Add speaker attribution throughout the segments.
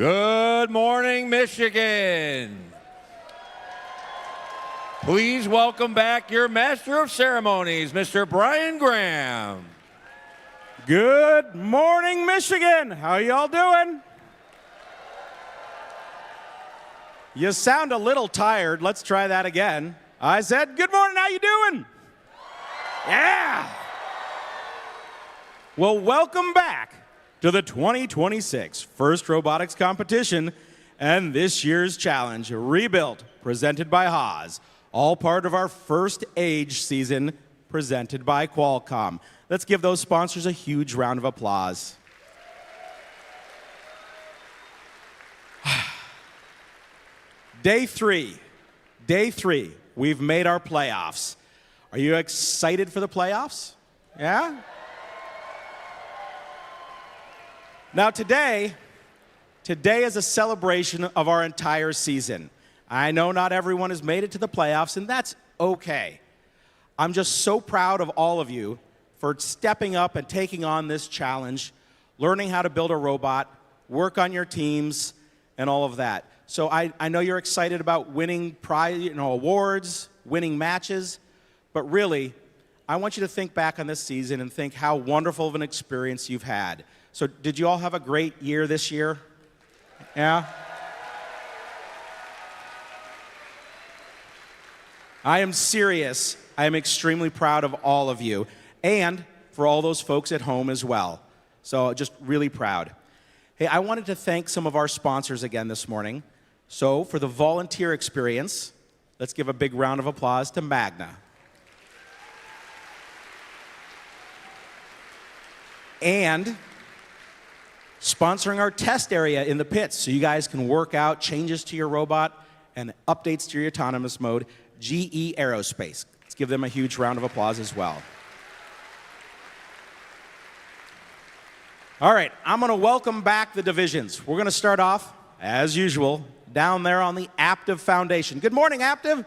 Speaker 1: Good morning, Michigan. Please welcome back your Master of Ceremonies, Mr. Brian Graham.
Speaker 2: Good morning, Michigan. How y'all doing? You sound a little tired. Let's try that again. I said, good morning, how you doing? Yeah. Well, welcome back to the 2026 First Robotics Competition and this year's challenge, Rebuild, presented by Haas, all part of our first age season presented by Qualcomm. Let's give those sponsors a huge round of applause. Day three, we've made our playoffs. Are you excited for the playoffs? Yeah? Now today is a celebration of our entire season. I know not everyone has made it to the playoffs, and that's okay. I'm just so proud of all of you for stepping up and taking on this challenge, learning how to build a robot, work on your teams, and all of that. So I know you're excited about winning awards, winning matches, but really, I want you to think back on this season and think how wonderful of an experience you've had. So did you all have a great year this year? Yeah? I am serious. I am extremely proud of all of you and for all those folks at home as well. So just really proud. Hey, I wanted to thank some of our sponsors again this morning. So for the volunteer experience, let's give a big round of applause to Magna. And sponsoring our test area in the pits so you guys can work out changes to your robot and updates to your autonomous mode, GE Aerospace. Let's give them a huge round of applause as well. All right, I'm going to welcome back the divisions. We're going to start off, as usual, down there on the Aptiv Foundation. Good morning, Aptiv.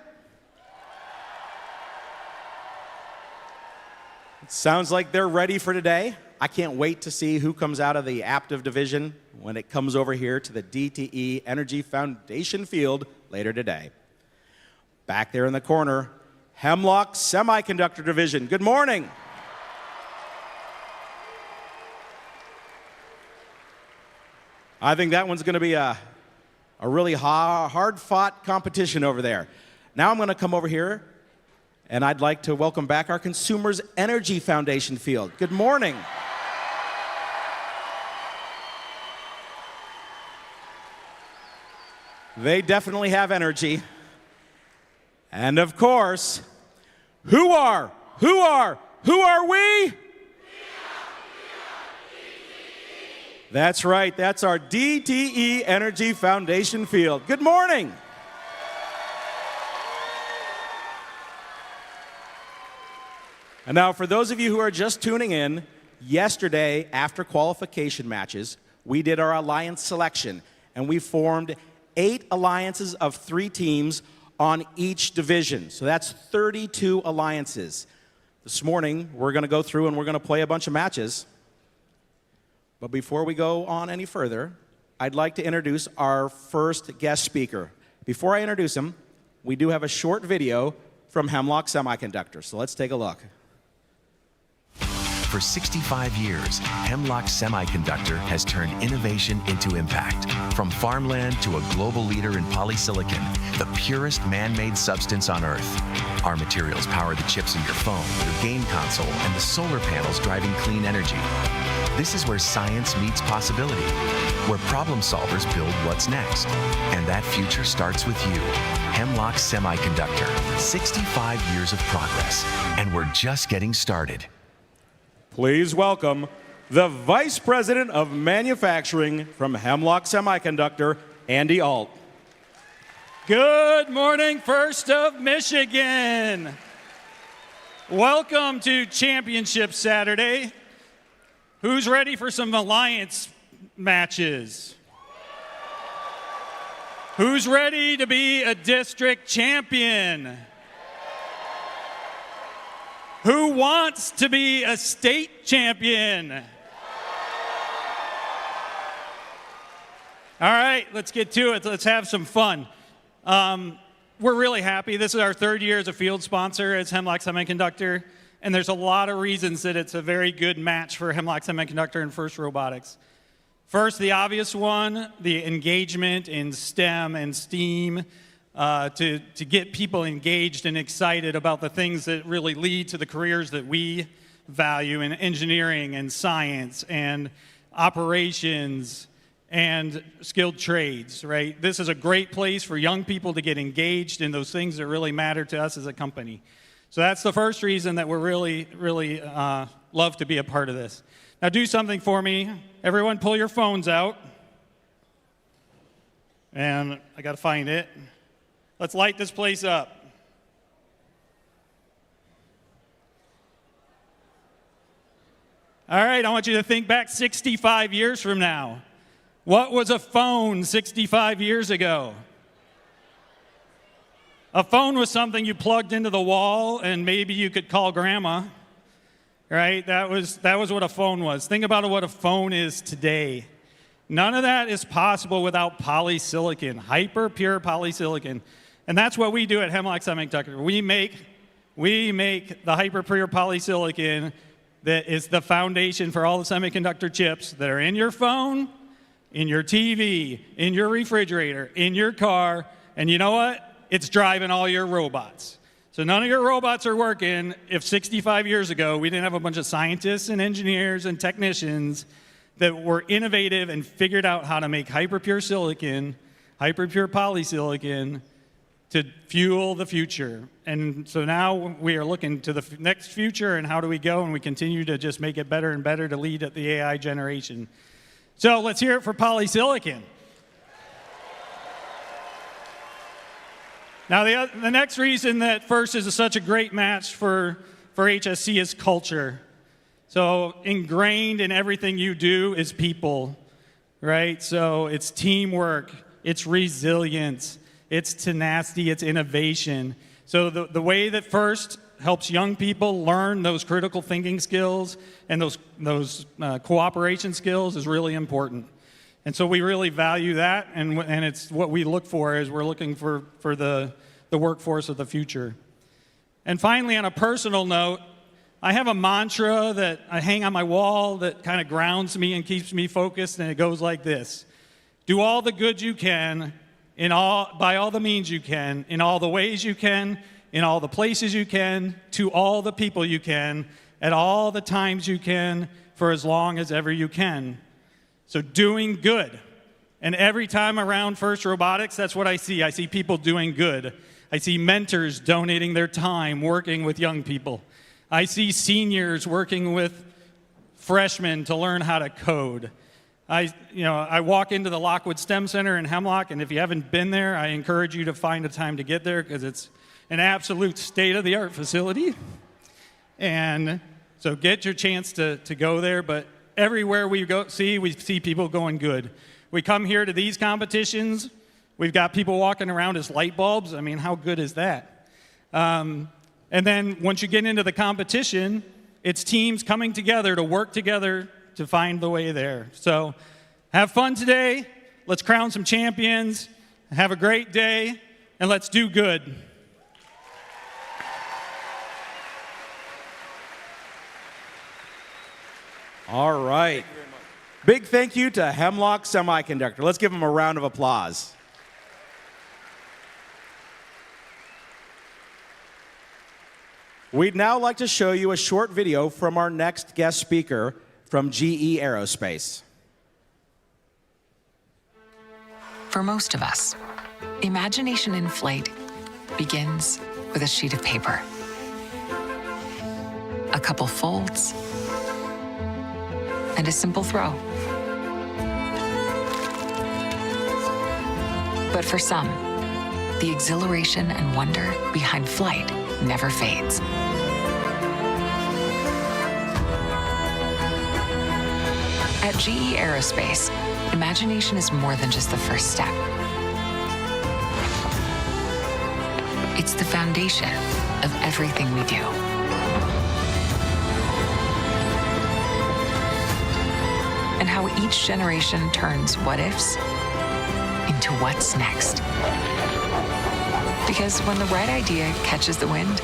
Speaker 2: It sounds like they're ready for today. I can't wait to see who comes out of the Aptiv division when it comes over here to the DTE Energy Foundation field later today. Back there in the corner, Hemlock Semiconductor Division. Good morning. I think that one's going to be a really hard-fought competition over there. Now I'm going to come over here, and I'd like to welcome back our Consumers Energy Foundation field. Good morning. They definitely have energy. And of course, who are we? That's right, that's our DTE Energy Foundation field. Good morning. And now for those of you who are just tuning in, yesterday after qualification matches, we did our alliance selection and we formed 8 alliances of 3 teams on each division. So that's 32 alliances. This morning, we're going to go through and we're going to play a bunch of matches. But before we go on any further, I'd like to introduce our first guest speaker. Before I introduce him, we do have a short video from Hemlock Semiconductor. So let's take a look.
Speaker 3: For 65 years, Hemlock Semiconductor has turned innovation into impact. From farmland to a global leader in polysilicon, the purest man-made substance on Earth. Our materials power the chips in your phone, your game console, and the solar panels driving clean energy. This is where science meets possibility, where problem solvers build what's next. And that future starts with you. Hemlock Semiconductor, 65 years of progress, and we're just getting started.
Speaker 2: Please welcome the Vice President of Manufacturing from Hemlock Semiconductor, Andy Alt.
Speaker 4: Good morning, First of Michigan. Welcome to Championship Saturday. Who's ready for some alliance matches? Who's ready to be a district champion? Who wants to be a state champion? All right, let's get to it. Let's have some fun. We're really happy. This is our third year as a field sponsor as Hemlock Semiconductor, and there's a lot of reasons that it's a very good match for Hemlock Semiconductor and FIRST Robotics. First, the obvious one, the engagement in STEM and STEAM to get people engaged and excited about the things that really lead to the careers that we value in engineering and science and operations and skilled trades, right? This is a great place for young people to get engaged in those things that really matter to us as a company. So that's the first reason that we're really love to be a part of this. Now do something for me. Everyone pull your phones out. And I gotta find it. Let's light this place up. All right, I want you to think back 65 years from now. What was a phone 65 years ago? A phone was something you plugged into the wall and maybe you could call grandma, right? That was what a phone was. Think about what a phone is today. None of that is possible without polysilicon, hyper pure polysilicon. And that's what we do at Hemlock Semiconductor. We make the hyper pure polysilicon that is the foundation for all the semiconductor chips that are in your phone, in your TV, in your refrigerator, in your car, and you know what? It's driving all your robots. So none of your robots are working if 65 years ago we didn't have a bunch of scientists and engineers and technicians that were innovative and figured out how to make hyperpure silicon, hyperpure polysilicon to fuel the future. And so now we are looking to the next future and how do we go, and we continue to just make it better and better to lead at the AI generation. So let's hear it for polysilicon. Now the next reason that FIRST is such a great match for HSC is culture. So ingrained in everything you do is people, right? So it's teamwork, it's resilience, it's tenacity, it's innovation. So the way that FIRST helps young people learn those critical thinking skills and those cooperation skills is really important. And so we really value that, and it's what we look for as we're looking for the workforce of the future. And finally, on a personal note, I have a mantra that I hang on my wall that kind of grounds me and keeps me focused, and it goes like this: do all the good you can, by all the means you can, in all the ways you can, in all the places you can, to all the people you can, at all the times you can, for as long as ever you can. So doing good. And every time around FIRST Robotics, that's what I see. I see people doing good. I see mentors donating their time, working with young people. I see seniors working with freshmen to learn how to code. I walk into the Lockwood STEM Center in Hemlock, and if you haven't been there, I encourage you to find a time to get there because it's an absolute state-of-the-art facility. And so get your chance to go there, but everywhere we see people going good. We come here to these competitions, we've got people walking around as light bulbs. I mean, how good is that? And then once you get into the competition, it's teams coming together to work together to find the way there. So have fun today. Let's crown some champions. Have a great day, and let's do good.
Speaker 2: All right. Big thank you to Hemlock Semiconductor. Let's give them a round of applause. We'd now like to show you a short video from our next guest speaker from GE Aerospace.
Speaker 5: For most of us, imagination in flight begins with a sheet of paper, a couple folds, and a simple throw. But for some, the exhilaration and wonder behind flight never fades. At GE Aerospace, imagination is more than just the first step. It's the foundation of everything we do. And how each generation turns what ifs into what's next. Because when the right idea catches the wind,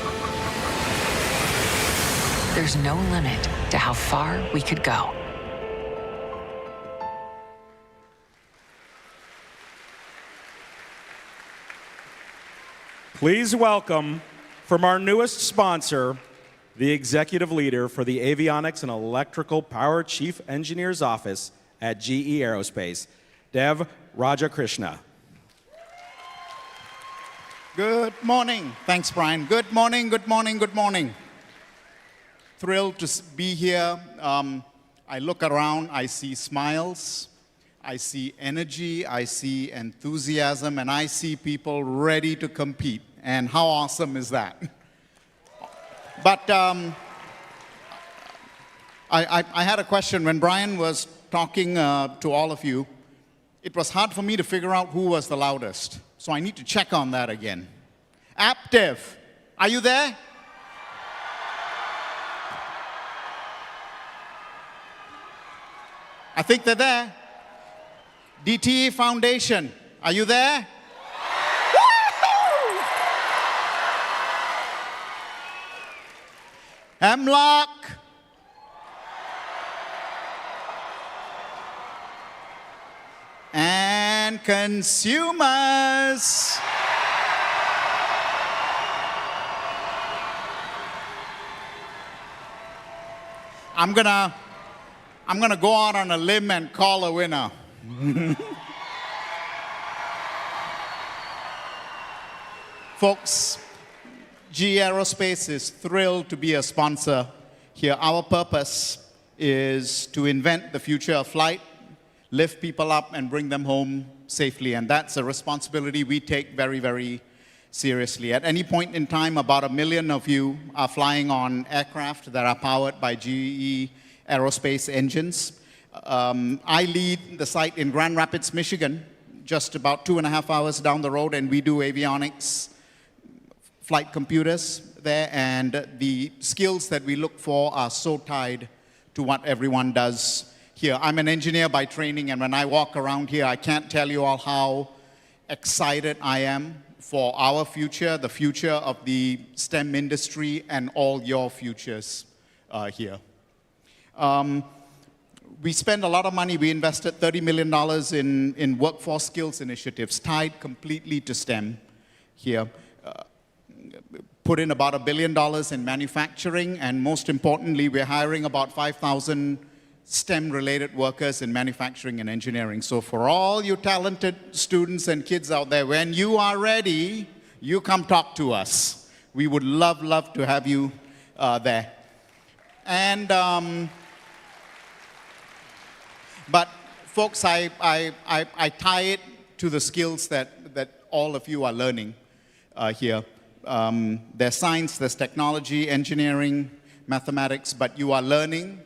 Speaker 5: there's no limit to how far we could go.
Speaker 2: Please welcome, from our newest sponsor, the executive leader for the Avionics and Electrical Power Chief Engineer's Office at GE Aerospace, Dev Rajakrishna.
Speaker 6: Good morning. Thanks, Brian. Good morning, good morning, good morning. Thrilled to be here. I look around, I see smiles, I see energy, I see enthusiasm, and I see people ready to compete. And how awesome is that? But I had a question. When Brian was talking to all of you, it was hard for me to figure out who was the loudest. So I need to check on that again. Aptiv, are you there? I think they're there. DTE Foundation, are you there? Hemlock. And consumers. I'm gonna go out on a limb and call a winner. Folks, GE Aerospace is thrilled to be a sponsor here. Our purpose is to invent the future of flight, lift people up and bring them home safely. And that's a responsibility we take very, very seriously. At any point in time, about 1 million of you are flying on aircraft that are powered by GE Aerospace engines. I lead the site in Grand Rapids, Michigan, just about 2.5 hours down the road, and we do avionics, flight computers there, and the skills that we look for are so tied to what everyone does here. I'm an engineer by training, and when I walk around here, I can't tell you all how excited I am for our future, the future of the STEM industry, and all your futures here. We spend a lot of money. We invested $30 million in workforce skills initiatives tied completely to STEM here. Put in about $1 billion in manufacturing, and most importantly, we're hiring about 5,000 STEM-related workers in manufacturing and engineering. So for all you talented students and kids out there, when you are ready, you come talk to us. We would love to have you there. And but folks, I tie it to the skills that all of you are learning here. There's science, there's technology, engineering, mathematics, but you are learning,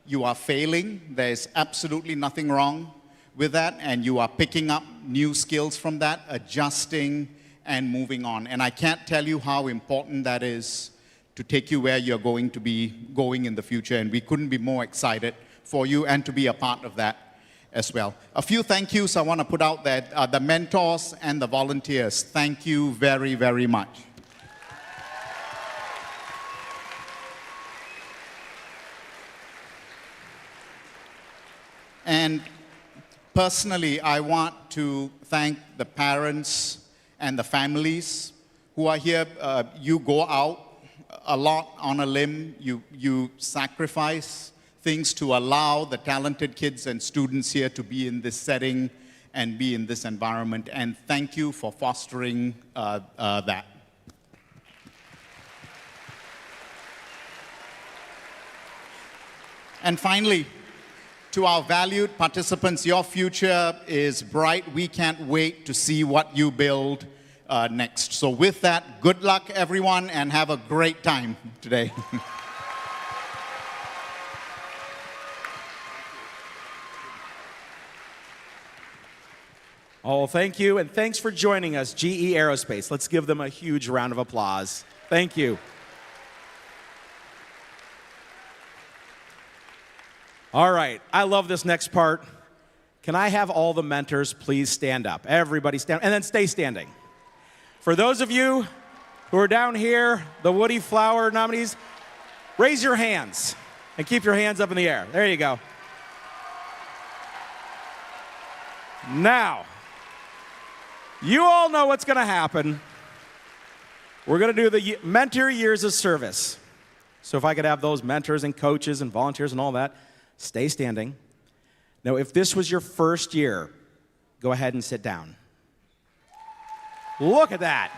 Speaker 6: you are failing. There's absolutely nothing wrong with that, and you are picking up new skills from that, adjusting and moving on. And I can't tell you how important that is to take you where you're going to be going in the future, and we couldn't be more excited for you and to be a part of that as well. A few thank yous I want to put out there. The mentors and the volunteers, thank you very, very much. And personally, I want to thank the parents and the families who are here. You go out a lot on a limb. You sacrifice things to allow the talented kids and students here to be in this setting and be in this environment. And thank you for fostering that. And finally, to our valued participants, your future is bright. We can't wait to see what you build next. So with that, good luck, everyone, and have a great time today.
Speaker 2: Oh, thank you, and thanks for joining us, GE Aerospace. Let's give them a huge round of applause. Thank you. All right, I love this next part. can I have all the mentors please stand up? Everybody stand, and then stay standing. For those of you who are down here, the Woody Flower nominees, raise your hands and keep your hands up in the air. There you go. Now, you all know what's going to happen. We're going to do the mentor years of service. So if I could have those mentors and coaches and volunteers and all that, stay standing. Now, if this was your first year, go ahead and sit down. Look at that.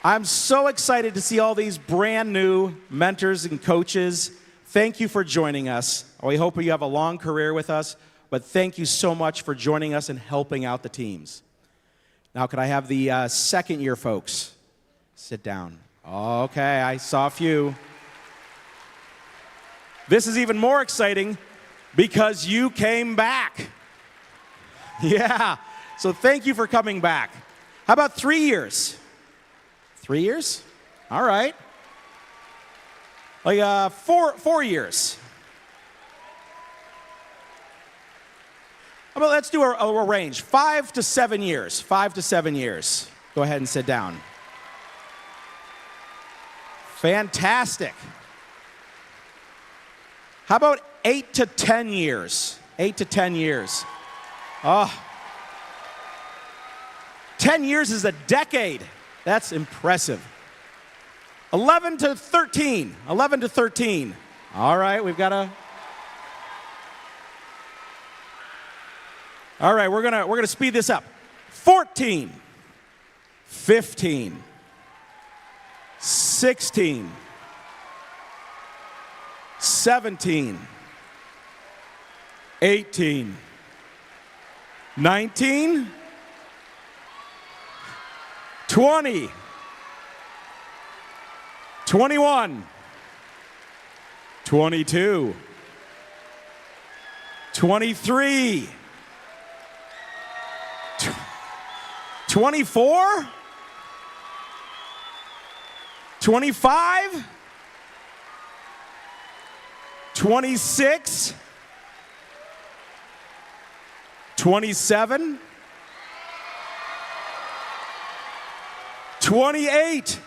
Speaker 2: I'm so excited to see all these brand new mentors and coaches. Thank you for joining us. We hope you have a long career with us, but thank you so much for joining us and helping out the teams. Now, could I have the second year folks sit down? Okay, I saw a few. This is even more exciting because you came back. Yeah, so thank you for coming back. How about 3 years? 3 years? All right. Like 4 years. How about let's do a range, 5 to 7 years. 5 to 7 years. Go ahead and sit down. Fantastic. How about 8 to 10 years? 8 to 10 years. Oh. 10 years is a decade. That's impressive. 11 to 13. 11 to 13. All right, we've got a... All right, we're gonna speed this up. 14. 15. 16. 17. 18. 19. 20. 21. 22. 23. 24. 25. 26. 27. 28.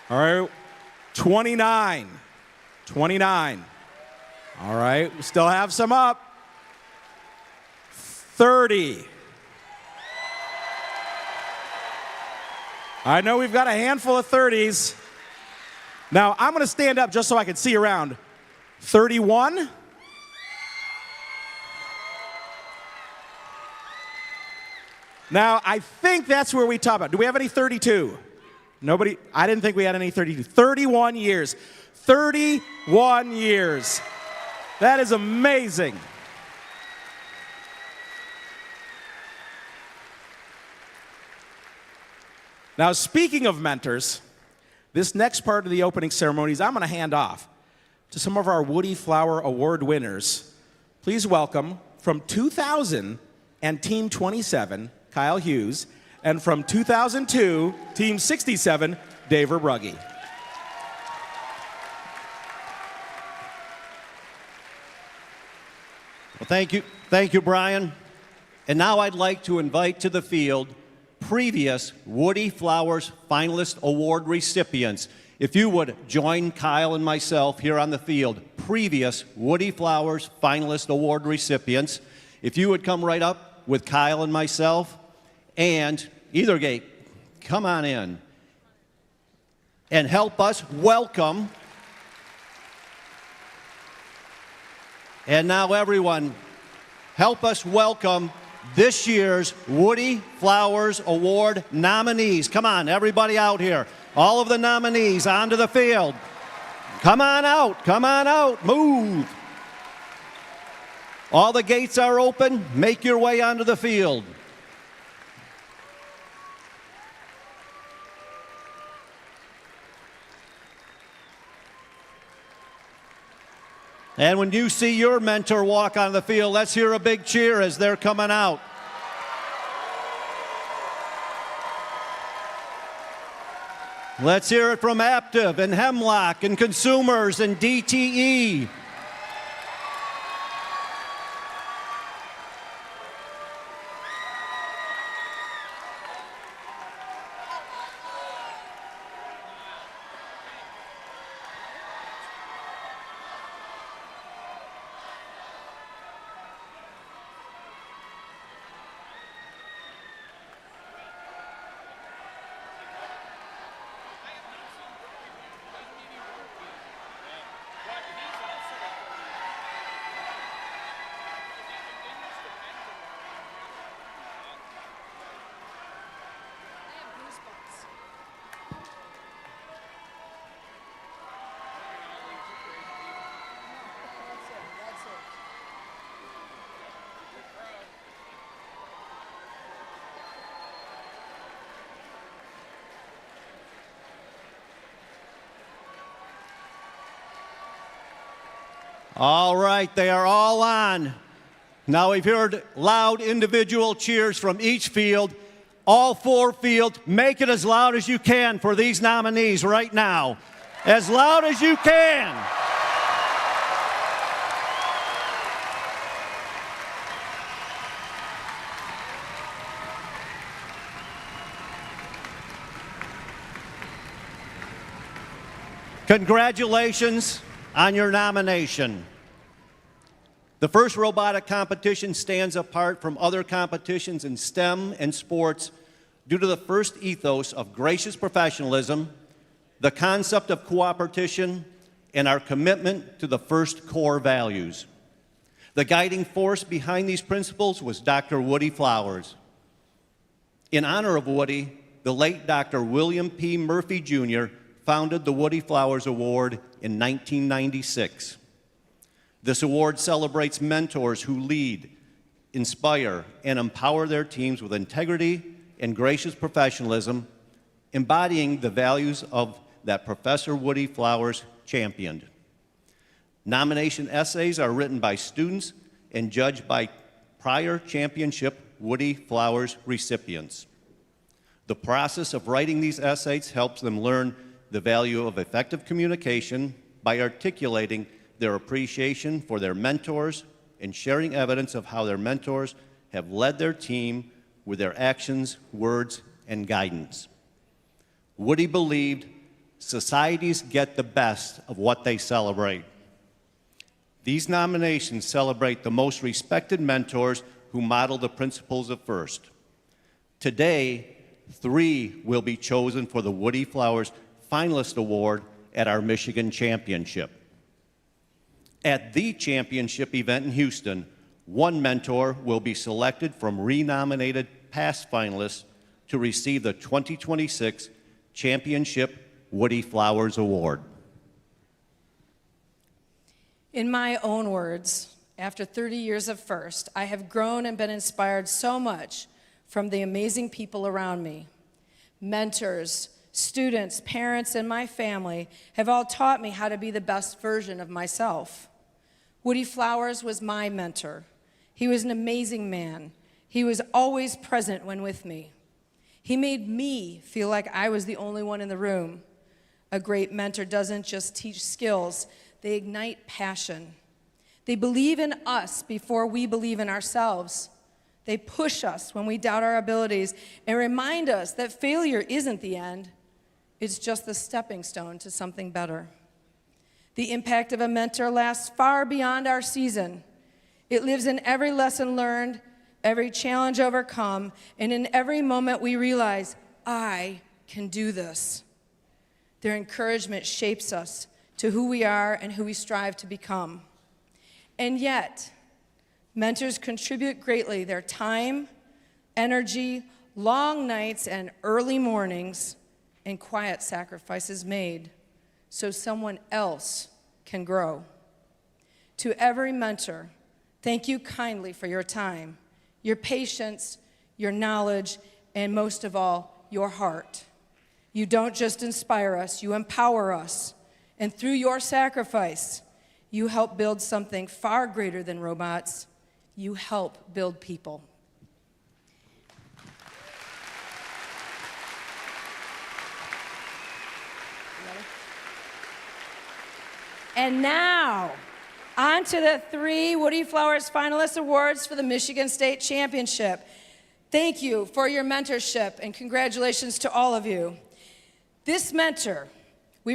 Speaker 2: All right, 29. 29. All right, we still have some up. 30. I know we've got a handful of 30s. Now, I'm going to stand up just so I can see around. 31. Now, I think that's where we top out. Do we have any 32? Nobody? I didn't think we had any 32. 31 years. 31 years. That is amazing. Now, speaking of mentors, this next part of the opening ceremonies, I'm going to hand off to some of our Woody Flower Award winners. Please welcome from 2000 and Team 27, Kyle Hughes, and from 2002, Team 67, Dave Verbrugge.
Speaker 7: Well, thank you, Brian. And now I'd like to invite to the field previous Woody Flowers Finalist Award recipients. If you would join Kyle and myself here on the field, previous Woody Flowers Finalist Award recipients. If you would come right up with Kyle and myself, and Eithergate, come on in and help us welcome. And now everyone, help us welcome this year's Woody Flowers Award nominees. Come on, everybody out here. All of the nominees onto the field. Come on out, move. All the gates are open. Make your way onto the field. And when you see your mentor walk on the field, let's hear a big cheer as they're coming out. Let's hear it from Aptiv and Hemlock and Consumers and DTE. All right, they are all on. Now we've heard loud individual cheers from each field. All 4 fields, make it as loud as you can for these nominees right now. As loud as you can. Congratulations on your nomination. The first robotic competition stands apart from other competitions in STEM and sports due to the first ethos of gracious professionalism, the concept of cooperation, and our commitment to the first core values. The guiding force behind these principles was Dr. Woody Flowers. In honor of Woody, the late Dr. William P. Murphy, Jr. founded the Woody Flowers Award in 1996. This award celebrates mentors who lead, inspire, and empower their teams with integrity and gracious professionalism, embodying the values of that Professor Woody Flowers championed. Nomination essays are written by students and judged by prior championship Woody Flowers recipients. The process of writing these essays helps them learn the value of effective communication by articulating their appreciation for their mentors and sharing evidence of how their mentors have led their team with their actions, words, and guidance. Woody believed societies get the best of what they celebrate. These nominations celebrate the most respected mentors who model the principles of FIRST. Today, 3 will be chosen for the Woody Flowers Finalist Award at our Michigan Championship. At the championship event in Houston, 1 mentor will be selected from renominated past finalists to receive the 2026 Championship Woody Flowers Award.
Speaker 8: In my own words, after 30 years of FIRST, I have grown and been inspired so much from the amazing people around me. Mentors, students, parents, and my family have all taught me how to be the best version of myself. Woody Flowers was my mentor. He was an amazing man. He was always present when with me. He made me feel like I was the only one in the room. A great mentor doesn't just teach skills, they ignite passion. They believe in us before we believe in ourselves. They push us when we doubt our abilities and remind us that failure isn't the end. It's just the stepping stone to something better. The impact of a mentor lasts far beyond our season. It lives in every lesson learned, every challenge overcome, and in every moment we realize, I can do this. Their encouragement shapes us to who we are and who we strive to become. And yet, mentors contribute greatly their time, energy, long nights, and early mornings, and quiet sacrifices made so someone else can grow. To every mentor, thank you kindly for your time, your patience, your knowledge, and most of all, your heart. You don't just inspire us, you empower us. And through your sacrifice, you help build something far greater than robots. You help build people. And now, on to the 3 Woody Flowers Finalist Awards for the Michigan State Championship. Thank you for your mentorship, and congratulations to all of you. This mentor, we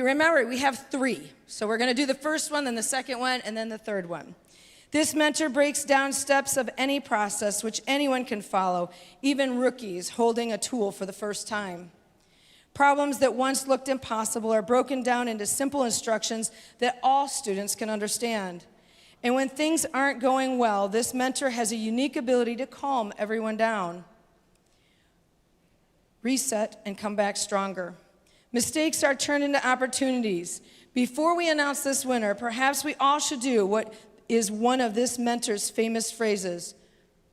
Speaker 8: have 3. So we're going to do the first one, then the second one, and then the third one. This mentor breaks down steps of any process which anyone can follow, even rookies holding a tool for the first time. Problems that once looked impossible are broken down into simple instructions that all students can understand. And when things aren't going well, this mentor has a unique ability to calm everyone down, reset, and come back stronger. Mistakes are turned into opportunities. Before we announce this winner, perhaps we all should do what is one of this mentor's famous phrases.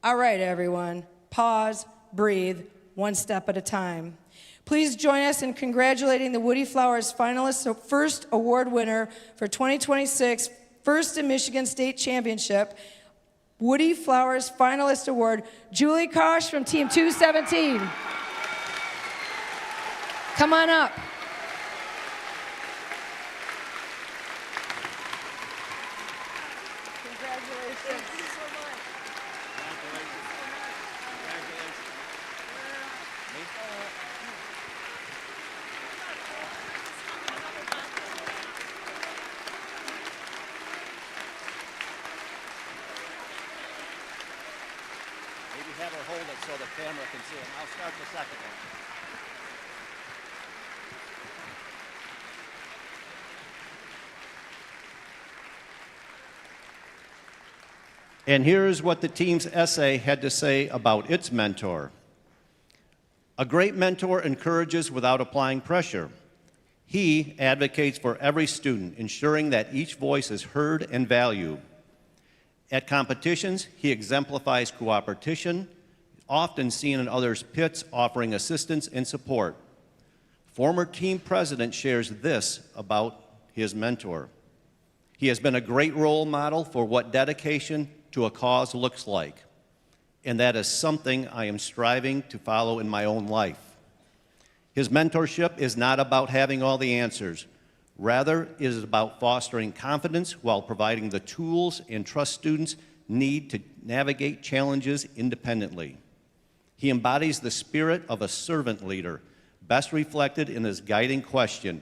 Speaker 8: All right, everyone, pause, breathe, one step at a time. Please join us in congratulating the Woody Flowers finalist, first award winner for 2026 First in Michigan State Championship, Woody Flowers Finalist Award, Julie Kosh from Team 217. Come on up.
Speaker 7: Maybe have her hold it so the camera can see it. I'll start the second one. And here's what the team's essay had to say about its mentor. A great mentor encourages without applying pressure. He advocates for every student, ensuring that each voice is heard and valued. At competitions, he exemplifies cooperation, often seen in others' pits, offering assistance and support. Former team president shares this about his mentor. He has been a great role model for what dedication to a cause looks like, and that is something I am striving to follow in my own life. His mentorship is not about having all the answers. Rather, it is about fostering confidence while providing the tools and trust students need to navigate challenges independently. He embodies the spirit of a servant leader, best reflected in his guiding question,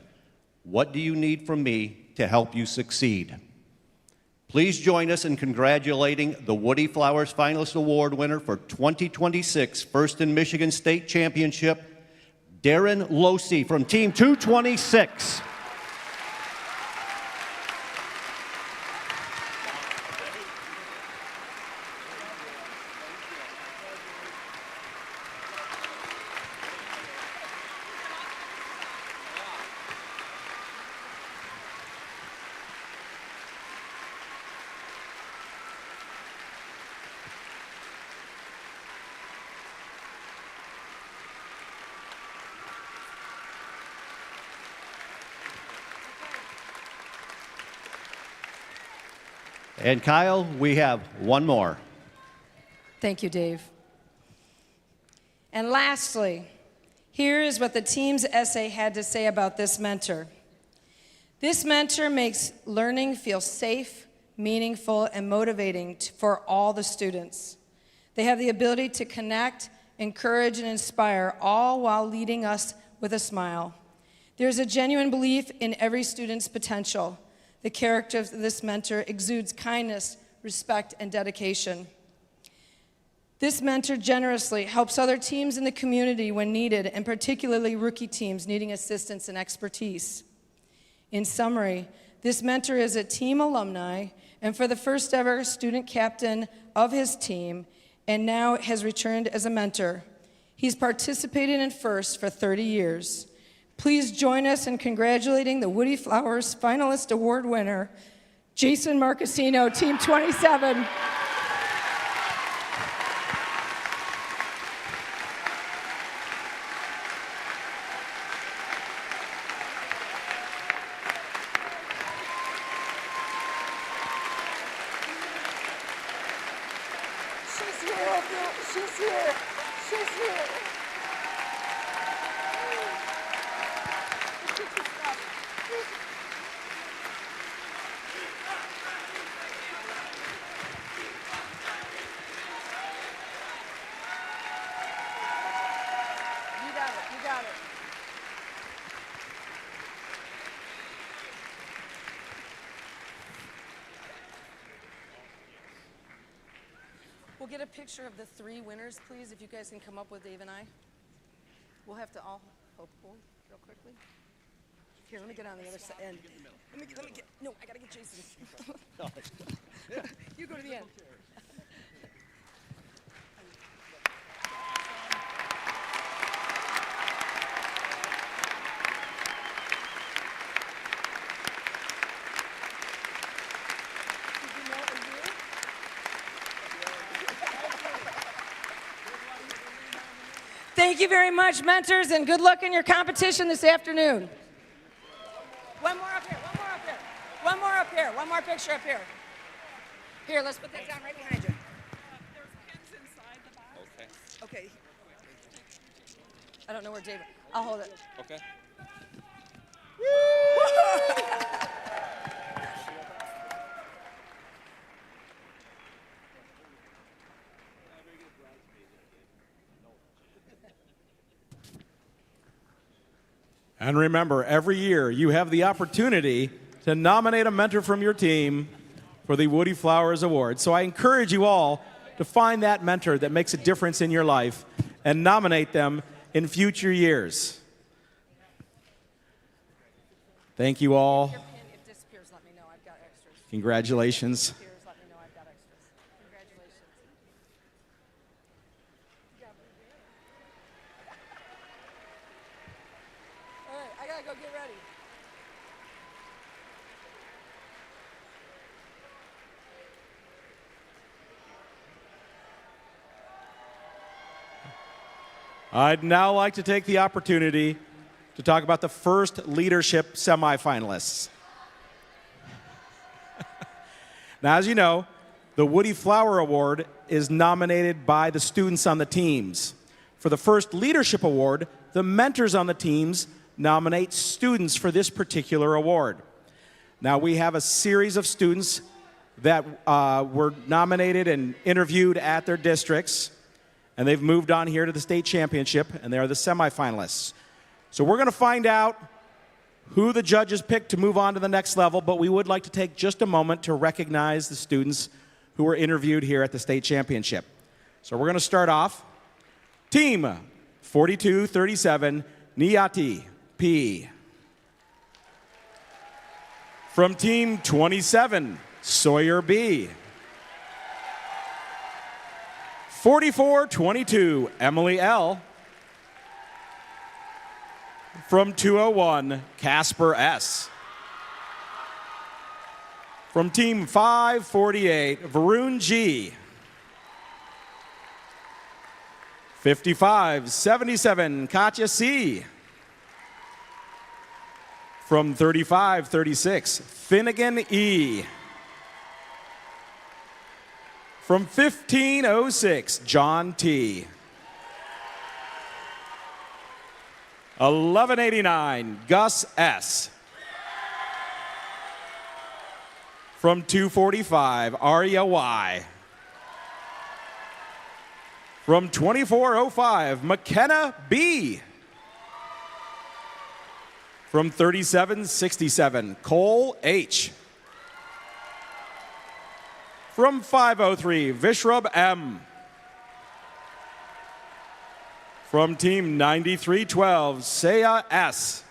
Speaker 7: "What do you need from me to help you succeed?" Please join us in congratulating the Woody Flowers Finalist Award winner for 2026 First in Michigan State Championship, Darren Losey from Team 226. And Kyle, we have one more.
Speaker 8: Thank you, Dave. And lastly, here is what the team's essay had to say about this mentor. This mentor makes learning feel safe, meaningful, and motivating for all the students. They have the ability to connect, encourage, and inspire, all while leading us with a smile. There's a genuine belief in every student's potential. The character of this mentor exudes kindness, respect, and dedication. This mentor generously helps other teams in the community when needed, and particularly rookie teams needing assistance and expertise. In summary, this mentor is a team alumni and for the first ever student captain of his team, and now has returned as a mentor. He's participated in FIRST for 30 years. Please join us in congratulating the Woody Flowers Finalist Award winner, Jason Marcassino, Team 27.
Speaker 9: She's here. She's here.
Speaker 8: We'll get a picture of the 3 winners, please, if you guys can come up with Dave and I. We'll have to all hold real quickly. Here, let me get on the other side. Let me get, no, I gotta get Jason. You go to the end. Thank you very much, mentors, and good luck in your competition this afternoon. One more up here, one more up here. One more up here, one more picture up here. Here, let's put that down right behind you.
Speaker 9: There's pins inside the box.
Speaker 8: Okay. I don't know where David, I'll hold it.
Speaker 1: Okay.
Speaker 2: And remember, every year you have the opportunity to nominate a mentor from your team for the Woody Flowers Award. So I encourage you all to find that mentor that makes a difference in your life and nominate them in future years. Thank you all.
Speaker 8: If your pin, if disappears, let me know. I've got extras.
Speaker 2: Congratulations.
Speaker 8: Disappears, let me know. I've got extras. Congratulations. All right, I gotta go get ready.
Speaker 2: I'd now like to take the opportunity to talk about the first leadership semifinalists. Now, as you know, the Woody Flower Award is nominated by the students on the teams. For the first leadership award, the mentors on the teams nominate students for this particular award. Now, we have a series of students that were nominated and interviewed at their districts, and they've moved on here to the state championship, and they are the semifinalists. So we're going to find out who the judges picked to move on to the next level, but we would like to take just a moment to recognize the students who were interviewed here at the state championship. So we're going to start off. Team 4237, Niati P. From Team 27, Sawyer B. 4422, Emily L. From 201, Casper S. From Team 548, Varun G. 5577, Katya C. From 3536, Finnegan E. From 1506, John T. 1189, Gus S. From 245, Arya Y. From 2405, McKenna B. From 3767, Cole H. From 503, Vishrab M. From Team 9312, Saya S.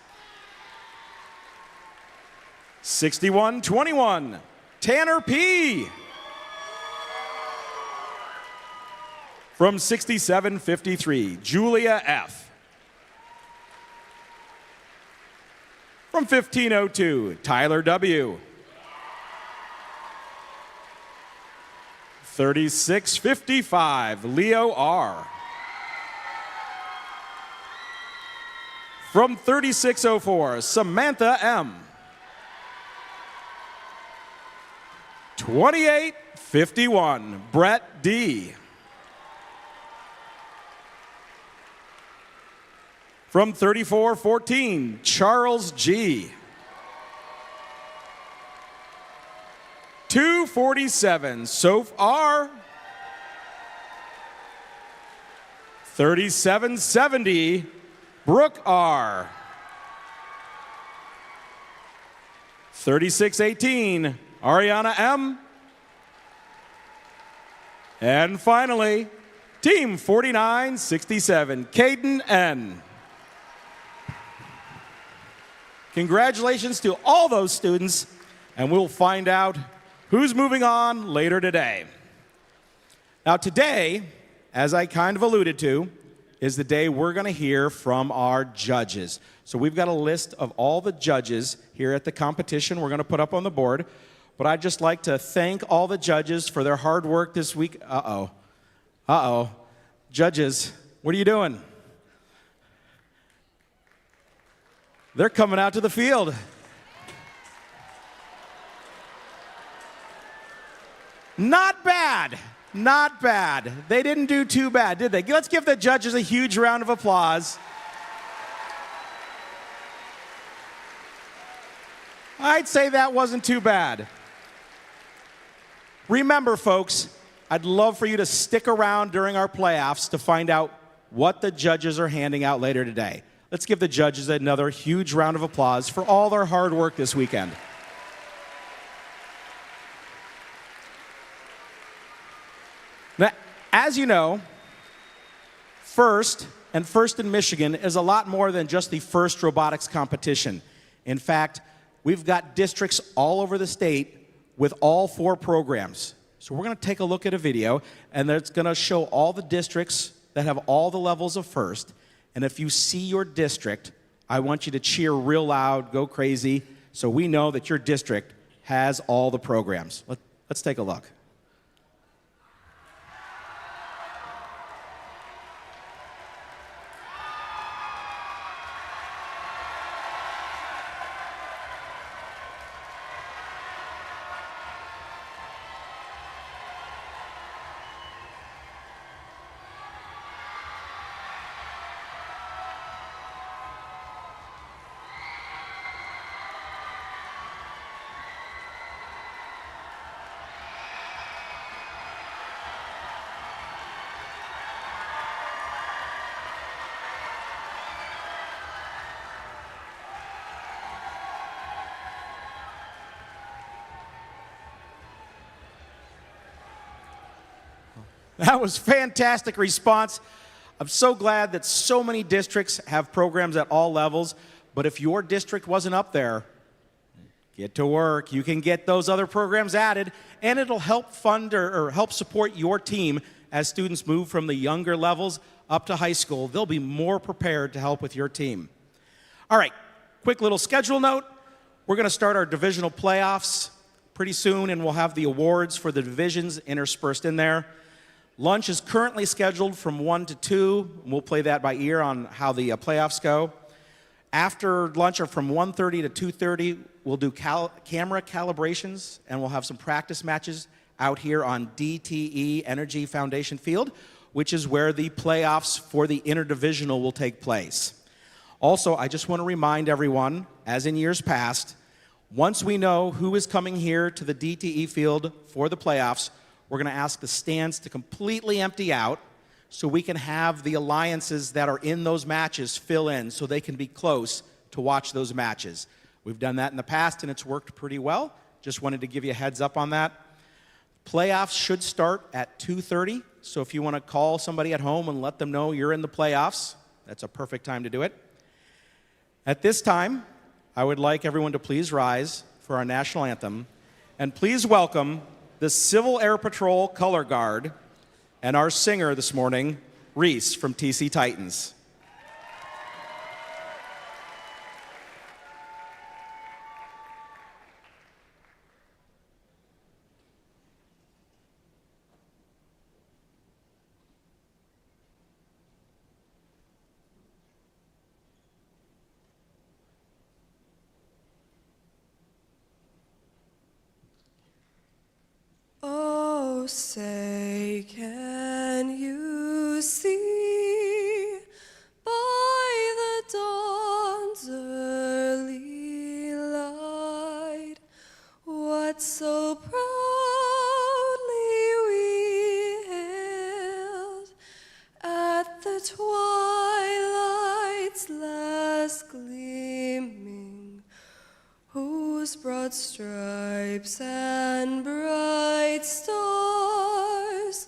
Speaker 2: 6121, Tanner P. From 6753, Julia F. From 1502, Tyler W. 3655, Leo R. From 3604, Samantha M. 2851, Brett D. From 3414, Charles G. 247, Soph R. 3770, Brooke R. 3618, Ariana M. And finally, Team 4967, Caden N. Congratulations to all those students, and we'll find out who's moving on later today. Now today, as I kind of alluded to, is the day we're going to hear from our judges. So we've got a list of all the judges here at the competition we're going to put up on the board. But I'd just like to thank all the judges for their hard work this week. Uh-oh. Judges, what are you doing? They're coming out to the field. Not bad. Not bad. They didn't do too bad, did they? Let's give the judges a huge round of applause. I'd say that wasn't too bad. Remember, folks, I'd love for you to stick around during our playoffs to find out what the judges are handing out later today. Let's give the judges another huge round of applause for all their hard work this weekend. Now, as you know, First in Michigan is a lot more than just the first robotics competition. In fact, we've got districts all over the state with all 4 programs. So we're going to take a look at a video, and it's going to show all the districts that have all the levels of first. And if you see your district, I want you to cheer real loud, go crazy, so we know that your district has all the programs. Let's take a look. That was fantastic response. I'm so glad that so many districts have programs at all levels, but if your district wasn't up there, get to work. You can get those other programs added, and it'll help fund or help support your team as students move from the younger levels up to high school. They'll be more prepared to help with your team. All right, quick little schedule note. We're going to start our divisional playoffs pretty soon, and we'll have the awards for the divisions interspersed in there. Lunch is currently scheduled from 1 to 2. We'll play that by ear on how the playoffs go. After lunch, or from 1:30 to 2:30, we'll do camera calibrations, and we'll have some practice matches out here on DTE Energy Foundation Field, which is where the playoffs for the interdivisional will take place. Also, I just want to remind everyone, as in years past, once we know who is coming here to the DTE field for the playoffs, we're going to ask the stands to completely empty out so we can have the alliances that are in those matches fill in so they can be close to watch those matches. We've done that in the past, and it's worked pretty well. Just wanted to give you a heads up on that. Playoffs should start at 2:30, so if you want to call somebody at home and let them know you're in the playoffs, that's a perfect time to do it. At this time, I would like everyone to please rise for our national anthem, and please welcome the Civil Air Patrol Color Guard and our singer this morning, Reese from TC Titans.
Speaker 10: Oh, say, can you see by the dawn's early light what so proudly we hailed at the twilight's last gleaming, whose broad stripes and bright stars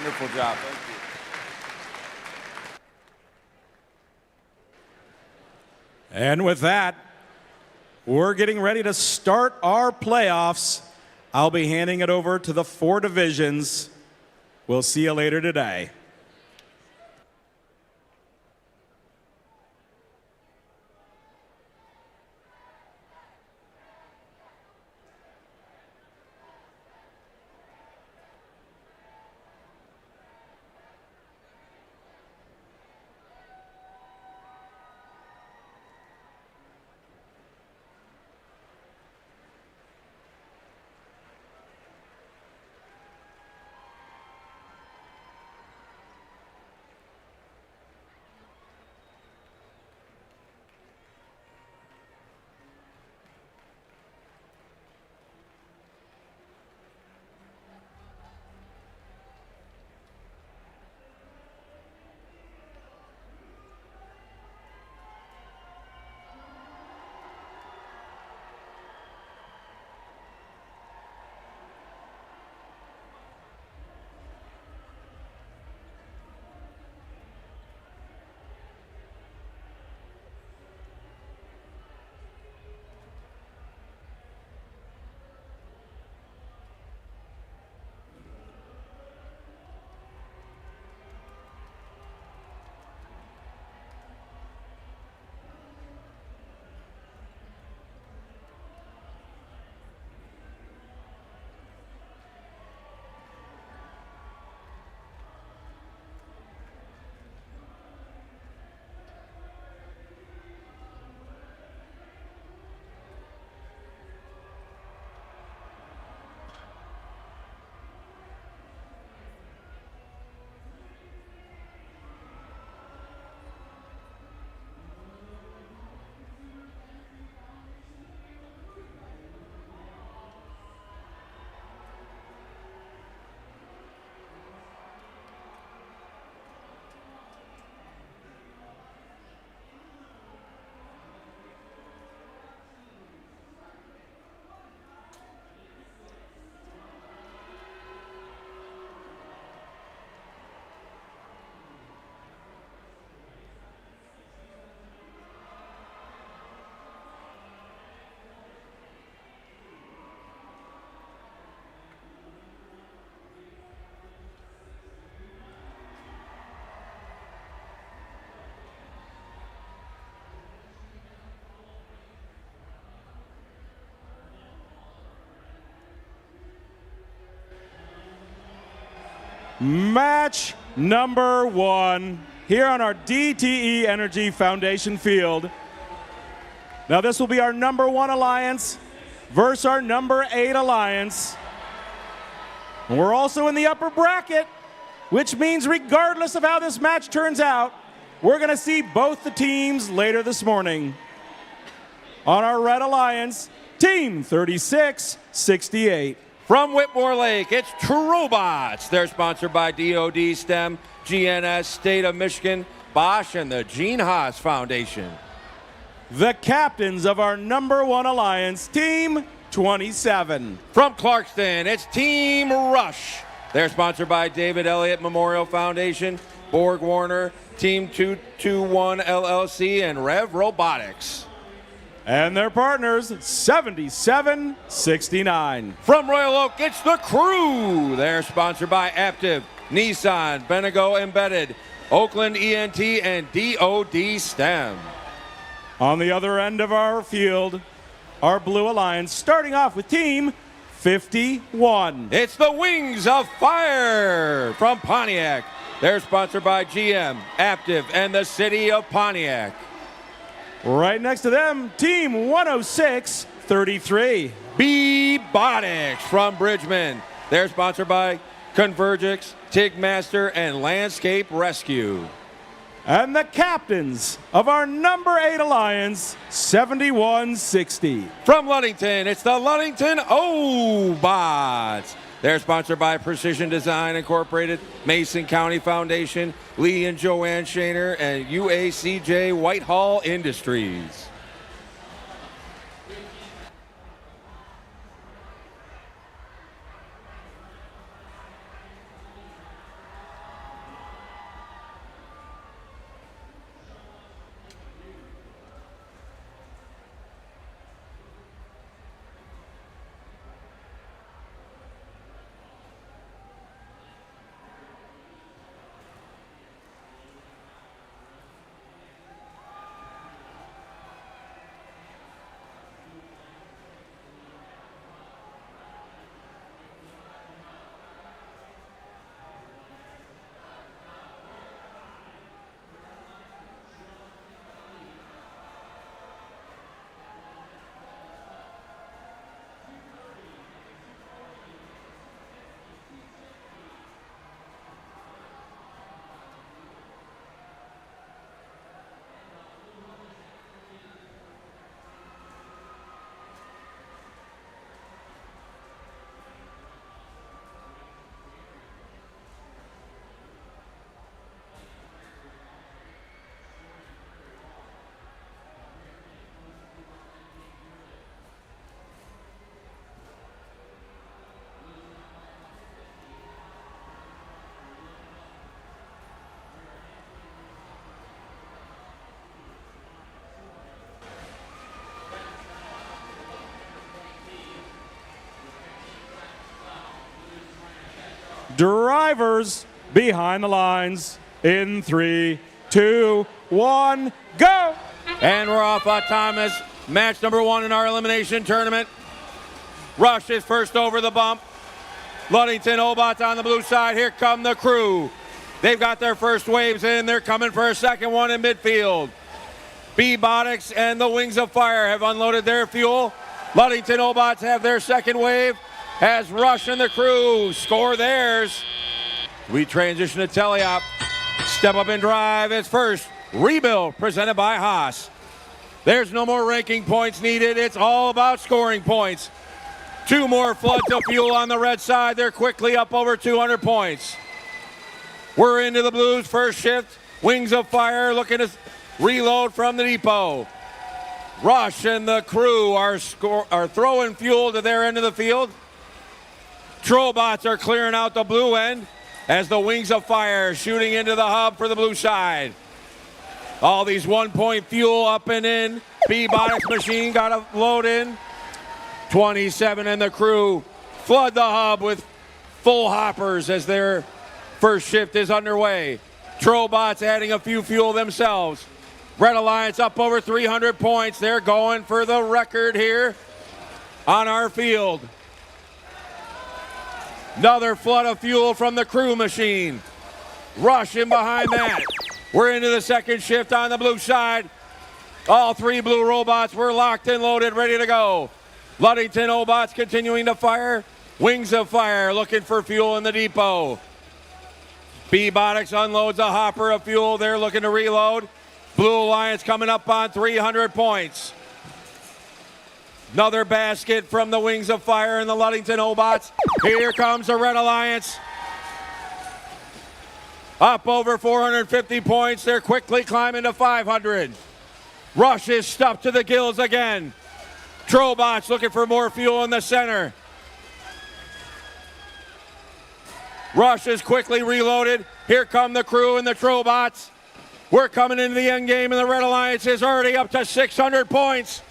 Speaker 1: Wonderful job. Thank you.
Speaker 2: And with that, we're getting ready to start our playoffs. I'll be handing it over to the 4 divisions. We'll see you later today. Match number 1 here on our DTE Energy Foundation field. Now this will be our number 1 alliance versus our number 8 alliance. And we're also in the upper bracket, which means regardless of how this match turns out, we're going to see both the teams later this morning. On our red alliance, Team 3668.
Speaker 1: From Whitmore Lake, it's True Robots. They're sponsored by DoD STEM, GNS, State of Michigan, Bosch, and the Gene Haas Foundation.
Speaker 2: The captains of our number 1 alliance, Team 27.
Speaker 1: From Clarkston, it's Team Rush. They're sponsored by David Elliott Memorial Foundation, Borg Warner, Team 221 LLC, and Rev Robotics.
Speaker 2: And their partners, 7769.
Speaker 1: From Royal Oak, it's The Crew. They're sponsored by Aptiv, Nissan, Benego Embedded, Oakland ENT, and DoD STEM.
Speaker 2: On the other end of our field, our Blue Alliance, starting off with Team 51.
Speaker 1: It's the Wings of Fire from Pontiac. They're sponsored by GM, Aptiv, and the City of Pontiac.
Speaker 2: Right next to them, Team 10633.
Speaker 1: Robotics from Bridgman. They're sponsored by Convergix, Tigmaster, and Landscape Rescue.
Speaker 2: And the captains of our number 8 alliance, 7160.
Speaker 1: From Ludington, it's the Ludington O-Bots. They're sponsored by Precision Design Incorporated, Mason County Foundation, Lee and Joanne Shaner, and UACJ Whitehall Industries.
Speaker 2: Drivers behind the lines in 3, 2, 1, go!
Speaker 1: And we're off on Thomas. Match number 1 in our elimination tournament. Rush is first over the bump. Ludington Obots on the blue side. Here come the crew. They've got their first waves in. They're coming for a second one in midfield. Robotics and the Wings of Fire have unloaded their fuel. Ludington Obots have their second wave as Rush and the crew score theirs. We transition to Teleop. Step up and drive is first. Rebuild presented by Haas. There's no more ranking points needed. It's all about scoring points. 2 more floods of fuel on the red side. They're quickly up over 200 points. We're into the blues first shift. Wings of Fire looking to reload from the depot. Rush and the crew are throwing fuel to their end of the field. Trollbots are clearing out the blue end as the Wings of Fire shooting into the hub for the blue side. All these 1-point fuel up and in. Robotics machine got a load in. 27 and the crew flood the hub with full hoppers as their first shift is underway. Trollbots adding a few fuel themselves. Red Alliance up over 300 points. They're going for the record here on our field. Another flood of fuel from the crew machine. Rush in behind that. We're into the second shift on the blue side. All 3 blue robots were locked and loaded, ready to go. Ludington Obots continuing to fire. Wings of Fire looking for fuel in the depot. Robotics unloads a hopper of fuel. They're looking to reload. Blue Alliance coming up on 300 points. Another basket from the Wings of Fire and the Ludington Obots. Here comes the Red Alliance. Up over 450 points. They're quickly climbing to 500. Rush is stuffed to the gills again. Trollbots looking for more fuel in the center. Rush is quickly reloaded. Here come the crew and the Trollbots. We're coming into the end game, and the Red Alliance is already up to 600 points.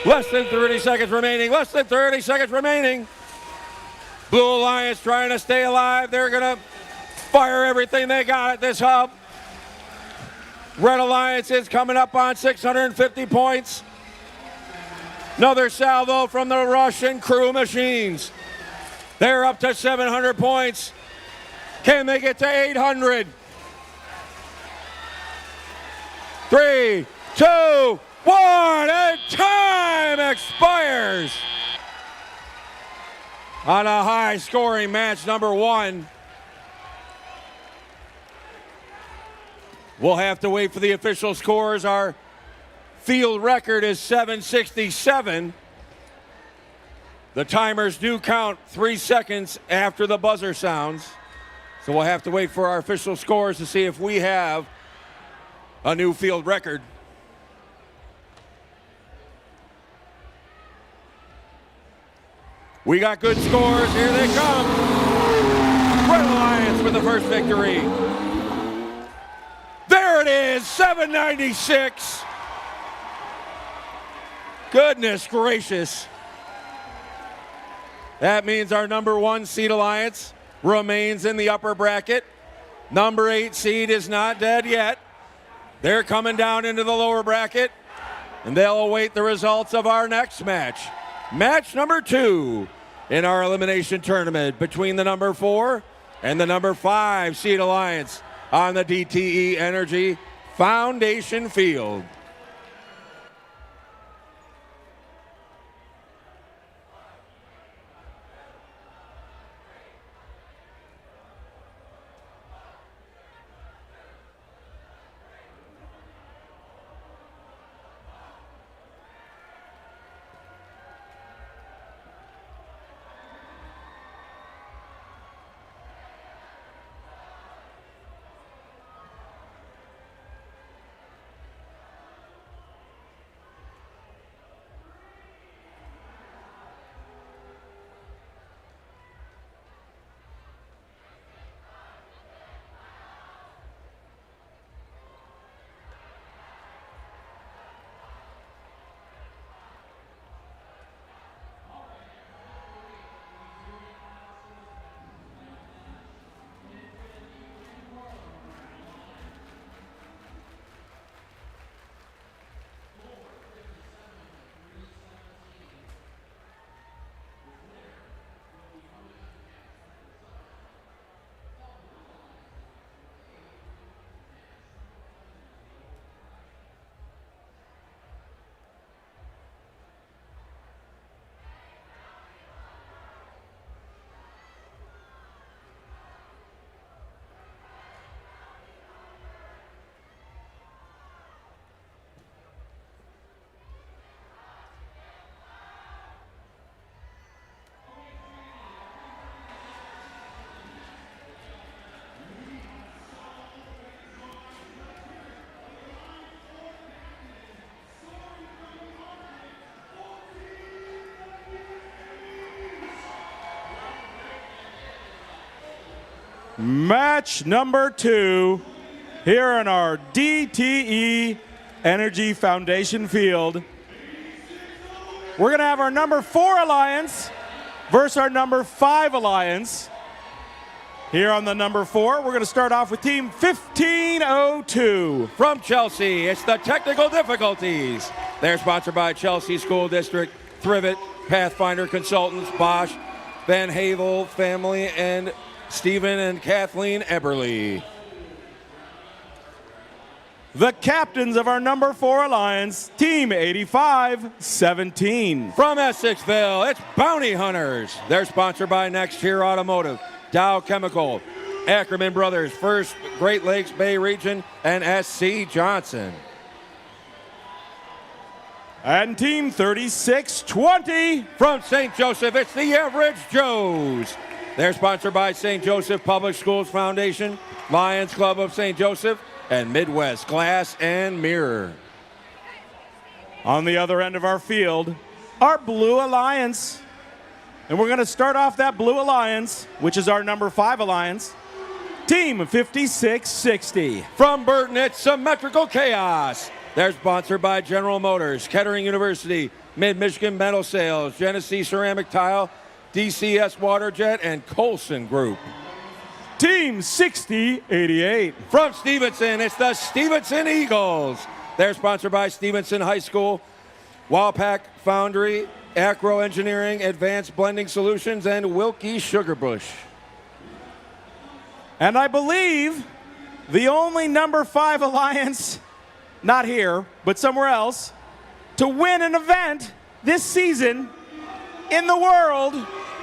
Speaker 1: Less than 30 seconds remaining. Less than 30 seconds remaining. Blue Alliance trying to stay alive. They're going to fire everything they got at this hub. Red Alliance is coming up on 650 points. Another salvo from the Russian crew machines. They're up to 700 points. Can they get to 800? 3, 2, 1, and time expires. On a high-scoring match number 1. We'll have to wait for the official scores. Our field record is 767. The timers do count 3 seconds after the buzzer sounds. So we'll have to wait for our official scores to see if we have a new field record. We got good scores. Here they come. Red Alliance with the first victory. There it is, 796. Goodness gracious. That means our number 1 seed Alliance remains in the upper bracket. Number 8 seed is not dead yet. They're coming down into the lower bracket, and they'll await the results of our next match. Match number 2 in our elimination tournament between the number 4 and the number 5 seed Alliance on the DTE Energy Foundation field.
Speaker 2: Match number 2 here in our DTE Energy Foundation field. We're going to have our number 4 alliance versus our number 5 alliance. Here on the number 4, we're going to start off with team 1502.
Speaker 1: From Chelsea, it's the technical difficulties. They're sponsored by Chelsea School District, Thrivet, Pathfinder Consultants, Bosch, Van Havel family, and Stephen and Kathleen Eberly.
Speaker 2: The captains of our number 4 alliance, team 8517.
Speaker 1: From Essexville, it's Bounty Hunters. They're sponsored by Next Tier Automotive, Dow Chemical, Ackerman Brothers, First Great Lakes Bay Region, and SC Johnson.
Speaker 2: And team 3620.
Speaker 1: From St. Joseph, it's the Average Joes. They're sponsored by St. Joseph Public Schools Foundation, Lions Club of St. Joseph, and Midwest Glass and Mirror.
Speaker 2: On the other end of our field, our Blue Alliance. And we're going to start off that Blue Alliance, which is our number 5 alliance, team 5660.
Speaker 1: From Burton, it's Symmetrical Chaos. They're sponsored by General Motors, Kettering University, Mid-Michigan Metal Sales, Genesee Ceramic Tile, DCS Waterjet, and Colson Group.
Speaker 2: Team 6088.
Speaker 1: From Stevenson, it's the Stevenson Eagles. They're sponsored by Stevenson High School, Walpack Foundry, Acro Engineering, Advanced Blending Solutions, and Wilkie Sugarbush.
Speaker 2: And I believe the only number 5 alliance, not here, but somewhere else, to win an event this season in the world.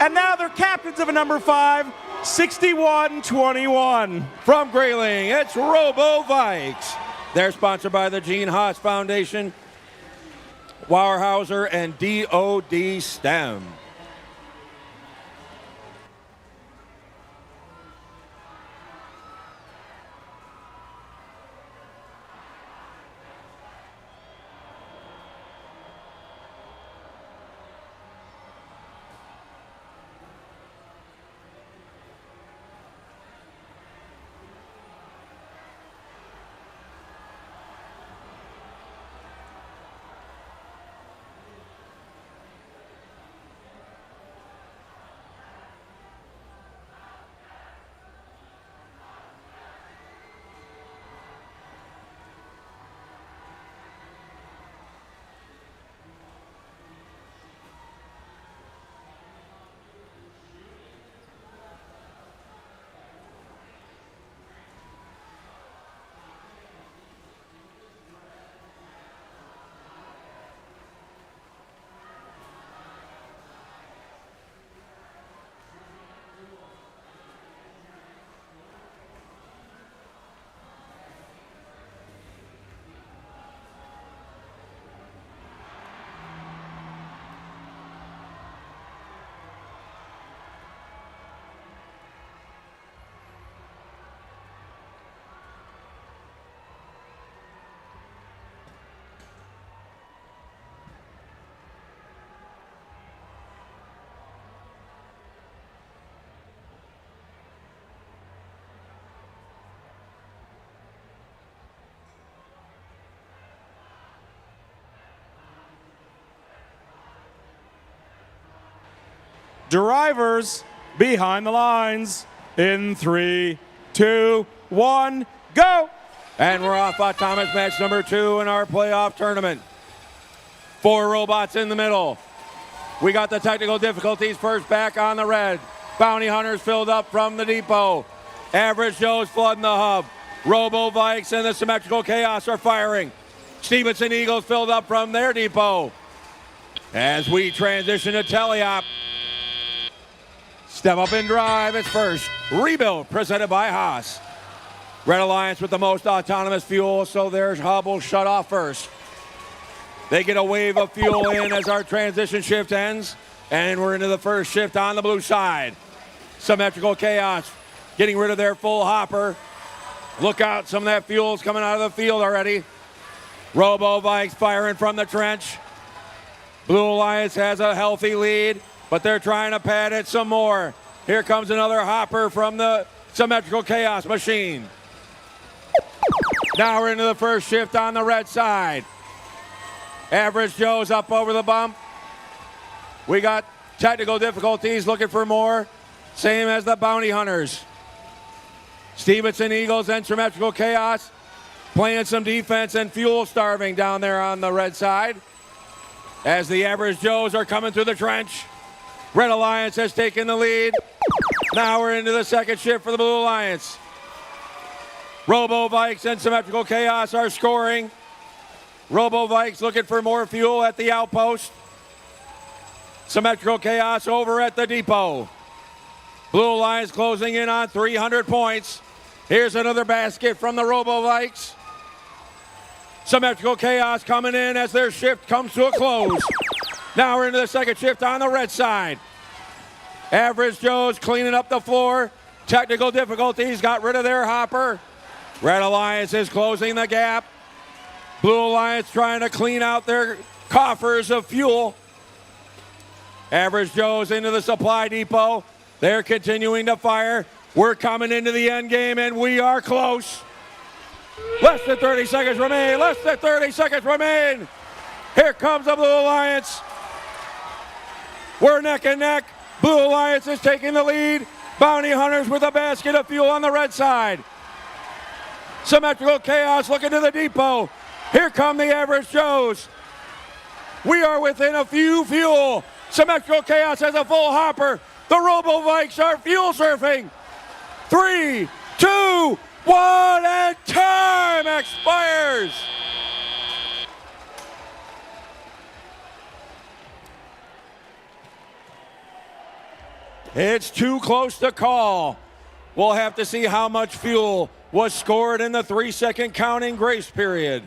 Speaker 2: And now they're captains of a number 5, 6121.
Speaker 1: From Grayling, it's Robotics. They're sponsored by the Gene Haas Foundation, Weyerhaeuser, and DOD STEM.
Speaker 2: Drivers behind the lines in 3, 2, 1, go!
Speaker 1: And we're off autonomous match number 2 in our playoff tournament. 4 robots in the middle. We got the technical difficulties first back on the red. Bounty Hunters filled up from the depot. Average Joe's flooding the hub. Robo Vikes and the Symmetrical Chaos are firing. Stevenson Eagles filled up from their depot. As we transition to teleop. Step up and drive, it's first. Rebuild, presented by Haas. Red Alliance with the most autonomous fuel, so their hub will shut off first. They get a wave of fuel in as our transition shift ends, and we're into the first shift on the blue side. Symmetrical Chaos getting rid of their full hopper. Look out, some of that fuel's coming out of the field already. Robo Vikes firing from the trench. Blue Alliance has a healthy lead, but they're trying to pad it some more. Here comes another hopper from the Symmetrical Chaos Machine. Now we're into the first shift on the red side. Average Joe's up over the bump. We got technical difficulties, looking for more. Same as the Bounty Hunters. Stevenson Eagles and Symmetrical Chaos playing some defense and fuel starving down there on the red side. As the Average Joes are coming through the trench. Red Alliance has taken the lead. Now we're into the second shift for the Blue Alliance. Robo Vikes and Symmetrical Chaos are scoring. Robo Vikes looking for more fuel at the outpost. Symmetrical Chaos over at the depot. Blue Alliance closing in on 300 points. Here's another basket from the Robo Vikes. Symmetrical Chaos coming in as their shift comes to a close. Now we're into the second shift on the red side. Average Joe's cleaning up the floor. Technical difficulties got rid of their hopper. Red Alliance is closing the gap. Blue Alliance trying to clean out their coffers of fuel. Average Joe's into the supply depot. They're continuing to fire. We're coming into the end game, and we are close. Less than 30 seconds remain. Less than 30 seconds remain. Here comes the Blue Alliance. We're neck and neck. Blue Alliance is taking the lead. Bounty Hunters with a basket of fuel on the red side. Symmetrical Chaos looking to the depot. Here come the Average Joes. We are within a few fuel. Symmetrical Chaos has a full hopper. The Robo Vikes are fuel surfing. 3, 2, 1, and time expires. It's too close to call. We'll have to see how much fuel was scored in the 3-second counting grace period.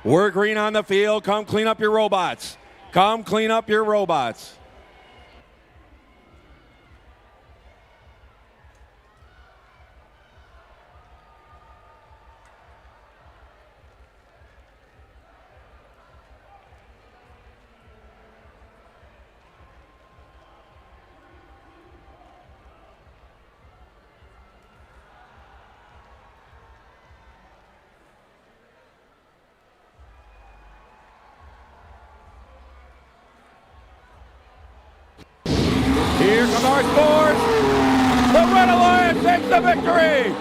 Speaker 1: We're green on the field. Come clean up your robots. Come clean up your robots. Here come our scores. The Red Alliance takes the victory.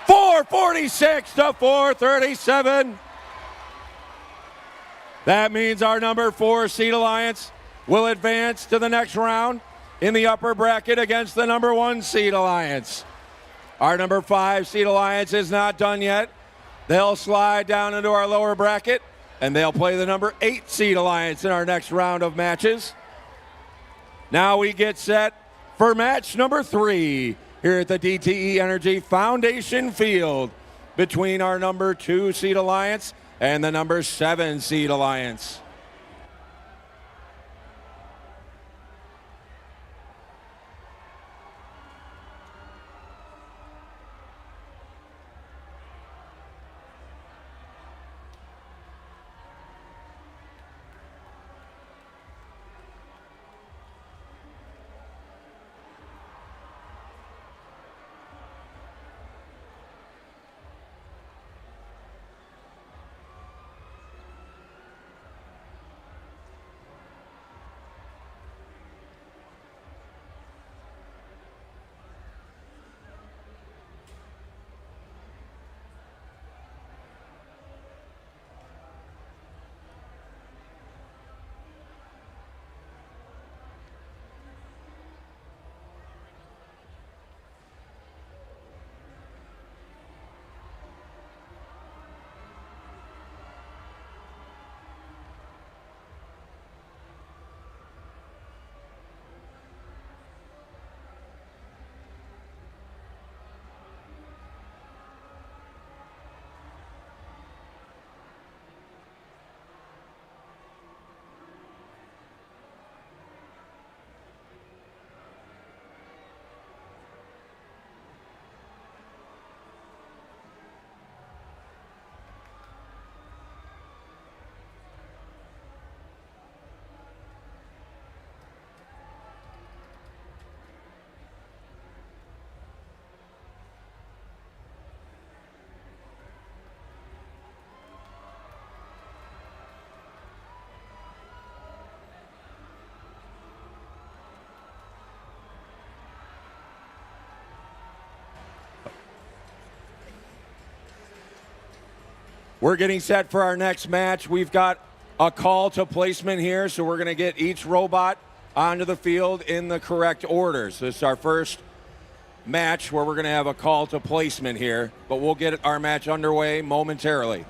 Speaker 1: 446 to 437. That means our number 4 seed Alliance will advance to the next round in the upper bracket against the number 1 seed Alliance. Our number 5 seed Alliance is not done yet. They'll slide down into our lower bracket, and they'll play the number 8 seed Alliance in our next round of matches. Now we get set for match number 3 here at the DTE Energy Foundation Field between our number 2 seed Alliance and the number 7 seed Alliance. We're getting set for our next match. We've got a call to placement here, so we're going to get each robot onto the field in the correct order. So this is our first match where we're going to have a call to placement here, but we'll get our match underway momentarily.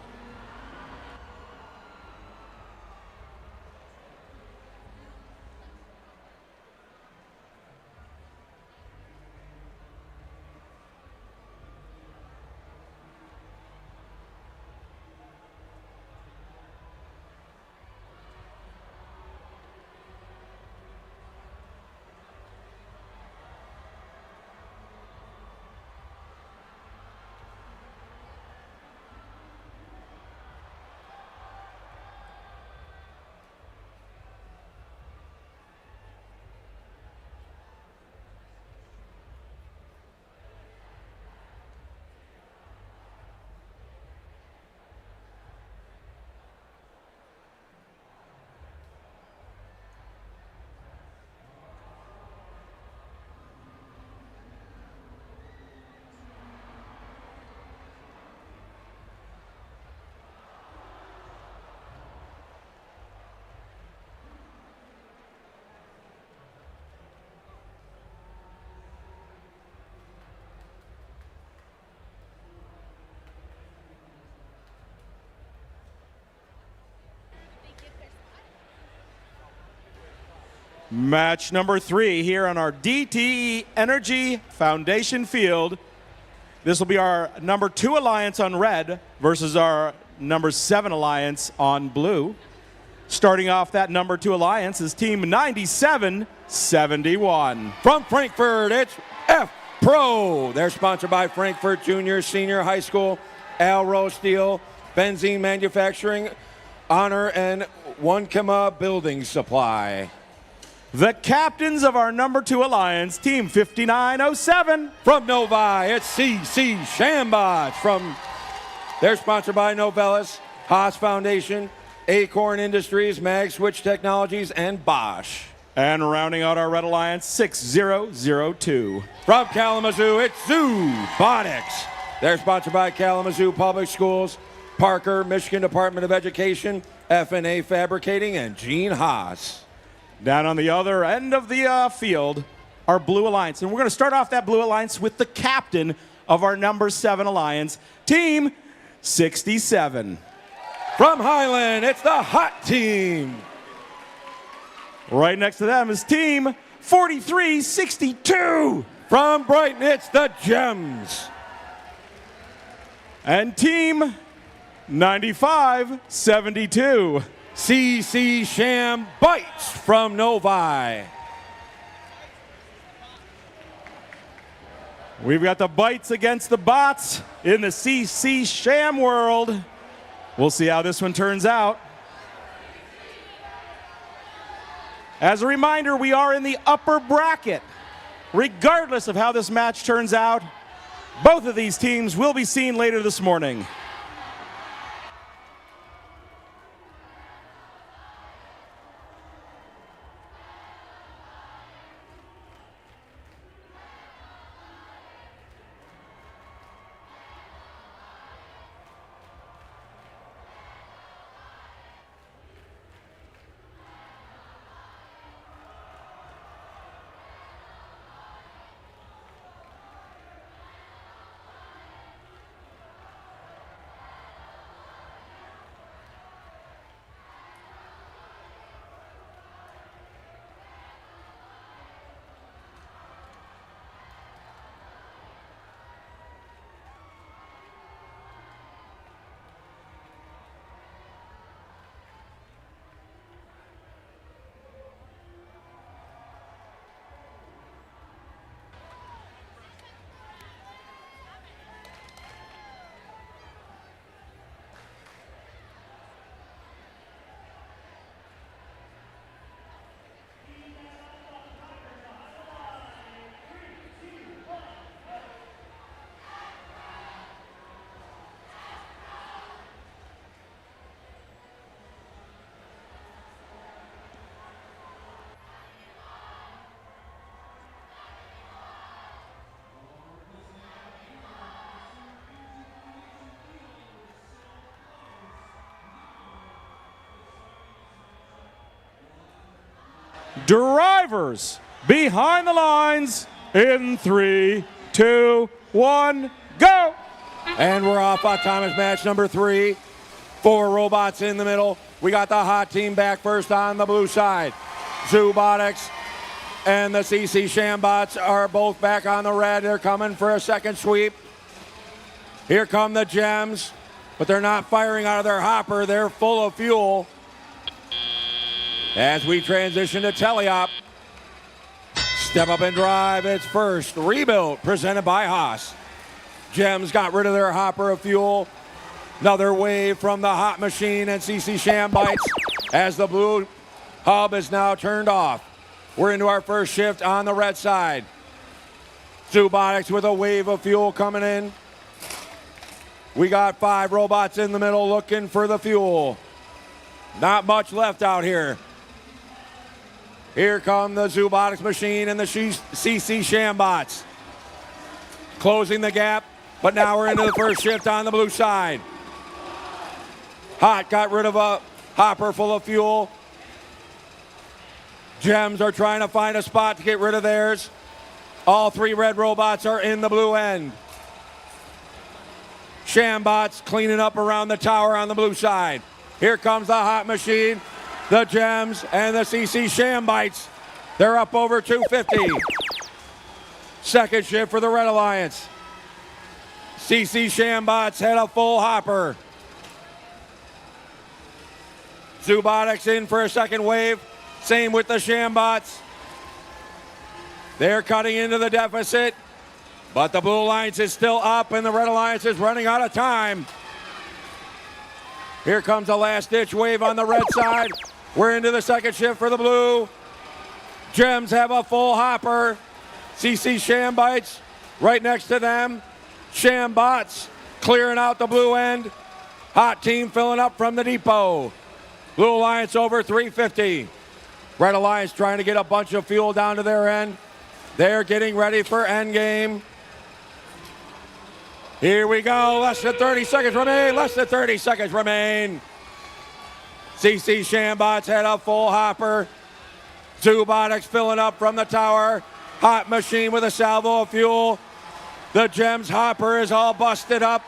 Speaker 2: Match number 3 here on our DTE Energy Foundation field. This will be our number 2 alliance on red versus our number 7 alliance on blue. Starting off that number 2 alliance is team 9771.
Speaker 1: From Frankfurt, it's F Pro. They're sponsored by Frankfurt Junior Senior High School, Alro Steel, Benzene Manufacturing, Honor, and One Kema Building Supply.
Speaker 2: The captains of our number 2 alliance, team 5907.
Speaker 1: From Novi, it's CC Shambots. They're sponsored by Novellus, Haas Foundation, Acorn Industries, Mag Switch Technologies, and Bosch.
Speaker 2: And rounding out our red alliance, 6002.
Speaker 1: From Kalamazoo, it's Robotics. They're sponsored by Kalamazoo Public Schools, Parker, Michigan Department of Education, F&A Fabricating, and Gene Haas.
Speaker 2: Down on the other end of the field, our blue alliance. And we're going to start off that blue alliance with the captain of our number 7 alliance, team 67.
Speaker 1: From Highland, it's the Hot Team.
Speaker 2: Right next to them is team 4362.
Speaker 1: From Brighton, it's the Gems.
Speaker 2: And team 9572.
Speaker 1: CC Sham Bites from Novi.
Speaker 2: We've got the bites against the bots in the CC Sham world. We'll see how this one turns out. As a reminder, we are in the upper bracket. Regardless of how this match turns out, both of these teams will be seen later this morning. Drivers behind the lines in 3, 2, 1, go!
Speaker 1: And we're off autonomous match number 3. 4 robots in the middle. We got the hot team back first on the blue side. Robotics and the CC Shambots are both back on the red. They're coming for a second sweep. Here come the Gems, but they're not firing out of their hopper. They're full of fuel. As we transition to Teleop, step up and drive. It's first rebuilt, presented by Haas. Gems got rid of their hopper of fuel. Another wave from the hot machine and CC Shambites as the blue hub is now turned off. We're into our first shift on the red side. Robotics with a wave of fuel coming in. We got 5 robots in the middle looking for the fuel. Not much left out here. Here come the Robotics machine and the CC Shambots. Closing the gap, but now we're into the first shift on the blue side. Hot got rid of a hopper full of fuel. Gems are trying to find a spot to get rid of theirs. All 3 red robots are in the blue end. Shambots cleaning up around the tower on the blue side. Here comes the hot machine, the Gems, and the CC Shambites. They're up over 250. Second shift for the Red Alliance. CC Shambots had a full hopper. Robotics in for a second wave. Same with the Shambots. They're cutting into the deficit, but the Blue Alliance is still up and the Red Alliance is running out of time. Here comes a last-ditch wave on the red side. We're into the second shift for the blue. Gems have a full hopper. CC Shambites right next to them. Shambots clearing out the blue end. Hot team filling up from the depot. Blue Alliance over 350. Red Alliance trying to get a bunch of fuel down to their end. They're getting ready for endgame. Here we go. Less than 30 seconds remain. Less than 30 seconds remain. CC Shambots had a full hopper. Robotics filling up from the tower. Hot machine with a salvo of fuel. The Gems hopper is all busted up.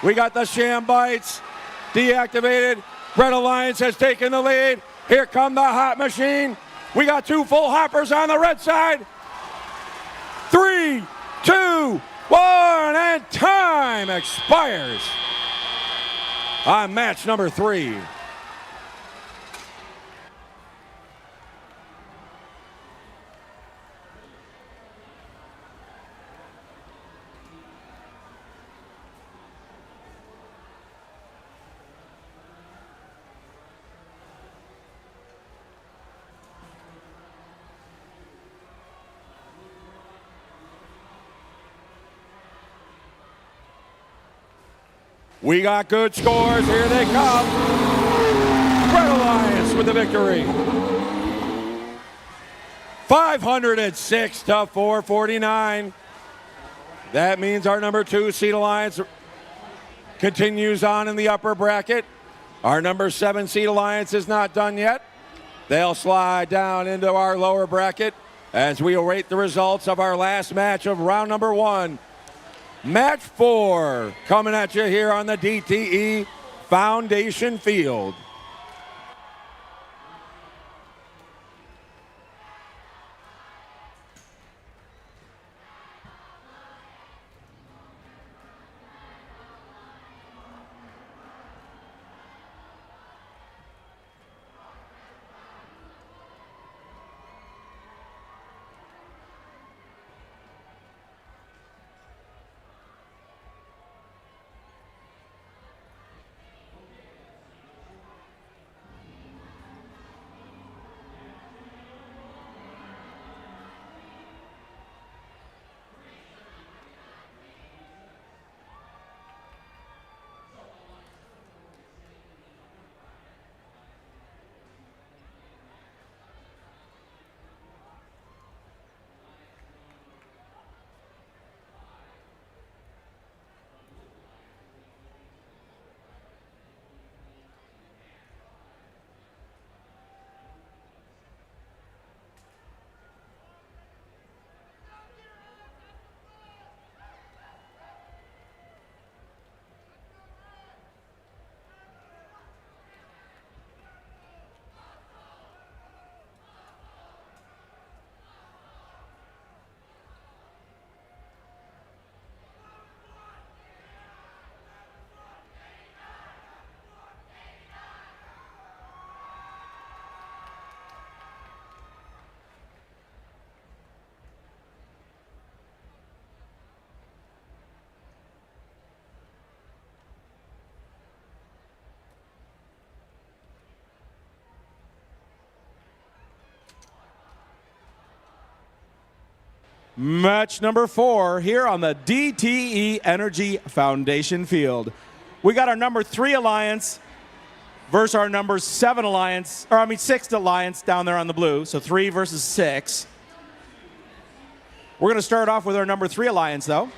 Speaker 1: We got the Shambites deactivated. Red Alliance has taken the lead. Here come the hot machine. We got 2 full hoppers on the red side. 3, 2, 1, and time expires on match number 3. We got good scores. Here they come. Red Alliance with the victory. 506 to 449. That means our number 2 seed Alliance continues on in the upper bracket. Our number 7 seed Alliance is not done yet. They'll slide down into our lower bracket as we await the results of our last match of round number 1. Match 4 coming at you here on the DTE Foundation Field.
Speaker 2: Match number 4 here on the DTE Energy Foundation field. We got our number 3 alliance versus our number 7 alliance, 6th alliance down there on the blue. So 3 versus 6. We're going to start off with our number 3 alliance, though.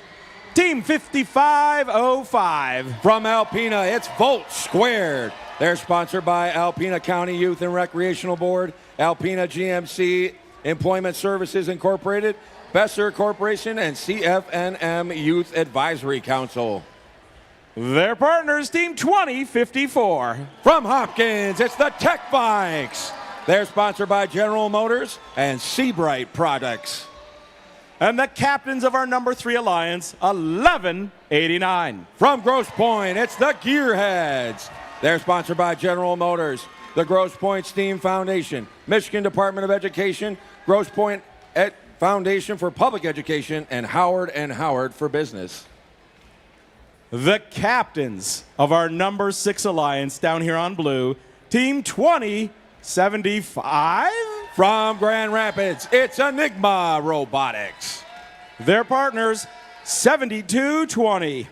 Speaker 2: Team 5505.
Speaker 1: From Alpena, it's Volt Squared. They're sponsored by Alpena County Youth and Recreational Board, Alpena GMC Employment Services Incorporated, Besser Corporation, and CFNM Youth Advisory Council.
Speaker 2: Their partners, Team 2054.
Speaker 1: From Hopkins, it's the Tech Bikes. They're sponsored by General Motors and Seabright Products.
Speaker 2: And the captains of our number 3 alliance, 1189.
Speaker 1: From Grosse Pointe, it's the Gearheads. They're sponsored by General Motors, the Grosse Pointe STEAM Foundation, Michigan Department of Education, Grosse Pointe Foundation for Public Education, and Howard for Business.
Speaker 2: The captains of our number 6 alliance down here on blue, Team 2075.
Speaker 1: From Grand Rapids, it's Enigma Robotics.
Speaker 2: Their partners, 7220.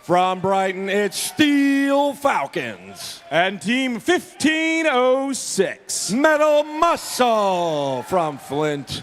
Speaker 1: From Brighton, it's Steel Falcons.
Speaker 2: And Team 1506.
Speaker 1: Metal Muscle from Flint.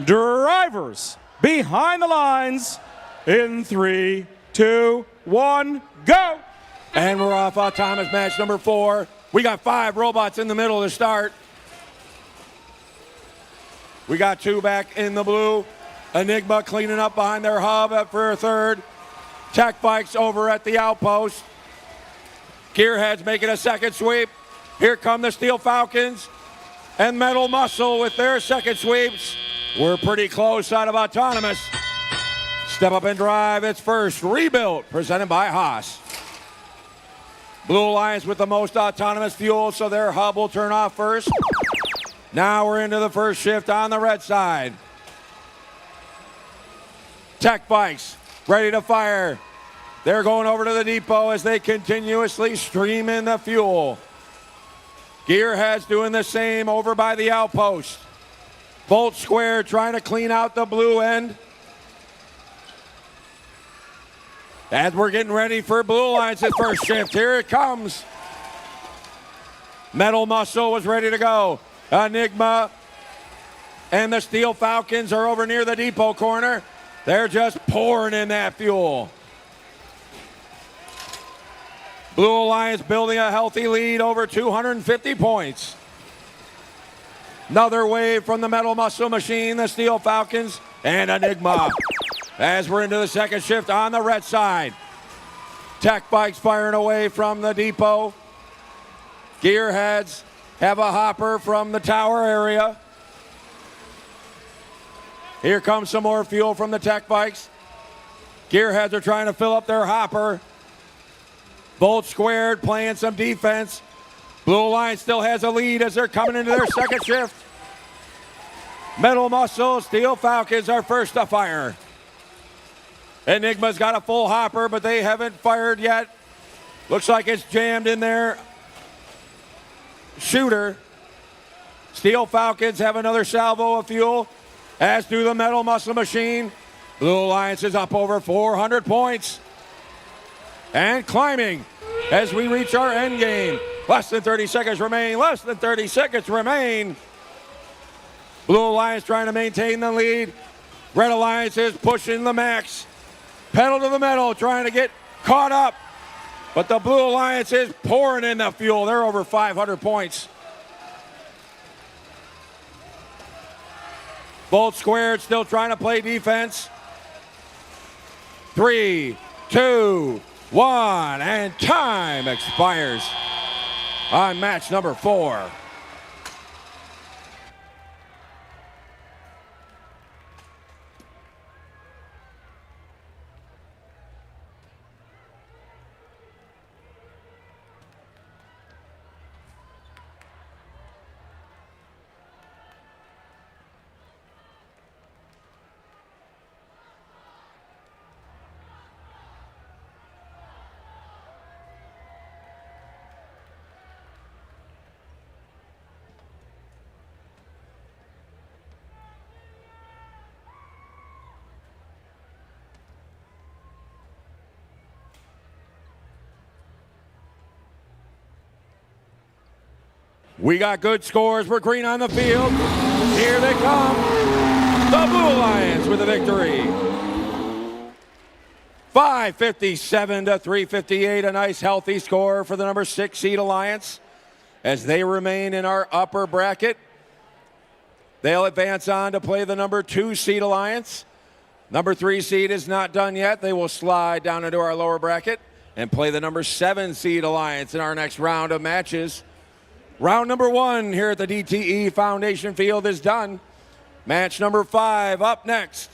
Speaker 2: Drivers behind the lines in 3, 2, 1, go!
Speaker 1: And we're off autonomous match number 4. We got 5 robots in the middle to start. We got 2 back in the blue. Enigma cleaning up behind their hub for a third. Tech Bikes over at the outpost. Gearheads making a second sweep. Here come the Steel Falcons and Metal Muscle with their second sweeps. We're pretty close out of autonomous. Step up and drive. It's first. Rebuilt, presented by Haas. Blue Alliance with the most autonomous fuel, so their hub will turn off first. Now we're into the first shift on the red side. Tech Bikes ready to fire. They're going over to the depot as they continuously stream in the fuel. Gearheads doing the same over by the outpost. Volt Square trying to clean out the blue end. As we're getting ready for Blue Alliance's first shift, here it comes. Metal Muscle was ready to go. Enigma and the Steel Falcons are over near the depot corner. They're just pouring in that fuel. Blue Alliance building a healthy lead, over 250 points. Another wave from the Metal Muscle machine, the Steel Falcons, and Enigma. As we're into the second shift on the red side. Tech Bikes firing away from the depot. Gearheads have a hopper from the tower area. Here comes some more fuel from the Tech Bikes. Gearheads are trying to fill up their hopper. Volt Squared playing some defense. Blue Alliance still has a lead as they're coming into their second shift. Metal Muscle, Steel Falcons are first to fire. Enigma's got a full hopper, but they haven't fired yet. Looks like it's jammed in their shooter. Steel Falcons have another salvo of fuel, as do the Metal Muscle machine. Blue Alliance is up over 400 points. And climbing as we reach our end game. Less than 30 seconds remain. Less than 30 seconds remain. Blue Alliance trying to maintain the lead. Red Alliance is pushing the max. Pedal to the metal, trying to get caught up. But the Blue Alliance is pouring in the fuel. They're over 500 points. Both squared, still trying to play defense. 3, 2, 1, and time expires on match number 4. We got good scores. We're green on the field. Here they come. The Blue Alliance with the victory. 557 to 358. A nice healthy score for the number 6 seed Alliance as they remain in our upper bracket. They'll advance on to play the number 2 seed Alliance. Number 3 seed is not done yet. They will slide down into our lower bracket and play the number 7 seed Alliance in our next round of matches. Round number 1 here at the DTE Foundation Field is done. Match number 5 up next.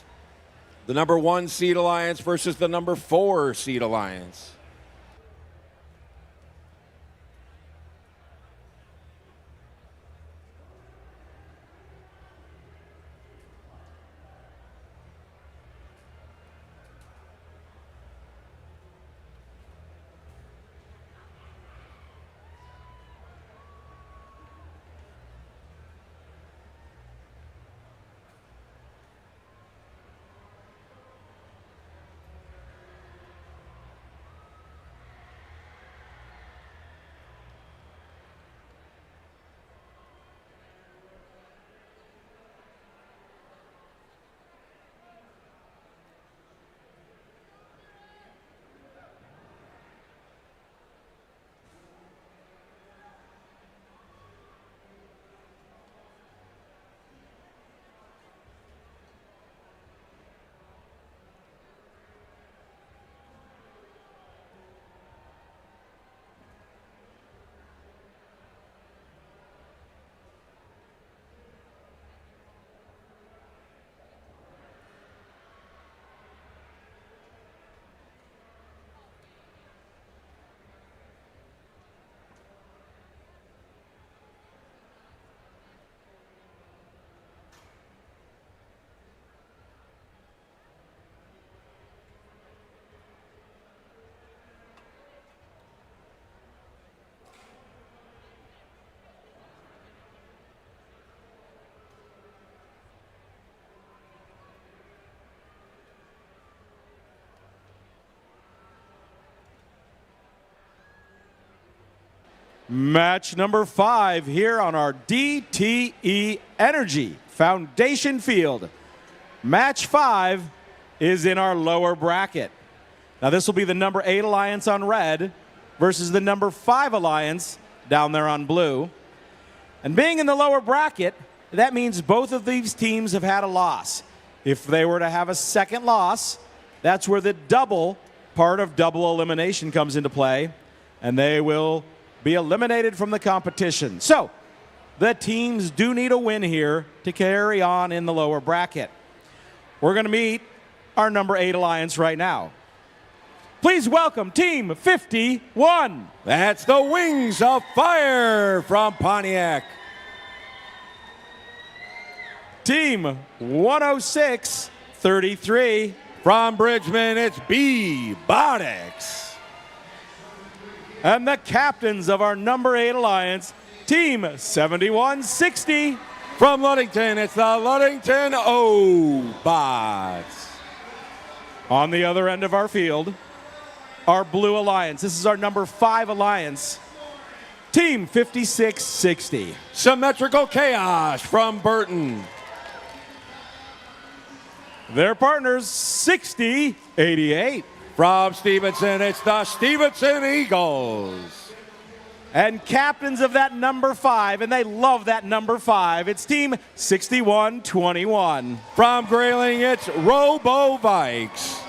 Speaker 1: The number 1 seed Alliance versus the number 4 seed Alliance.
Speaker 2: Match number 5 here on our DTE Energy Foundation Field. Match 5 is in our lower bracket. Now this will be the number 8 Alliance on red versus the number 5 Alliance down there on blue. And being in the lower bracket, that means both of these teams have had a loss. If they were to have a second loss, that's where the double part of double elimination comes into play, and they will be eliminated from the competition. So the teams do need a win here to carry on in the lower bracket. We're going to meet our number 8 Alliance right now. Please welcome Team 51.
Speaker 1: That's the Wings of Fire from Pontiac.
Speaker 2: Team 106-33.
Speaker 1: From Bridgman, it's Robotics.
Speaker 2: And the captains of our number 8 Alliance, Team 7160.
Speaker 1: From Ludington, it's the Ludington O-Bots.
Speaker 2: On the other end of our field, our Blue Alliance. This is our number 5 Alliance, Team 5660.
Speaker 1: Symmetrical Chaos from Burton.
Speaker 2: Their partners, 6088.
Speaker 1: From Stevenson, it's the Stevenson Eagles.
Speaker 2: And captains of that number 5, and they love that number 5, it's Team 6121.
Speaker 1: From Grayling, it's Robotics.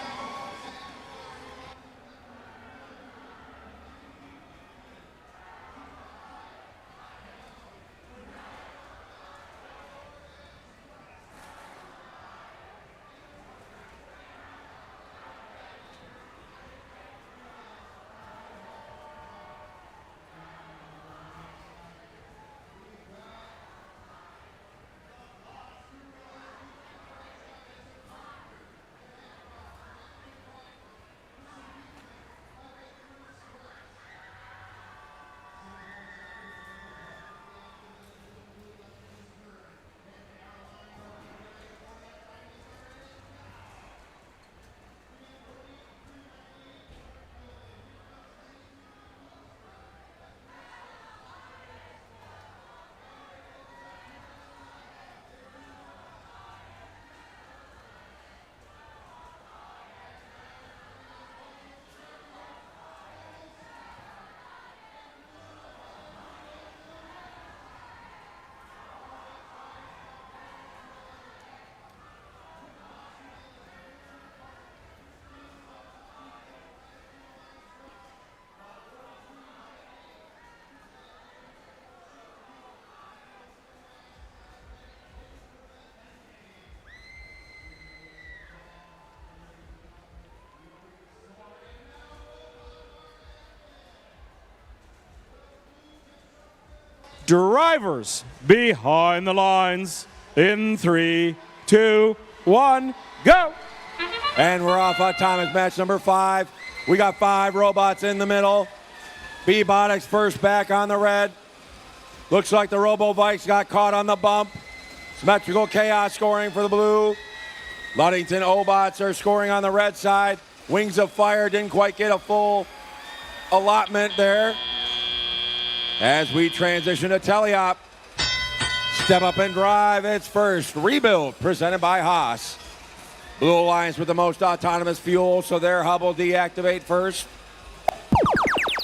Speaker 2: Drivers behind the lines in 3, 2, 1, go!
Speaker 1: And we're off autonomous match number 5. We got 5 robots in the middle. Robotics first back on the red. Looks like the Robotics got caught on the bump. Symmetrical Chaos scoring for the blue. Ludington Obots are scoring on the red side. Wings of Fire didn't quite get a full allotment there. As we transition to Teleop, step up and drive. It's first rebuild presented by Haas. Blue Alliance with the most autonomous fuel, so their hub will deactivate first.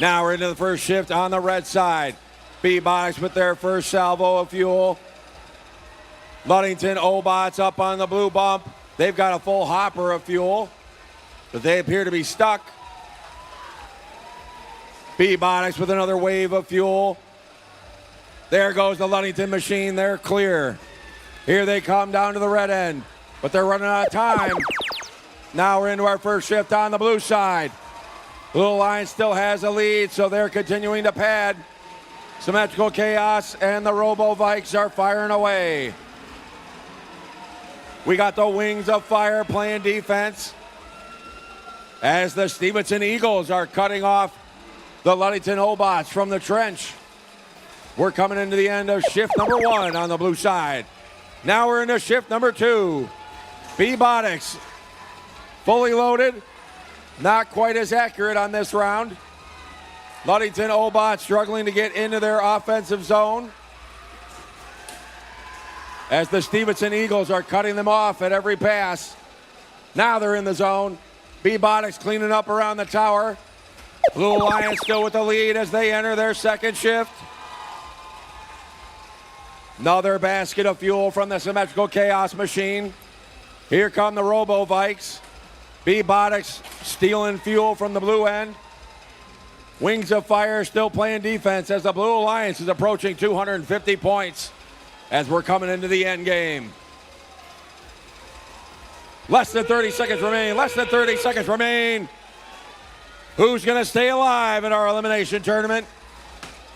Speaker 1: Now we're into the first shift on the red side. Robotics with their first salvo of fuel. Ludington Obots up on the blue bump. They've got a full hopper of fuel, but they appear to be stuck. Robotics with another wave of fuel. There goes the Ludington machine. They're clear. Here they come down to the red end, but they're running out of time. Now we're into our first shift on the blue side. Blue Alliance still has a lead, so they're continuing to pad. Symmetrical Chaos and the Robotics are firing away. We got the Wings of Fire playing defense as the Stevenson Eagles are cutting off the Ludington Obots from the trench. We're coming into the end of shift number 1 on the blue side. Now we're into shift number 2. Robotics fully loaded. Not quite as accurate on this round. Ludington Obots struggling to get into their offensive zone as the Stevenson Eagles are cutting them off at every pass. Now they're in the zone. Robotics cleaning up around the tower. Blue Alliance still with the lead as they enter their second shift. Another basket of fuel from the Symmetrical Chaos machine. Here come the Robotics. Robotics stealing fuel from the blue end. Wings of Fire still playing defense as the Blue Alliance is approaching 250 points as we're coming into the end game. Less than 30 seconds remain. Less than 30 seconds remain. Who's going to stay alive in our elimination tournament?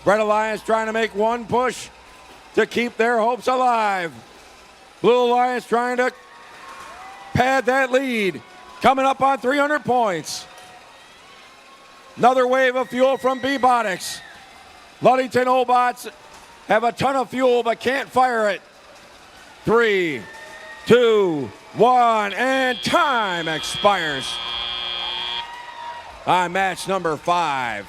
Speaker 1: Red Alliance trying to make one push to keep their hopes alive. Blue Alliance trying to pad that lead. Coming up on 300 points. Another wave of fuel from Robotics. Ludington Obots have a ton of fuel but can't fire it. 3, 2, 1, and time expires on match number 5.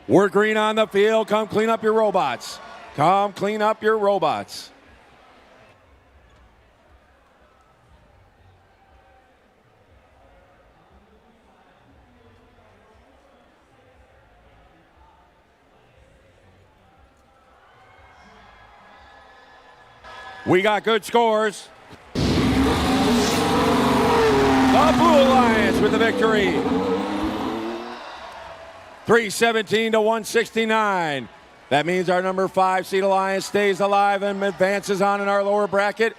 Speaker 1: We're green on the field. Come clean up your robots. Come clean up your robots. We got good scores. The Blue Alliance with the victory. 317 to 169. That means our number 5 seed Alliance stays alive and advances on in our lower bracket.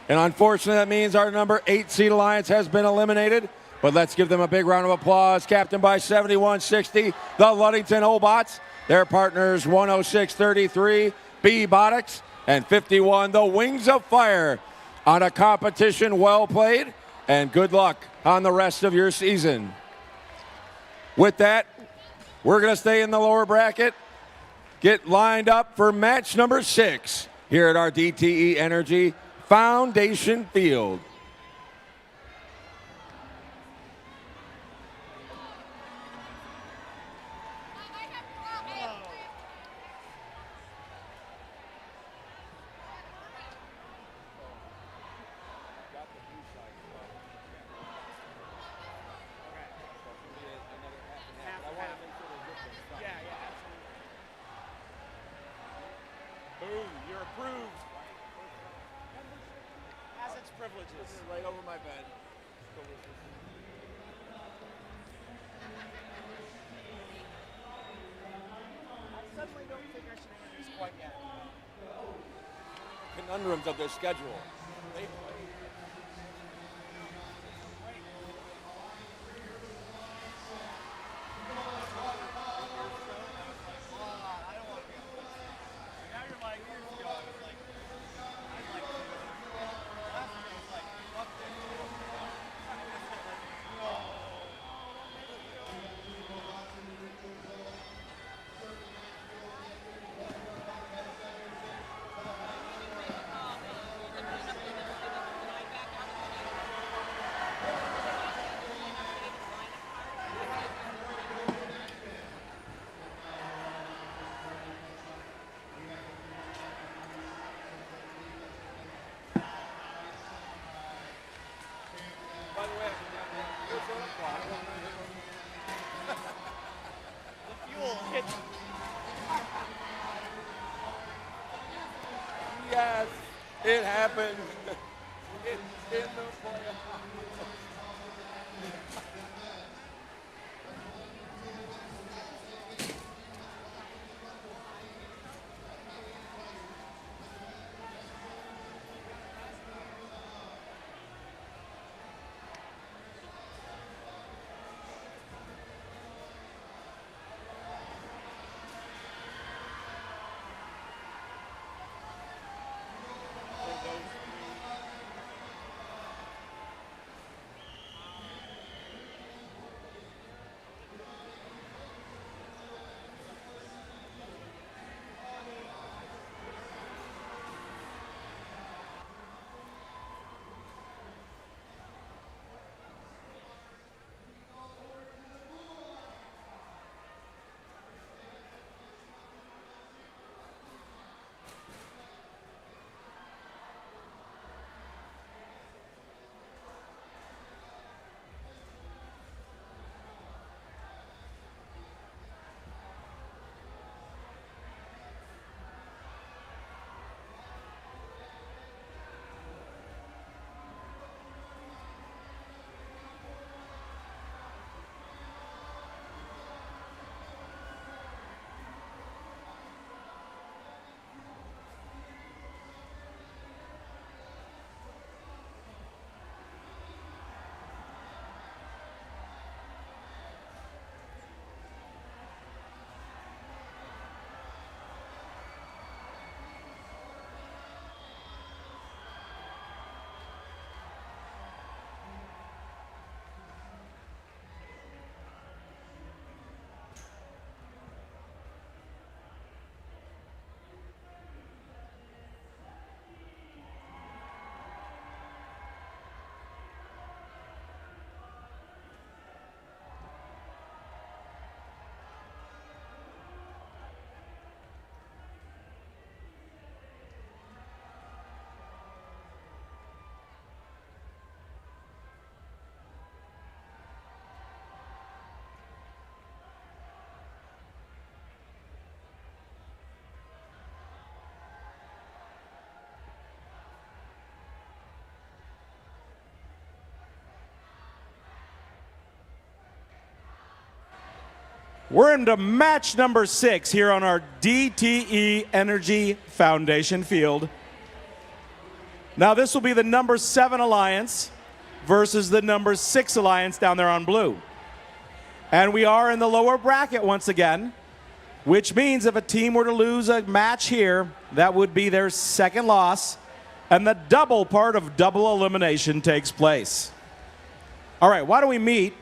Speaker 1: And unfortunately, that means our number 8 seed Alliance has been eliminated. But let's give them a big round of applause. Captained by 7160, the Ludington Obots. Their partners 10633, Robotics, and 51, the Wings of Fire. On a competition well played, and good luck on the rest of your season. With that, we're going to stay in the lower bracket, get lined up for match number 6 here at our DTE Energy Foundation Field. Boom, you're approved. Has its privileges. Right over my bed. I suddenly don't think I should introduce quite yet. Conundrums of their schedule. Yes, it happened. It's in the playoffs.
Speaker 2: We're into match number 6 here on our DTE Energy Foundation field. Now this will be the number 7 alliance versus the number 6 alliance down there on blue. And we are in the lower bracket once again, which means if a team were to lose a match here, that would be their second loss, and the double part of double elimination takes place. All right, why don't we meet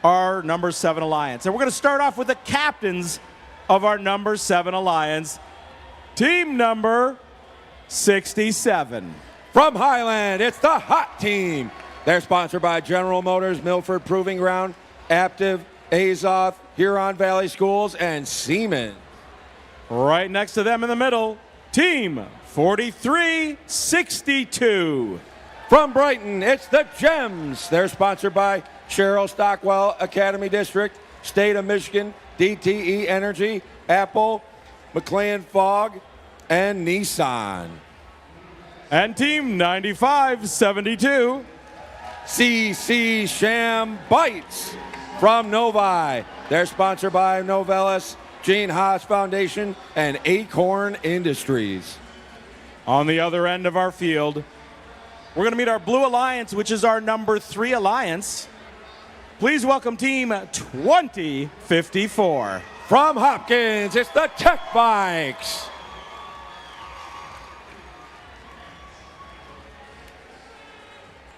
Speaker 2: our number 7 alliance? And we're going to start off with the captains of our number 7 alliance, team number 67.
Speaker 1: From Highland, it's the Hot Team. They're sponsored by General Motors, Milford Proving Ground, Aptiv, Azoth, Huron Valley Schools, and Siemens.
Speaker 2: Right next to them in the middle, team 4362.
Speaker 1: From Brighton, it's the Gems. They're sponsored by Cheryl Stockwell Academy District, State of Michigan, DTE Energy, Apple, McLean Fogg, and Nissan.
Speaker 2: And team 9572.
Speaker 1: CC Sham Bites. From Novi, they're sponsored by Novellus, Gene Haas Foundation, and Acorn Industries.
Speaker 2: On the other end of our field, we're going to meet our Blue Alliance, which is our number 3 alliance. Please welcome team 2054.
Speaker 1: From Hopkins, it's the Tech Bikes.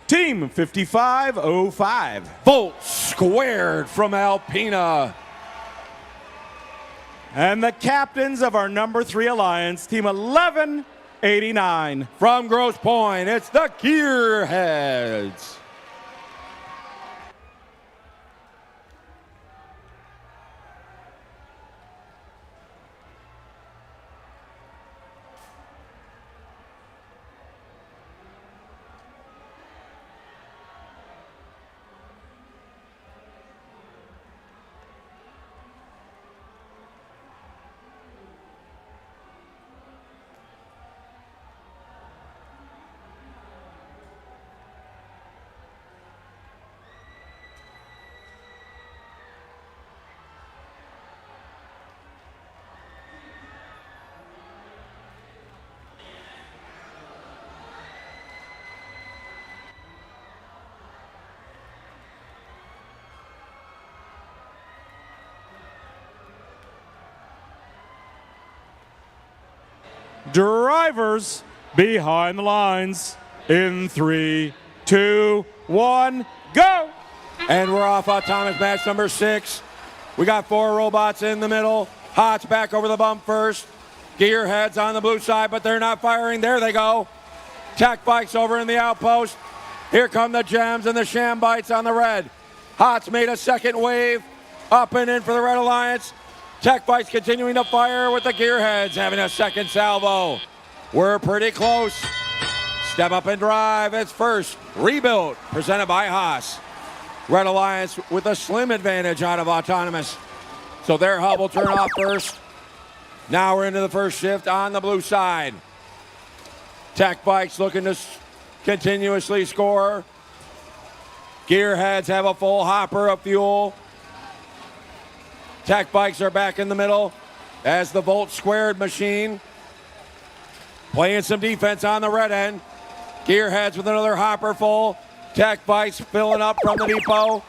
Speaker 2: Team 5505.
Speaker 1: Volt Squared from Alpena.
Speaker 2: And the captains of our number 3 alliance, team 1189.
Speaker 1: From Grosse Pointe, it's the Gearheads.
Speaker 2: Drivers behind the lines in 3, 2, 1, go!
Speaker 1: And we're off autonomous match number 6. We got 4 robots in the middle. Hot's back over the bump first. Gearheads on the blue side, but they're not firing. There they go. Tech Bikes over in the outpost. Here come the Gems and the Sham Bites on the red. Hot's made a second wave. Up and in for the Red Alliance. Tech Bikes continuing to fire with the Gearheads having a second salvo. We're pretty close. Step up and drive. It's first. Rebuilt. Presented by Haas. Red Alliance with a slim advantage out of autonomous. So their hub will turn off first. Now we're into the first shift on the blue side. Tech Bikes looking to continuously score. Gearheads have a full hopper of fuel. Tech Bikes are back in the middle as the Volt Squared machine playing some defense on the red end. Gearheads with another hopper full. Tech Bikes filling up from the depot.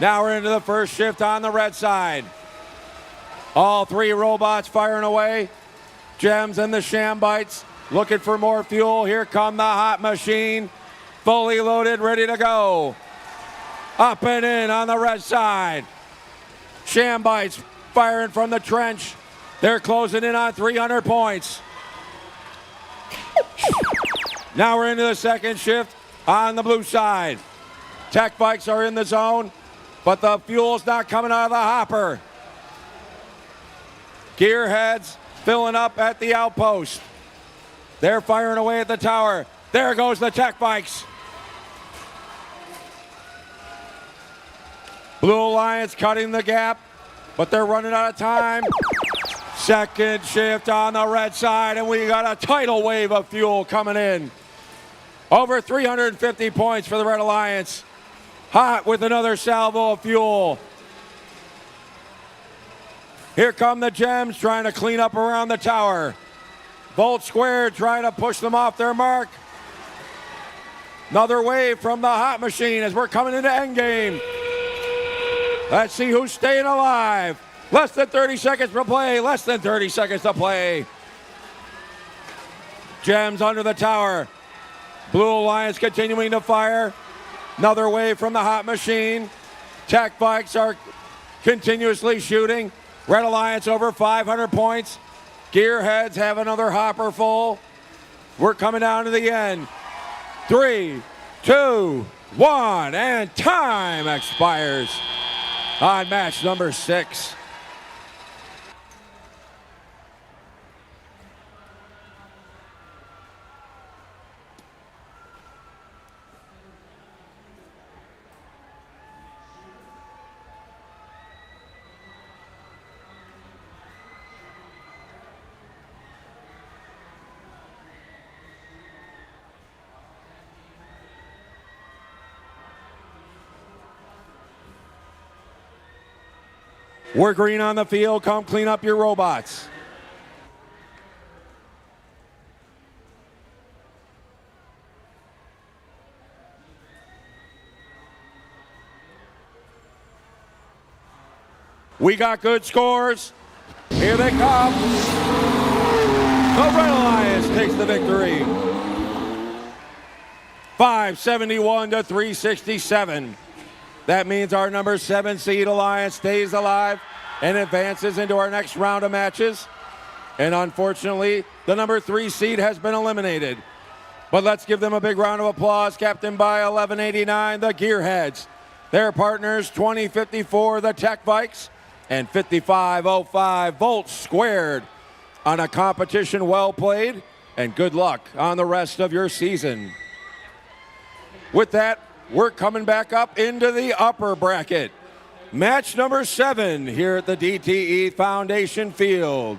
Speaker 1: Now we're into the first shift on the red side. All 3 robots firing away. Gems and the Sham Bites looking for more fuel. Here come the hot machine. Fully loaded, ready to go. Up and in on the red side. Sham Bites firing from the trench. They're closing in on 300 points. Now we're into the second shift on the blue side. Tech Bikes are in the zone, but the fuel's not coming out of the hopper. Gearheads filling up at the outpost. They're firing away at the tower. There goes the Tech Bikes. Blue Alliance cutting the gap, but they're running out of time. Second shift on the red side, and we got a tidal wave of fuel coming in. Over 350 points for the Red Alliance. Hot with another salvo of fuel. Here come the Gems trying to clean up around the tower. Volt Squared trying to push them off their mark. Another wave from the Hot Machine as we're coming into endgame. Let's see who's staying alive. Less than 30 seconds to play. Less than 30 seconds to play. Gems under the tower. Blue Alliance continuing to fire. Another wave from the Hot Machine. Tech Bikes are continuously shooting. Red Alliance over 500 points. Gearheads have another hopper full. We're coming down to the end. 3, 2, 1, and time expires on match number 6. We're green on the field. Come clean up your robots. We got good scores. Here they come. The Red Alliance takes the victory. 571 to 367. That means our number 7 seed Alliance stays alive and advances into our next round of matches. And unfortunately, the number 3 seed has been eliminated. But let's give them a big round of applause. Captained by 1189, the Gearheads. Their partners, 2054, the Tech Bikes, and 5505, Volt Squared. On a competition well played, and good luck on the rest of your season. With that, we're coming back up into the upper bracket. Match number 7 here at the DTE Foundation Field.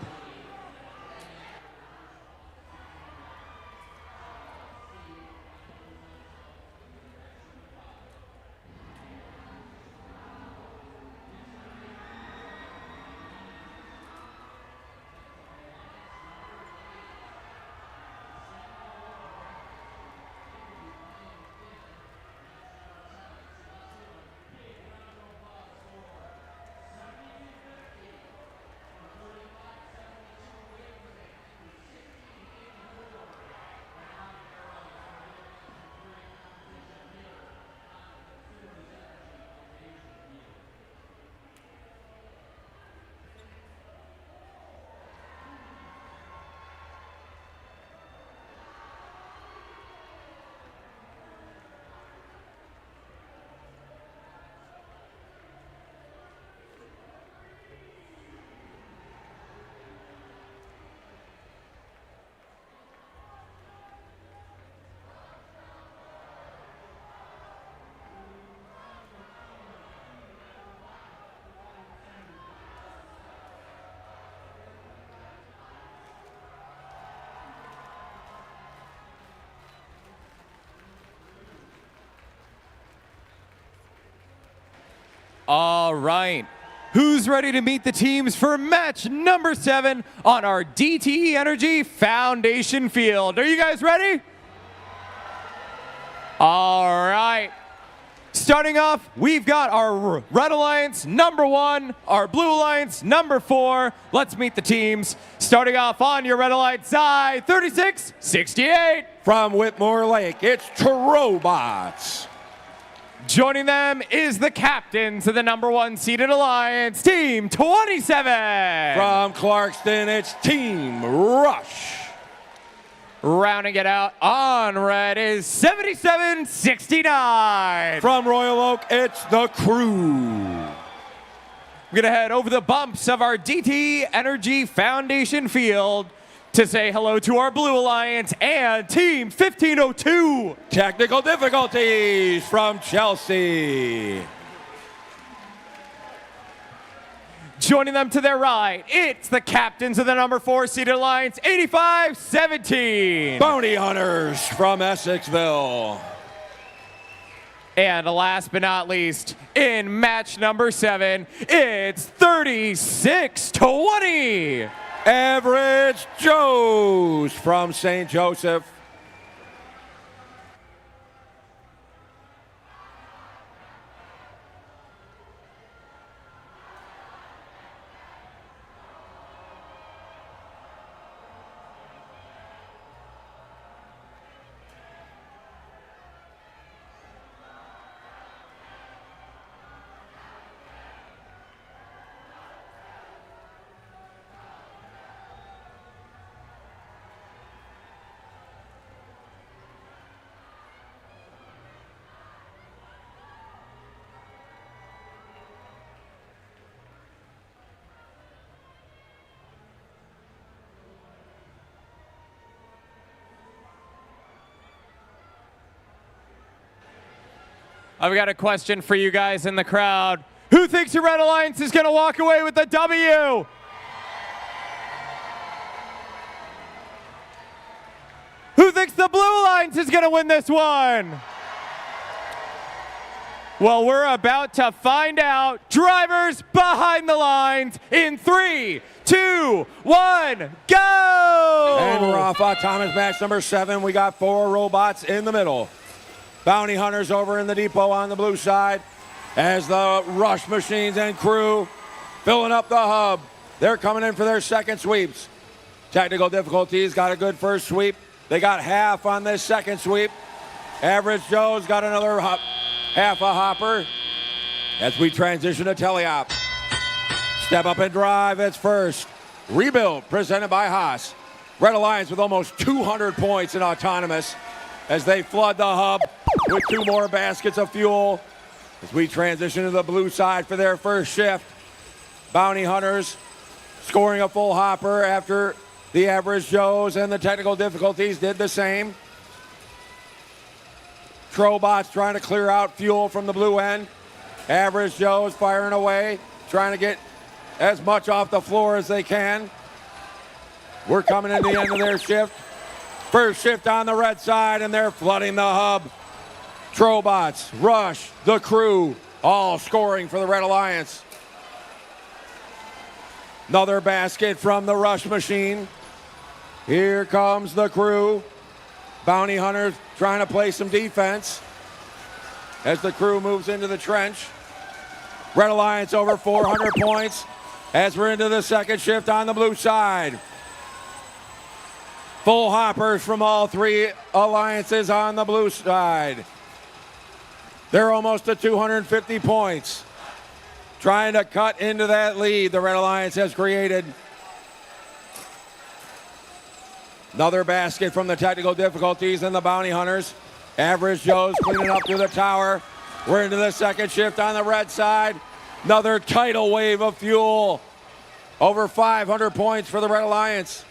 Speaker 11: All right. Who's ready to meet the teams for match number 7 on our DTE Energy Foundation Field? Are you guys ready? All right. Starting off, we've got our Red Alliance number 1, our Blue Alliance number 4. Let's meet the teams. Starting off on your Red Alliance side, 3668.
Speaker 1: From Whitmore Lake, it's Robots.
Speaker 11: Joining them is the captains of the number 1 seeded Alliance, Team 27.
Speaker 1: From Clarkston, it's Team Rush.
Speaker 11: Rounding it out on red is 7769.
Speaker 1: From Royal Oak, it's the Crew.
Speaker 11: We're gonna head over the bumps of our DTE Energy Foundation Field to say hello to our Blue Alliance and Team 1502.
Speaker 1: Technical difficulties from Chelsea.
Speaker 11: Joining them to their right, it's the captains of the number 4 seeded Alliance, 8517.
Speaker 1: Bounty Hunters from Essexville.
Speaker 11: And last but not least, in match number 7, it's 36-20.
Speaker 1: Average Joe's from St. Joseph.
Speaker 11: I've got a question for you guys in the crowd. Who thinks the Red Alliance is going to walk away with the W? Who thinks the Blue Alliance is going to win this one? Well, we're about to find out. Drivers behind the lines in 3, 2, 1, go!
Speaker 1: And we're off autonomous match number 7. We got 4 robots in the middle. Bounty Hunters over in the depot on the blue side as the rush machines and crew filling up the hub. They're coming in for their second sweeps. Technical difficulties got a good first sweep. They got half on this second sweep. Average Joe's got another half a hopper as we transition to teleop. Step up and drive, it's first. Rebuild presented by Haas. Red Alliance with almost 200 points in autonomous as they flood the hub with 2 more baskets of fuel. As we transition to the blue side for their first shift. Bounty Hunters scoring a full hopper after the Average Joes and the technical difficulties did the same. Trobots trying to clear out fuel from the blue end. Average Joes firing away, trying to get as much off the floor as they can. We're coming in the end of their shift. First shift on the red side, and they're flooding the hub. Trobots, Rush, the crew, all scoring for the Red Alliance. Another basket from the rush machine. Here comes the crew. Bounty Hunters trying to play some defense as the crew moves into the trench. Red Alliance over 400 points as we're into the second shift on the blue side. Full hoppers from all 3 alliances on the blue side. They're almost to 250 points. Trying to cut into that lead the Red Alliance has created. Another basket from the technical difficulties and the Bounty Hunters. Average Joe's cleaning up through the tower. We're into the second shift on the red side. Another tidal wave of fuel. Over 500 points for the Red Alliance.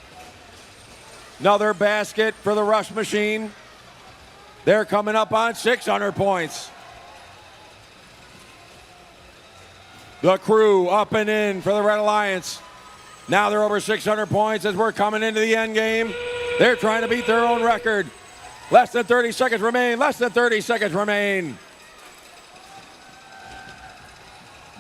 Speaker 1: Another basket for the rush machine. They're coming up on 600 points. The crew up and in for the Red Alliance. Now they're over 600 points as we're coming into the end game. They're trying to beat their own record. Less than 30 seconds remain. Less than 30 seconds remain.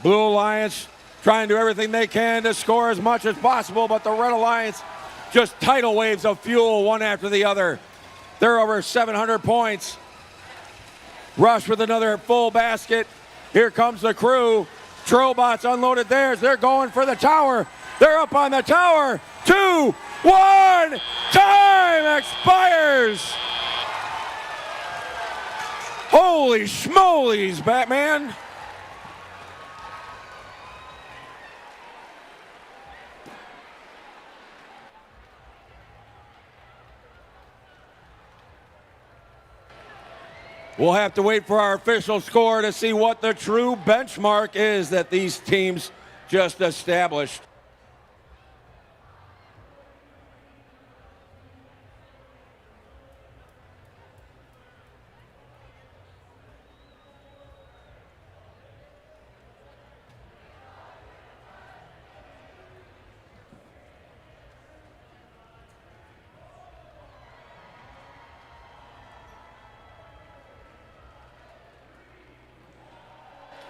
Speaker 1: Blue Alliance trying to do everything they can to score as much as possible, but the Red Alliance just tidal waves of fuel one after the other. They're over 700 points. Rush with another full basket. Here comes the crew. Trobots unloaded theirs. They're going for the tower. They're up on the tower. 2, 1. Time expires. Holy schmolies, Batman. We'll have to wait for our official score to see what the true benchmark is that these teams just established.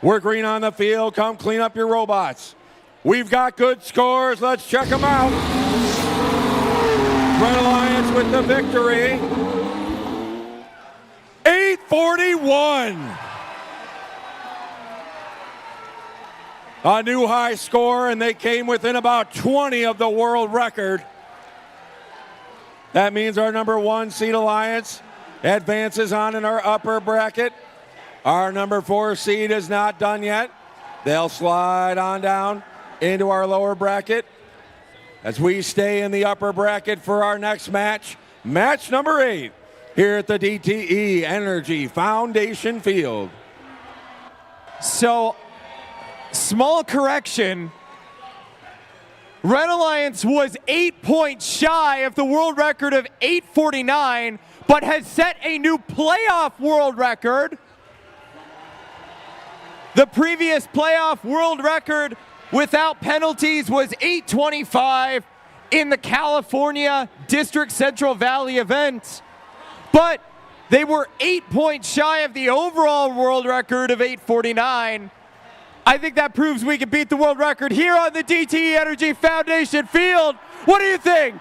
Speaker 1: We're green on the field. Come clean up your robots. We've got good scores. Let's check them out. Red Alliance with the victory. 841. A new high score, and they came within about 20 of the world record. That means our number 1 seed Alliance advances on in our upper bracket. Our number 4 seed is not done yet. They'll slide on down into our lower bracket as we stay in the upper bracket for our next match. Match number 8 here at the DTE Energy Foundation Field.
Speaker 11: So, small correction. Red Alliance was 8 points shy of the world record of 849, but has set a new playoff world record. The previous playoff world record without penalties was 825 in the California District Central Valley event, but they were 8 points shy of the overall world record of 849. I think that proves we can beat the world record here on the DTE Energy Foundation Field. What do you think?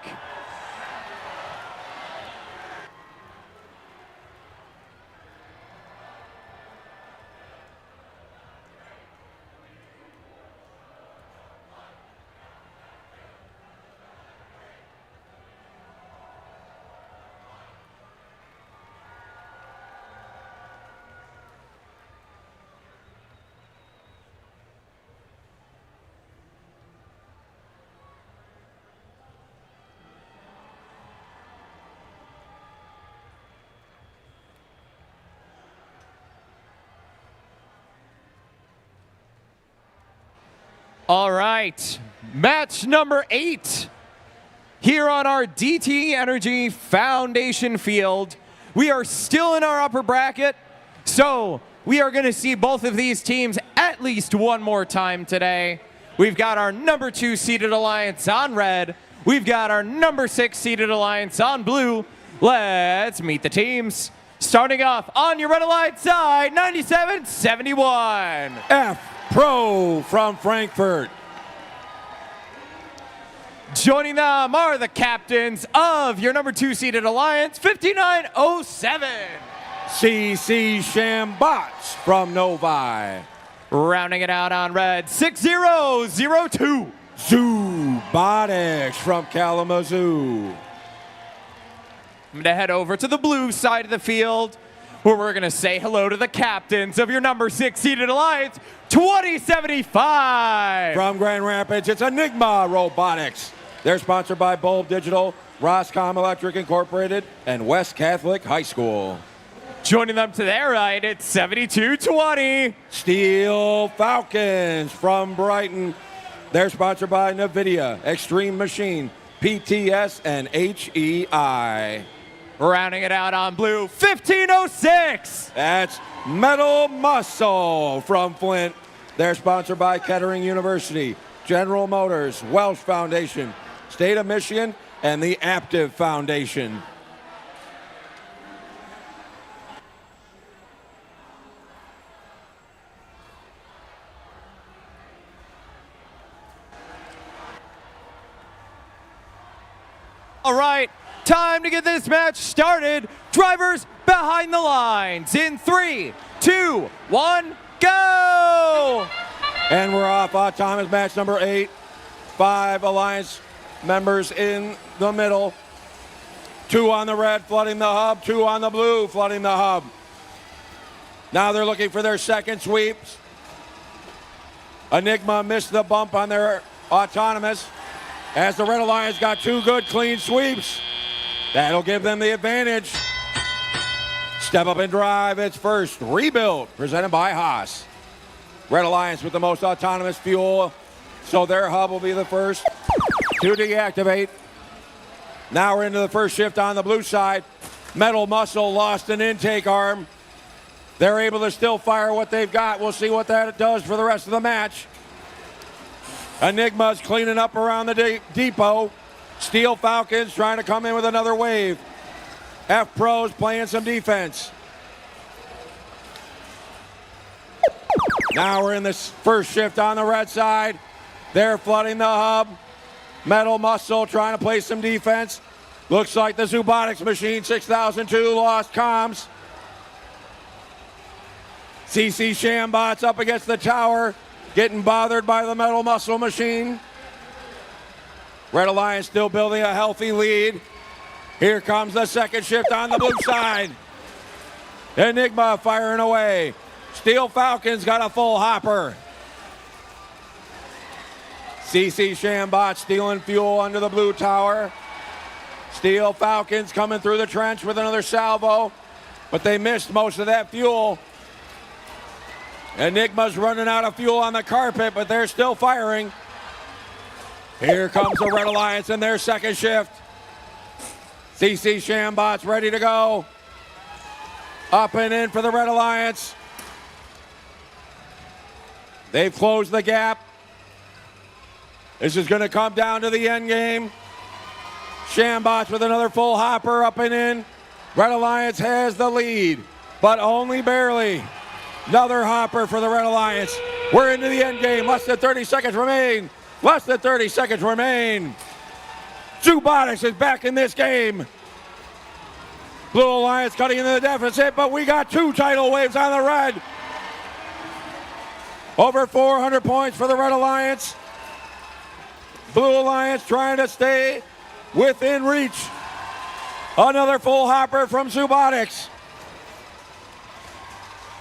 Speaker 11: All right, match number 8 here on our DTE Energy Foundation Field. We are still in our upper bracket, so we are going to see both of these teams at least one more time today. We've got our number 2 seeded Alliance on red. We've got our number 6 seeded Alliance on blue. Let's meet the teams. Starting off on your Red Alliance side, 97-71.
Speaker 1: F Pro from Frankfurt.
Speaker 11: Joining them are the captains of your number 2 seeded Alliance, 5907.
Speaker 1: CC Shambots from Novi.
Speaker 11: Rounding it out on red, 6002.
Speaker 1: Robotics from Kalamazoo.
Speaker 11: I'm gonna head over to the blue side of the field, where we're gonna say hello to the captains of your number 6 seeded Alliance, 2075.
Speaker 1: From Grand Rapids, it's Enigma Robotics. They're sponsored by Bulb Digital, Roscom Electric Incorporated, and West Catholic High School.
Speaker 11: Joining them to their right, it's 7220.
Speaker 1: Steel Falcons from Brighton. They're sponsored by NVIDIA, Extreme Machine, PTS, and HEI.
Speaker 11: Rounding it out on blue, 1506.
Speaker 1: That's Metal Muscle from Flint. They're sponsored by Kettering University, General Motors, Welsh Foundation, State of Michigan, and the Aptiv Foundation.
Speaker 11: All right, time to get this match started. Drivers behind the lines in 3, 2, 1, go!
Speaker 1: And we're off. Autonomous match number 8. 5 Alliance members in the middle. 2 on the red, flooding the hub. 2 on the blue, flooding the hub. Now they're looking for their second sweeps. Enigma missed the bump on their autonomous, as the Red Alliance got 2 good clean sweeps. That'll give them the advantage. Step up and drive, it's first. Rebuild, presented by Haas. Red Alliance with the most autonomous fuel, so their hub will be the first to deactivate. Now we're into the first shift on the blue side. Metal Muscle lost an intake arm. They're able to still fire what they've got. We'll see what that does for the rest of the match. Enigma's cleaning up around the depot. Steel Falcons trying to come in with another wave. F Pro's playing some defense. Now we're in this first shift on the red side. They're flooding the hub. Metal Muscle trying to play some defense. Looks like the Robotics machine 6002 lost comms. CC Shambot's up against the tower, getting bothered by the Metal Muscle machine. Red Alliance still building a healthy lead. Here comes the second shift on the blue side. Enigma firing away. Steel Falcon's got a full hopper. CC Shambot stealing fuel under the blue tower. Steel Falcons coming through the trench with another salvo, but they missed most of that fuel. Enigma's running out of fuel on the carpet, but they're still firing. Here comes the Red Alliance in their second shift. CC Shambot's ready to go. Up and in for the Red Alliance. They've closed the gap. This is going to come down to the end game. Shambot's with another full hopper up and in. Red Alliance has the lead, but only barely. Another hopper for the Red Alliance. We're into the end game. Less than 30 seconds remain. Less than 30 seconds remain. Robotics is back in this game. Blue Alliance cutting into the deficit, but we got two tidal waves on the red. Over 400 points for the Red Alliance. Blue Alliance trying to stay within reach. Another full hopper from Robotics.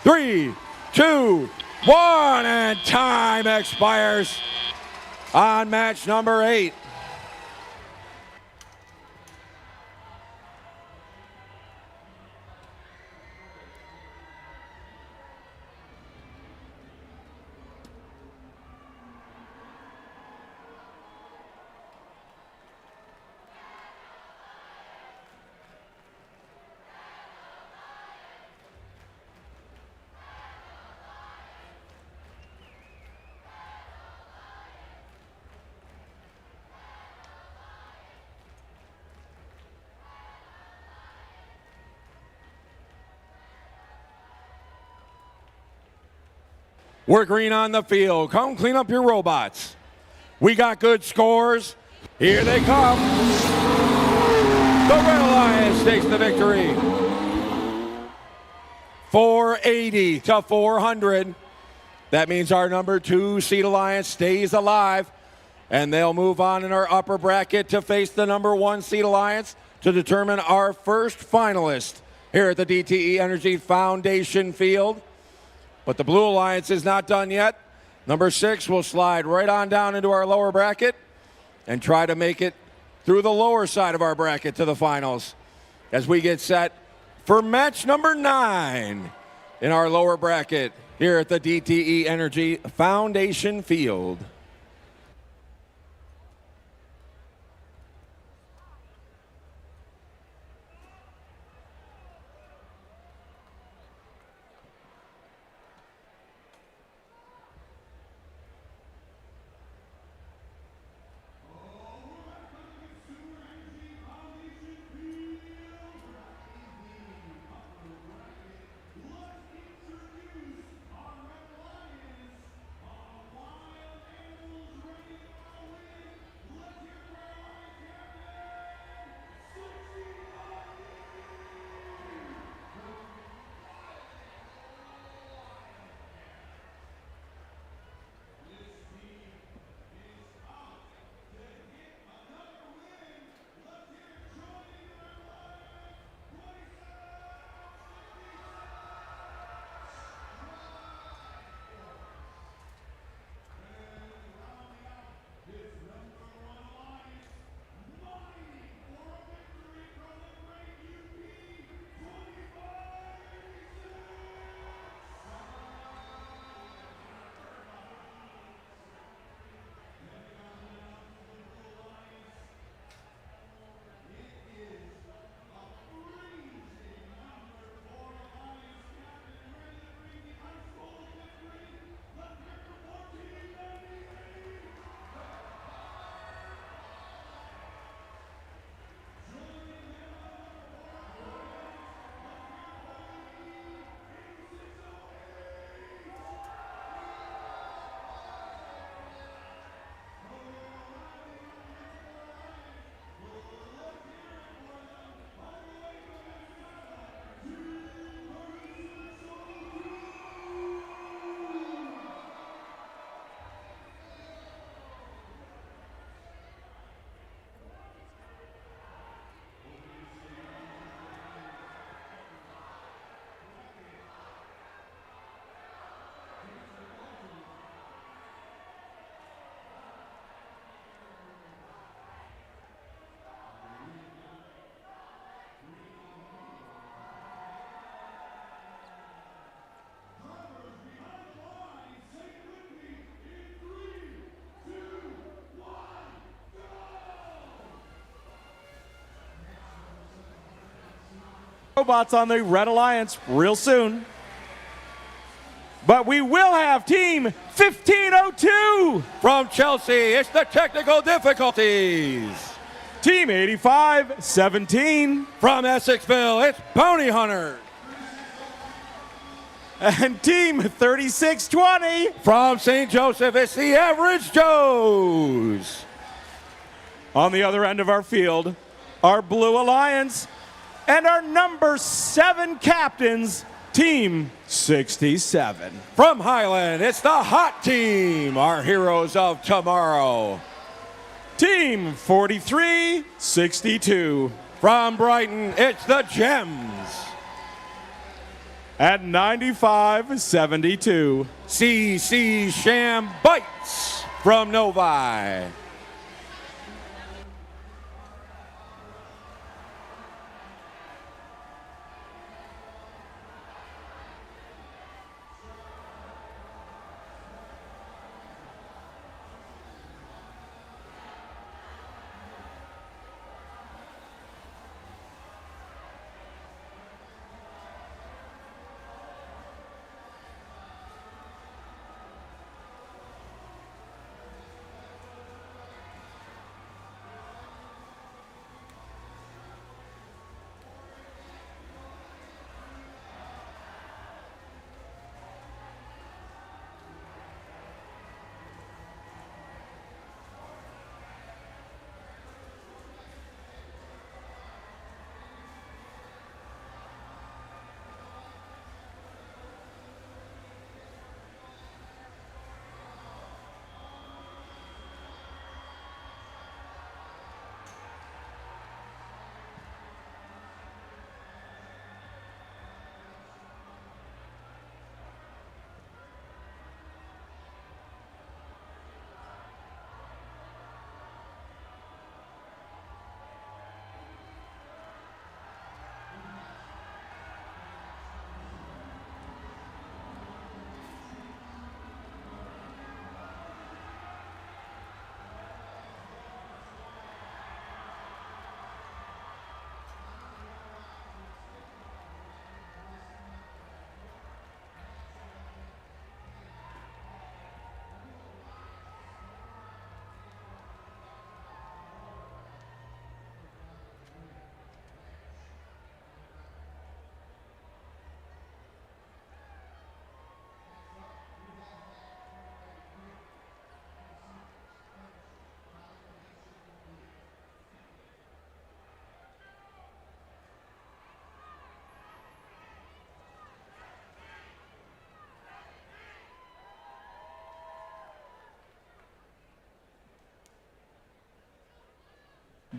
Speaker 1: 3, 2, 1, and time expires on match number 8. We're green on the field. Come clean up your robots. We got good scores. Here they come. The Red Alliance takes the victory. 480 to 400. That means our number 2 seed Alliance stays alive, and they'll move on in our upper bracket to face the number 1 seed Alliance to determine our first finalist here at the DTE Energy Foundation field. But the Blue Alliance is not done yet. Number 6 will slide right on down into our lower bracket and try to make it through the lower side of our bracket to the finals as we get set for match number 9 in our lower bracket here at the DTE Energy Foundation field.
Speaker 2: robots on the Red Alliance real soon. But we will have Team 1502.
Speaker 1: From Chelsea, it's the technical difficulties.
Speaker 2: Team 8517.
Speaker 1: From Essexville, it's Bounty Hunter.
Speaker 2: And Team 3620.
Speaker 1: From St. Joseph, it's the Average Joes.
Speaker 2: On the other end of our field, our Blue Alliance and our number 7 captains, Team 67.
Speaker 1: From Highland, it's the Hot Team, our heroes of tomorrow.
Speaker 2: Team 4362.
Speaker 1: From Brighton, it's the Gems.
Speaker 2: At 9572.
Speaker 1: CC Sham Bites from Novi.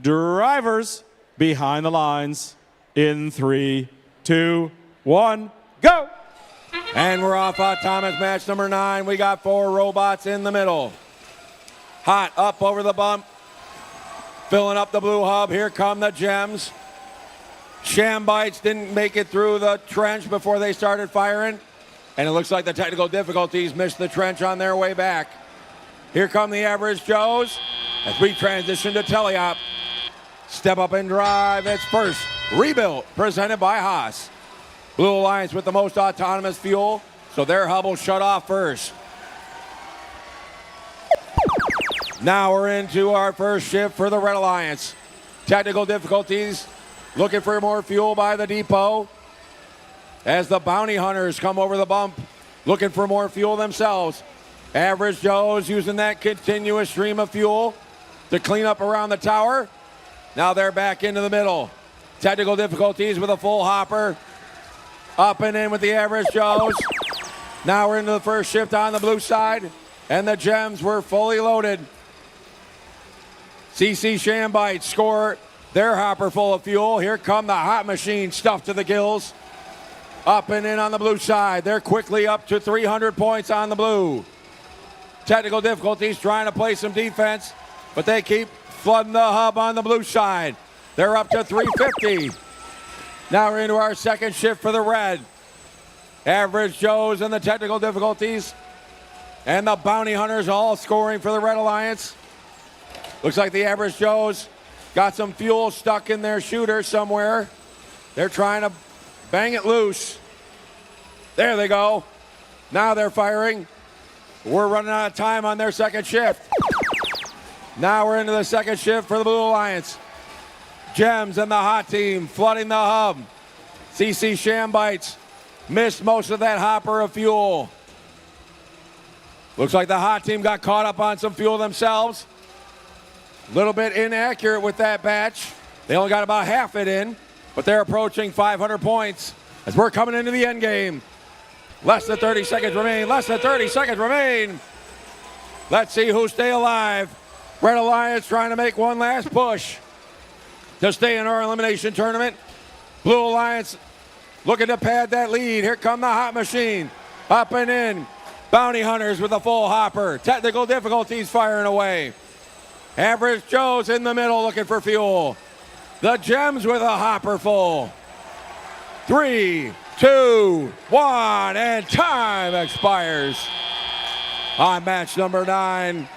Speaker 2: Drivers behind the lines in 3, 2, 1, go!
Speaker 1: And we're off Thomas match number 9. We got 4 robots in the middle. Hot up over the bump. Filling up the blue hub. Here come the Gems. Sham Bites didn't make it through the trench before they started firing. And it looks like the technical difficulties missed the trench on their way back. Here come the Average Joes as we transition to Teleop. Step up and drive. It's first rebuilt, presented by Haas. Blue Alliance with the most autonomous fuel, so their hub will shut off first. Now we're into our first shift for the Red Alliance. Technical difficulties, looking for more fuel by the depot. As the Bounty Hunters come over the bump, looking for more fuel themselves. Average Joes using that continuous stream of fuel to clean up around the tower. Now they're back into the middle. Technical difficulties with a full hopper. Up and in with the Average Joes. Now we're into the first shift on the blue side. And the Gems were fully loaded. CC Sham Bites score their hopper full of fuel. Here come the Hot Machine stuffed to the gills. Up and in on the blue side. They're quickly up to 300 points on the blue. Technical difficulties trying to play some defense, but they keep flooding the hub on the blue side. They're up to 350. Now we're into our second shift for the red. Average Joes and the technical difficulties. And the Bounty Hunters all scoring for the Red Alliance. Looks like the Average Joes got some fuel stuck in their shooter somewhere. They're trying to Bang it loose. There they go. Now they're firing. We're running out of time on their second shift. Now we're into the second shift for the Blue Alliance. Gems and the hot team flooding the hub. CC Shambites missed most of that hopper of fuel. Looks like the hot team got caught up on some fuel themselves. A little bit inaccurate with that batch. They only got about half it in, but they're approaching 500 points as we're coming into the end game. Less than 30 seconds remain. Less than 30 seconds remain. Let's see who stay alive. Red Alliance trying to make one last push to stay in our elimination tournament. Blue Alliance looking to pad that lead. Here come the hot machine. Up and in. Bounty Hunters with a full hopper. Technical difficulties firing away. Average Joe's in the middle looking for fuel. The Gems with a hopper full. 3, 2, 1, and time expires on match number 9.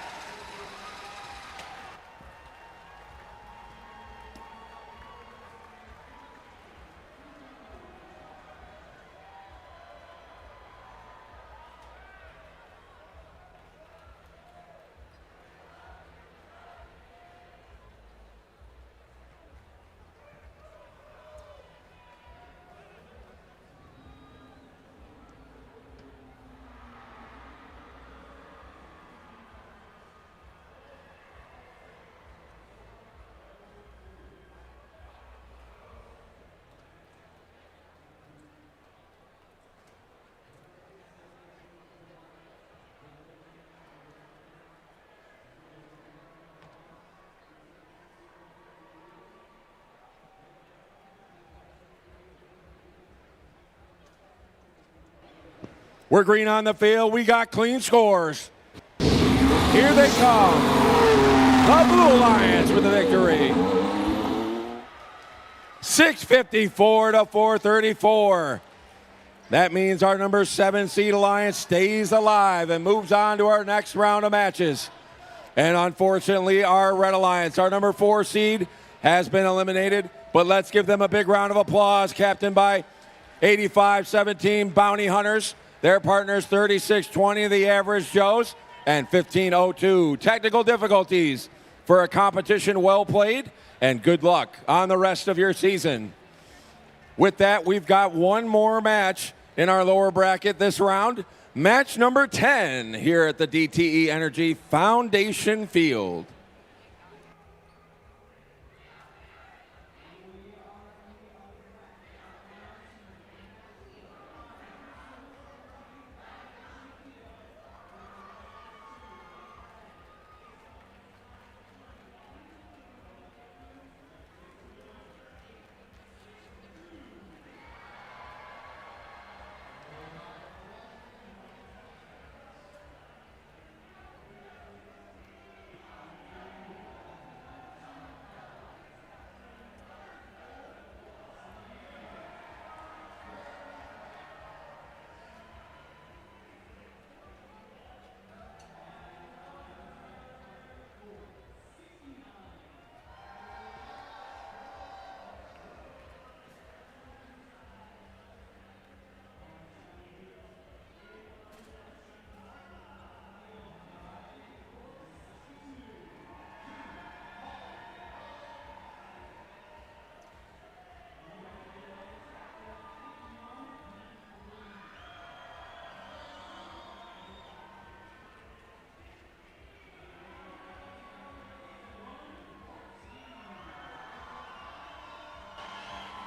Speaker 1: We're green on the field. We got clean scores. Here they come. The Blue Alliance with the victory. 654 to 434. That means our number 7 seed Alliance stays alive and moves on to our next round of matches. And unfortunately, our Red Alliance, our number 4 seed, has been eliminated. But let's give them a big round of applause, captained by 85-17 Bounty Hunters. Their partners 36-20, the Average Joes, and 15-02. Technical difficulties for a competition well played, and good luck on the rest of your season. With that, we've got one more match in our lower bracket this round. Match number 10 here at the DTE Energy Foundation Field.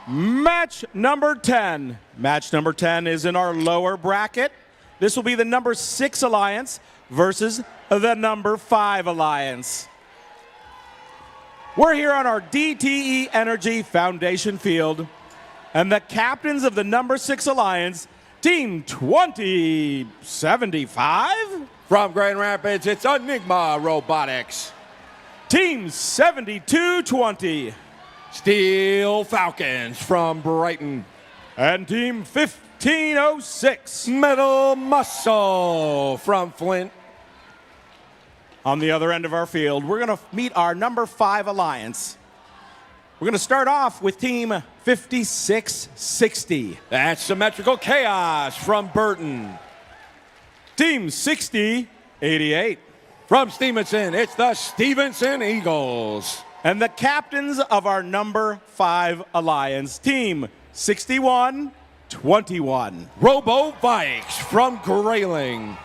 Speaker 2: Match number 10. Match number 10 is in our lower bracket. This will be the number 6 Alliance versus the number 5 Alliance. We're here on our DTE Energy Foundation Field, and the captains of the number 6 Alliance, Team 2075.
Speaker 1: From Grand Rapids, it's Enigma Robotics.
Speaker 2: Team 7220.
Speaker 1: Steel Falcons from Brighton.
Speaker 2: And Team 1506.
Speaker 1: Metal Muscle from Flint.
Speaker 2: On the other end of our field, we're going to meet our number 5 Alliance. We're going to start off with Team 5660.
Speaker 1: That's Symmetrical Chaos from Burton.
Speaker 2: Team 6088.
Speaker 1: From Stevenson, it's the Stevenson Eagles.
Speaker 2: And the captains of our number 5 alliance, Team 6121.
Speaker 1: Robotics from Grayling.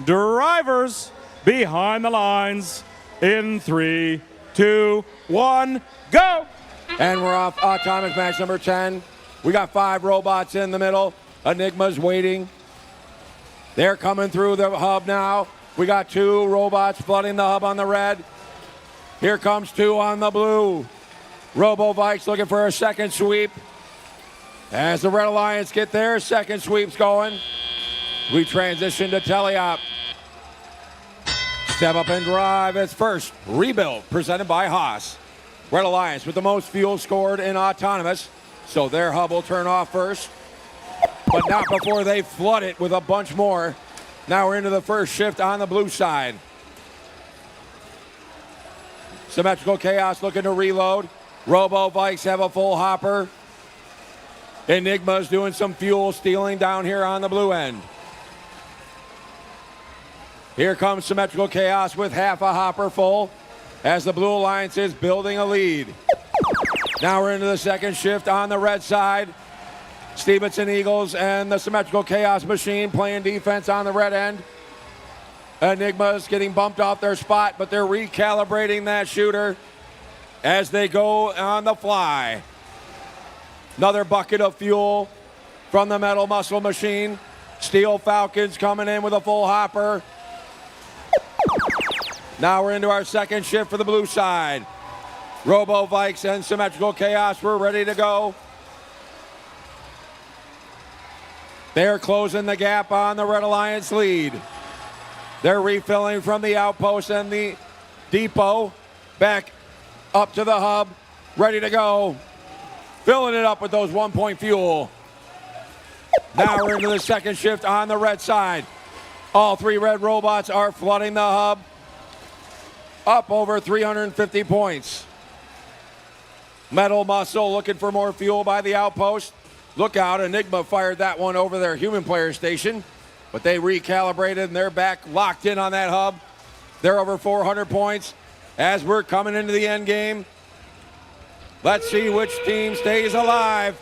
Speaker 2: Drivers behind the lines in 3, 2, 1, go!
Speaker 1: And we're off autonomous match number 10. We got 5 robots in the middle. Enigma's waiting. They're coming through the hub now. We got 2 robots flooding the hub on the red. Here comes 2 on the blue. Robotics looking for a second sweep. As the Red Alliance get their second sweeps going, we transition to teleop. Step up and drive. It's first rebuild presented by Haas. Red Alliance with the most fuel scored in autonomous, so their hub will turn off first, but not before they flood it with a bunch more. Now we're into the first shift on the blue side. Symmetrical Chaos looking to reload. Robotics have a full hopper. Enigma's doing some fuel stealing down here on the blue end. Here comes Symmetrical Chaos with half a hopper full as the Blue Alliance is building a lead. Now we're into the second shift on the red side. Stevenson Eagles and the Symmetrical Chaos machine playing defense on the red end. Enigma's getting bumped off their spot, but they're recalibrating that shooter as they go on the fly. Another bucket of fuel from the Metal Muscle machine. Steel Falcons coming in with a full hopper. Now we're into our second shift for the blue side. Robotics and Symmetrical Chaos, we're ready to go. They're closing the gap on the Red Alliance lead. They're refilling from the outpost and the depot back up to the hub, ready to go. Filling it up with those 1-point fuel. Now we're into the second shift on the red side. All 3 red robots are flooding the hub. Up over 350 points. Metal Muscle looking for more fuel by the outpost. Look out, Enigma fired that one over their human player station, but they recalibrated and they're back locked in on that hub. They're over 400 points as we're coming into the end game. Let's see which team stays alive.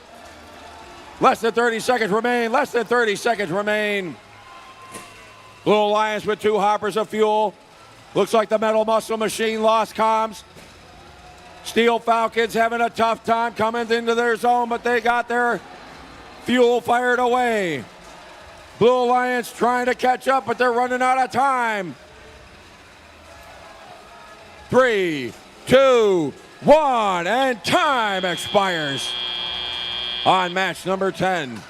Speaker 1: Less than 30 seconds remain, less than 30 seconds remain. Blue Alliance with 2 hoppers of fuel. Looks like the Metal Muscle machine lost comms. Steel Falcons having a tough time coming into their zone, but they got their fuel fired away. Blue Alliance trying to catch up, but they're running out of time. 3, 2, 1, and time expires on match number 10.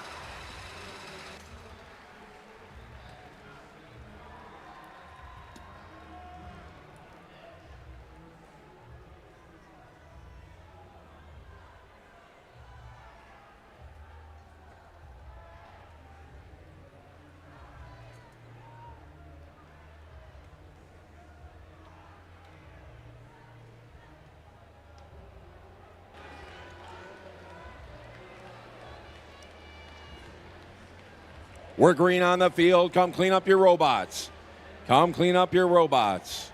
Speaker 1: We're green on the field. Come clean up your robots. Come clean up your robots.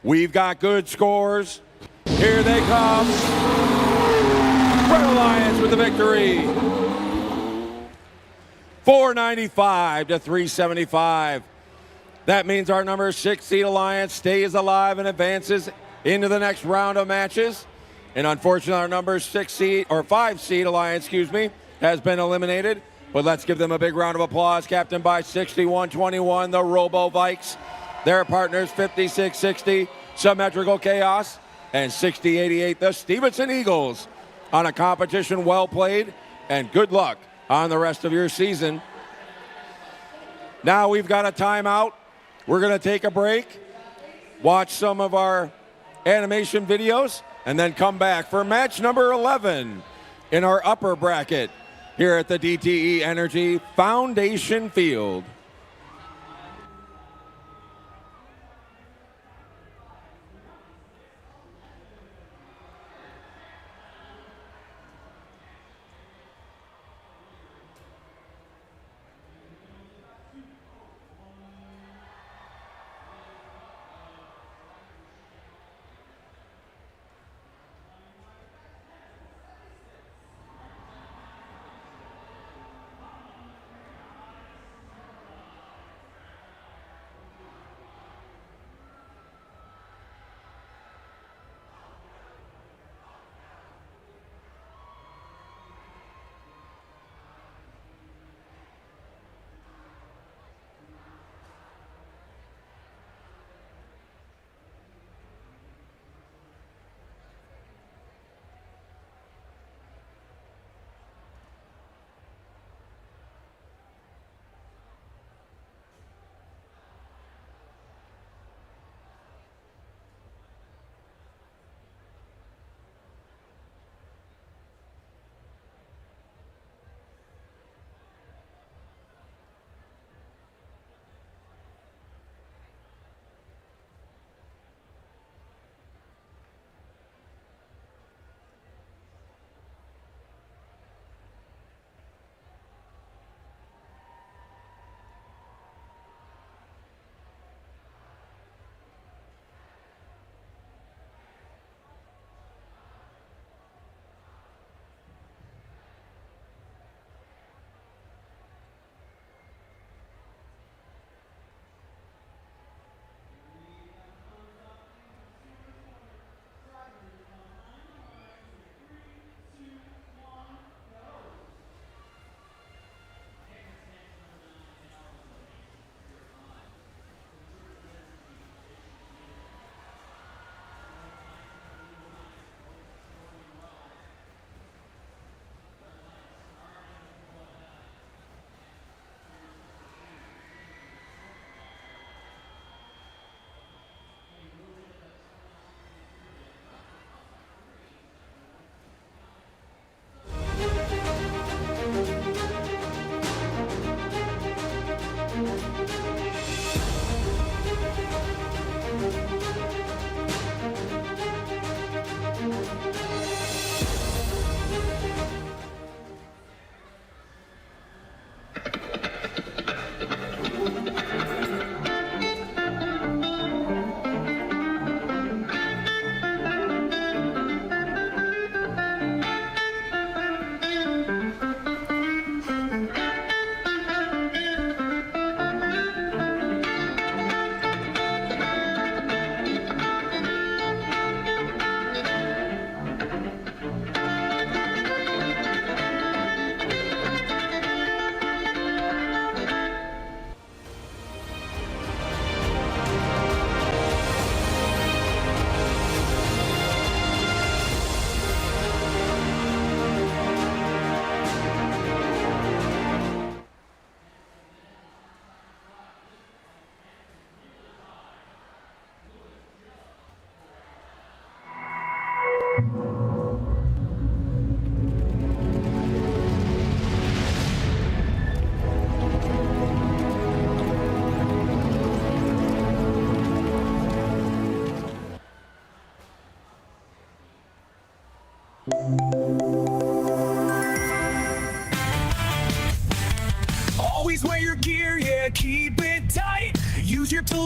Speaker 1: We've got good scores. Here they come. Red Alliance with the victory. 495 to 375. That means our number 6 seed Alliance stays alive and advances into the next round of matches. And unfortunately, our number 6 seed or 5 seed Alliance, has been eliminated. But let's give them a big round of applause. Captained by 6121, the Robo Vikes. Their partners 5660, Symmetrical Chaos, and 6088, the Stevenson Eagles. On a competition well played, and good luck on the rest of your season. Now we've got a timeout. We're going to take a break, watch some of our animation videos, and then come back for match number 11 in our upper bracket here at the DTE Energy Foundation Field.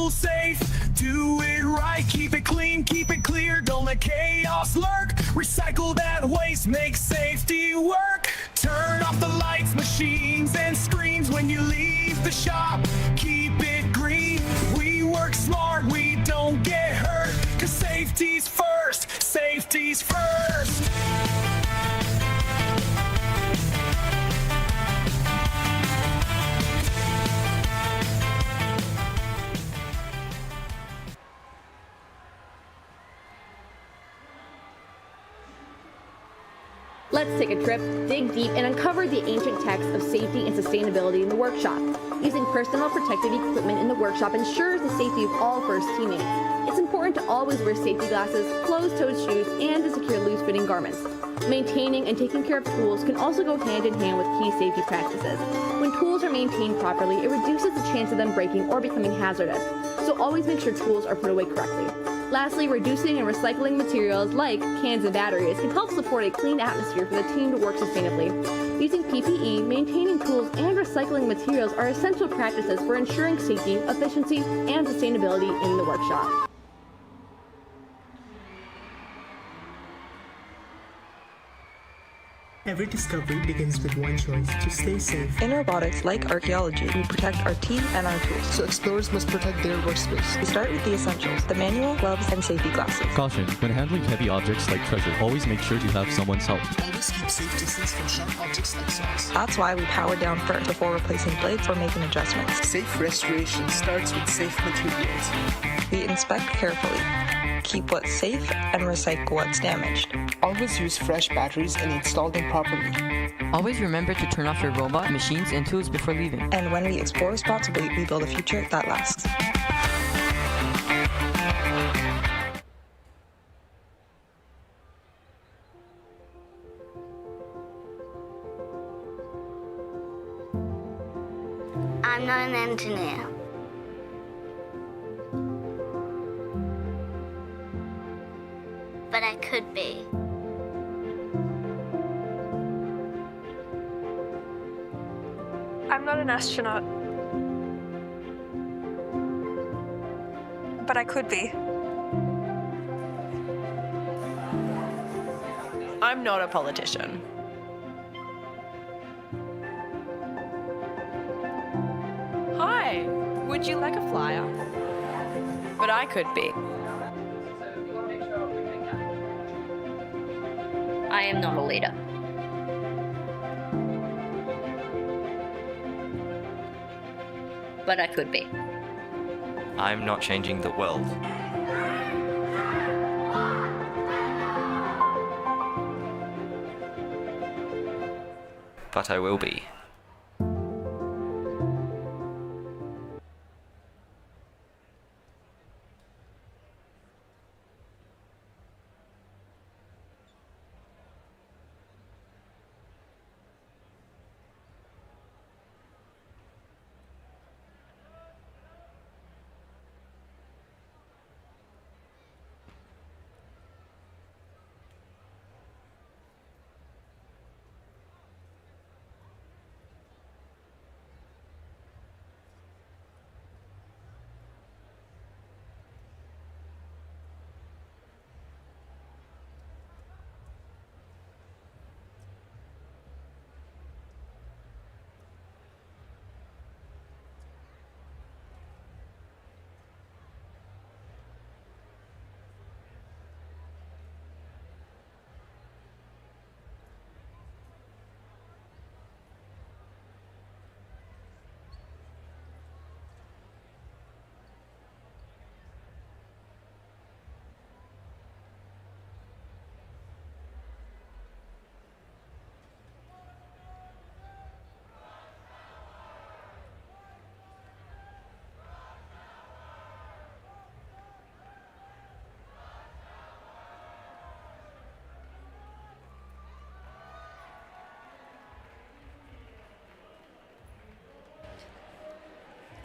Speaker 12: pool safe. Do it right, keep it clean, keep it clear. Don't let chaos lurk. Recycle that waste, make safety work. Turn off the lights, machines, and screens when you leave the shop. Keep it green. We work smart, we don't get hurt. 'Cause safety's first, safety's first.
Speaker 13: Let's take a trip, dig deep, and uncover the ancient texts of safety and sustainability in the workshop. Using personal protective equipment in the workshop ensures the safety of all first teammates. It's important to always wear safety glasses, closed-toed shoes, and to secure loose-fitting garments. Maintaining and taking care of tools can also go hand in hand with key safety practices. When tools are maintained properly, it reduces the chance of them breaking or becoming hazardous, so always make sure tools are put away correctly. Lastly, reducing and recycling materials like cans and batteries can help support a clean atmosphere for the team to work sustainably. Using PPE, maintaining tools, and recycling materials are essential practices for ensuring safety, efficiency, and sustainability in the workshop.
Speaker 14: Every discovery begins with one choice: to stay safe.
Speaker 15: In robotics, like archaeology, we protect our team and our tools.
Speaker 14: So explorers must protect their workspace.
Speaker 15: We start with the essentials: the manual, gloves, and safety glasses.
Speaker 16: Caution, when handling heavy objects like treasure, always make sure to have someone's help.
Speaker 14: Always keep safe distance from sharp objects like saws.
Speaker 15: That's why we power down first before replacing blades or making adjustments.
Speaker 14: Safe restoration starts with safe materials.
Speaker 15: We inspect carefully, keep what's safe, and recycle what's damaged.
Speaker 14: Always use fresh batteries and install them properly.
Speaker 17: Always remember to turn off your robot, machines, and tools before leaving.
Speaker 15: And when we explore responsibly, we build a future that lasts.
Speaker 18: I'm not an engineer. But I could be.
Speaker 10: I'm not an astronaut. But I could be.
Speaker 19: I'm not a politician. Hi, would you like a flyer? But I could be.
Speaker 18: I am not a leader. But I could be.
Speaker 20: I'm not changing the world. But I will be.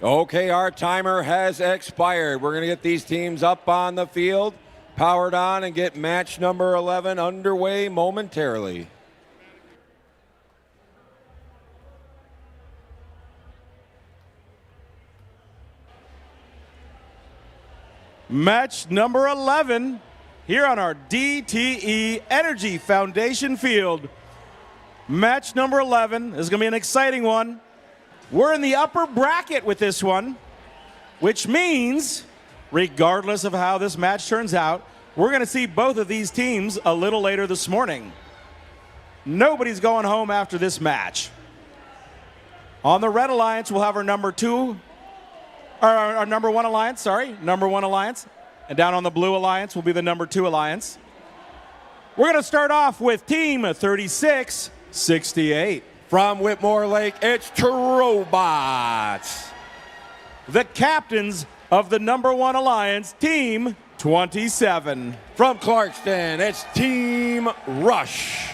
Speaker 1: Okay, our timer has expired. We're going to get these teams up on the field, powered on, and get match number 11 underway momentarily.
Speaker 2: Match number 11 here on our DTE Energy Foundation field. Match number 11 is going to be an exciting one. We're in the upper bracket with this one, which means, regardless of how this match turns out, we're going to see both of these teams a little later this morning. Nobody's going home after this match. On the Red Alliance, we'll have our number 1 alliance, number 1 alliance. And down on the Blue Alliance will be the number 2 alliance. We're going to start off with Team 3668.
Speaker 1: From Whitmore Lake, it's Robots.
Speaker 2: The captains of the number 1 alliance, Team 27.
Speaker 1: From Clarkston, it's Team Rush.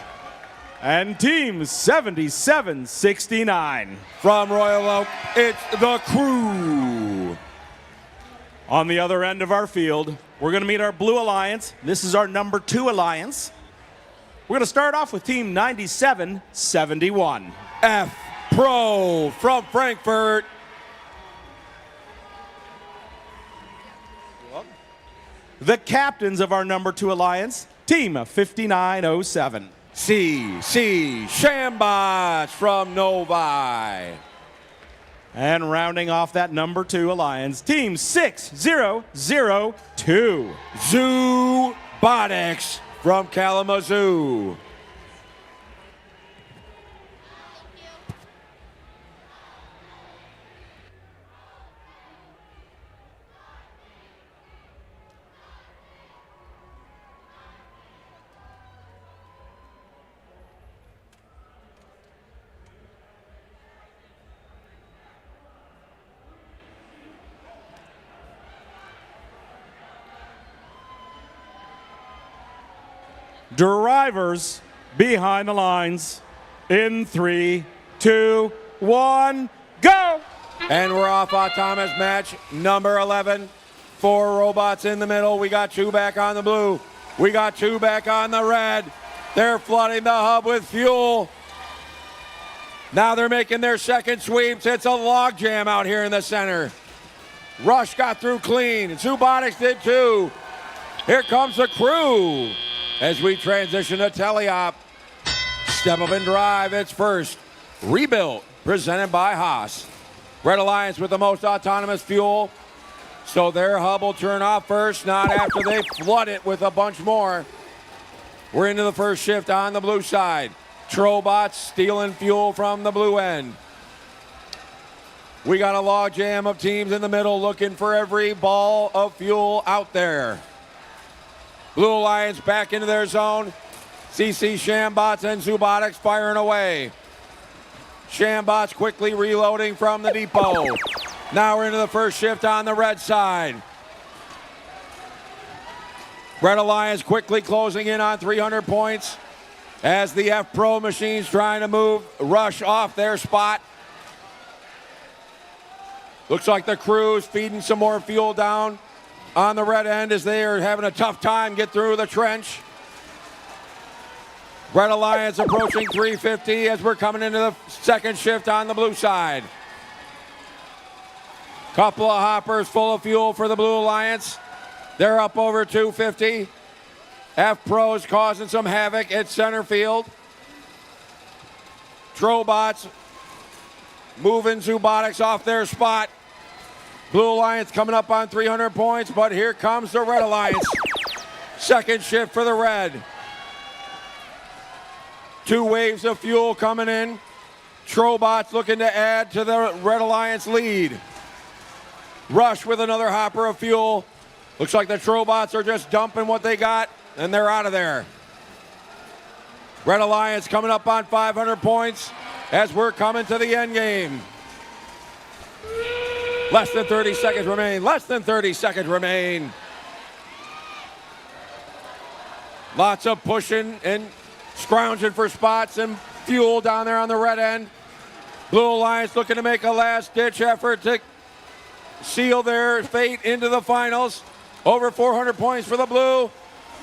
Speaker 2: And Team 7769.
Speaker 1: From Royal Oak, it's the Crew.
Speaker 2: On the other end of our field, we're going to meet our Blue Alliance. This is our number 2 alliance. We're going to start off with Team 9771.
Speaker 1: F Pro from Frankfurt.
Speaker 2: The captains of our number 2 alliance, Team 5907.
Speaker 1: CC Shambots from Novi.
Speaker 2: And rounding off that number 2 alliance, Team 6002.
Speaker 1: Robotics from Kalamazoo.
Speaker 2: Drivers behind the lines in 3, 2, 1, go!
Speaker 1: And we're off autonomous match number 11. 4 robots in the middle. We got 2 back on the blue. We got 2 back on the red. They're flooding the hub with fuel. Now they're making their second sweeps. It's a logjam out here in the center. Rush got through clean. Robotics did too. Here comes the Crew. As we transition to teleop, step up and drive. It's first rebuilt, presented by Haas. Red Alliance with the most autonomous fuel, so their hub will turn off first, not after they flood it with a bunch more. We're into the first shift on the blue side. Trobots stealing fuel from the blue end. We got a log jam of teams in the middle looking for every ball of fuel out there. Blue Alliance back into their zone. CC Shambots and Robotics firing away. Shambots quickly reloading from the depot. Now we're into the first shift on the red side. Red Alliance quickly closing in on 300 points as the F Pro machines trying to move Rush off their spot. Looks like the Crew's feeding some more fuel down on the red end as they are having a tough time get through the trench. Red Alliance approaching 350 as we're coming into the second shift on the blue side. Couple of hoppers full of fuel for the Blue Alliance. They're up over 250. F Pro's causing some havoc at center field. Trobots moving Robotics off their spot. Blue Alliance coming up on 300 points, but here comes the Red Alliance. Second shift for the red. 2 waves of fuel coming in. Trobots looking to add to the Red Alliance lead. Rush with another hopper of fuel. Looks like the Trobots are just dumping what they got, and they're out of there. Red Alliance coming up on 500 points as we're coming to the end game. Less than 30 seconds remain. Less than 30 seconds remain. Lots of pushing and scrounging for spots and fuel down there on the red end. Blue Alliance looking to make a last-ditch effort to seal their fate into the finals. Over 400 points for the blue.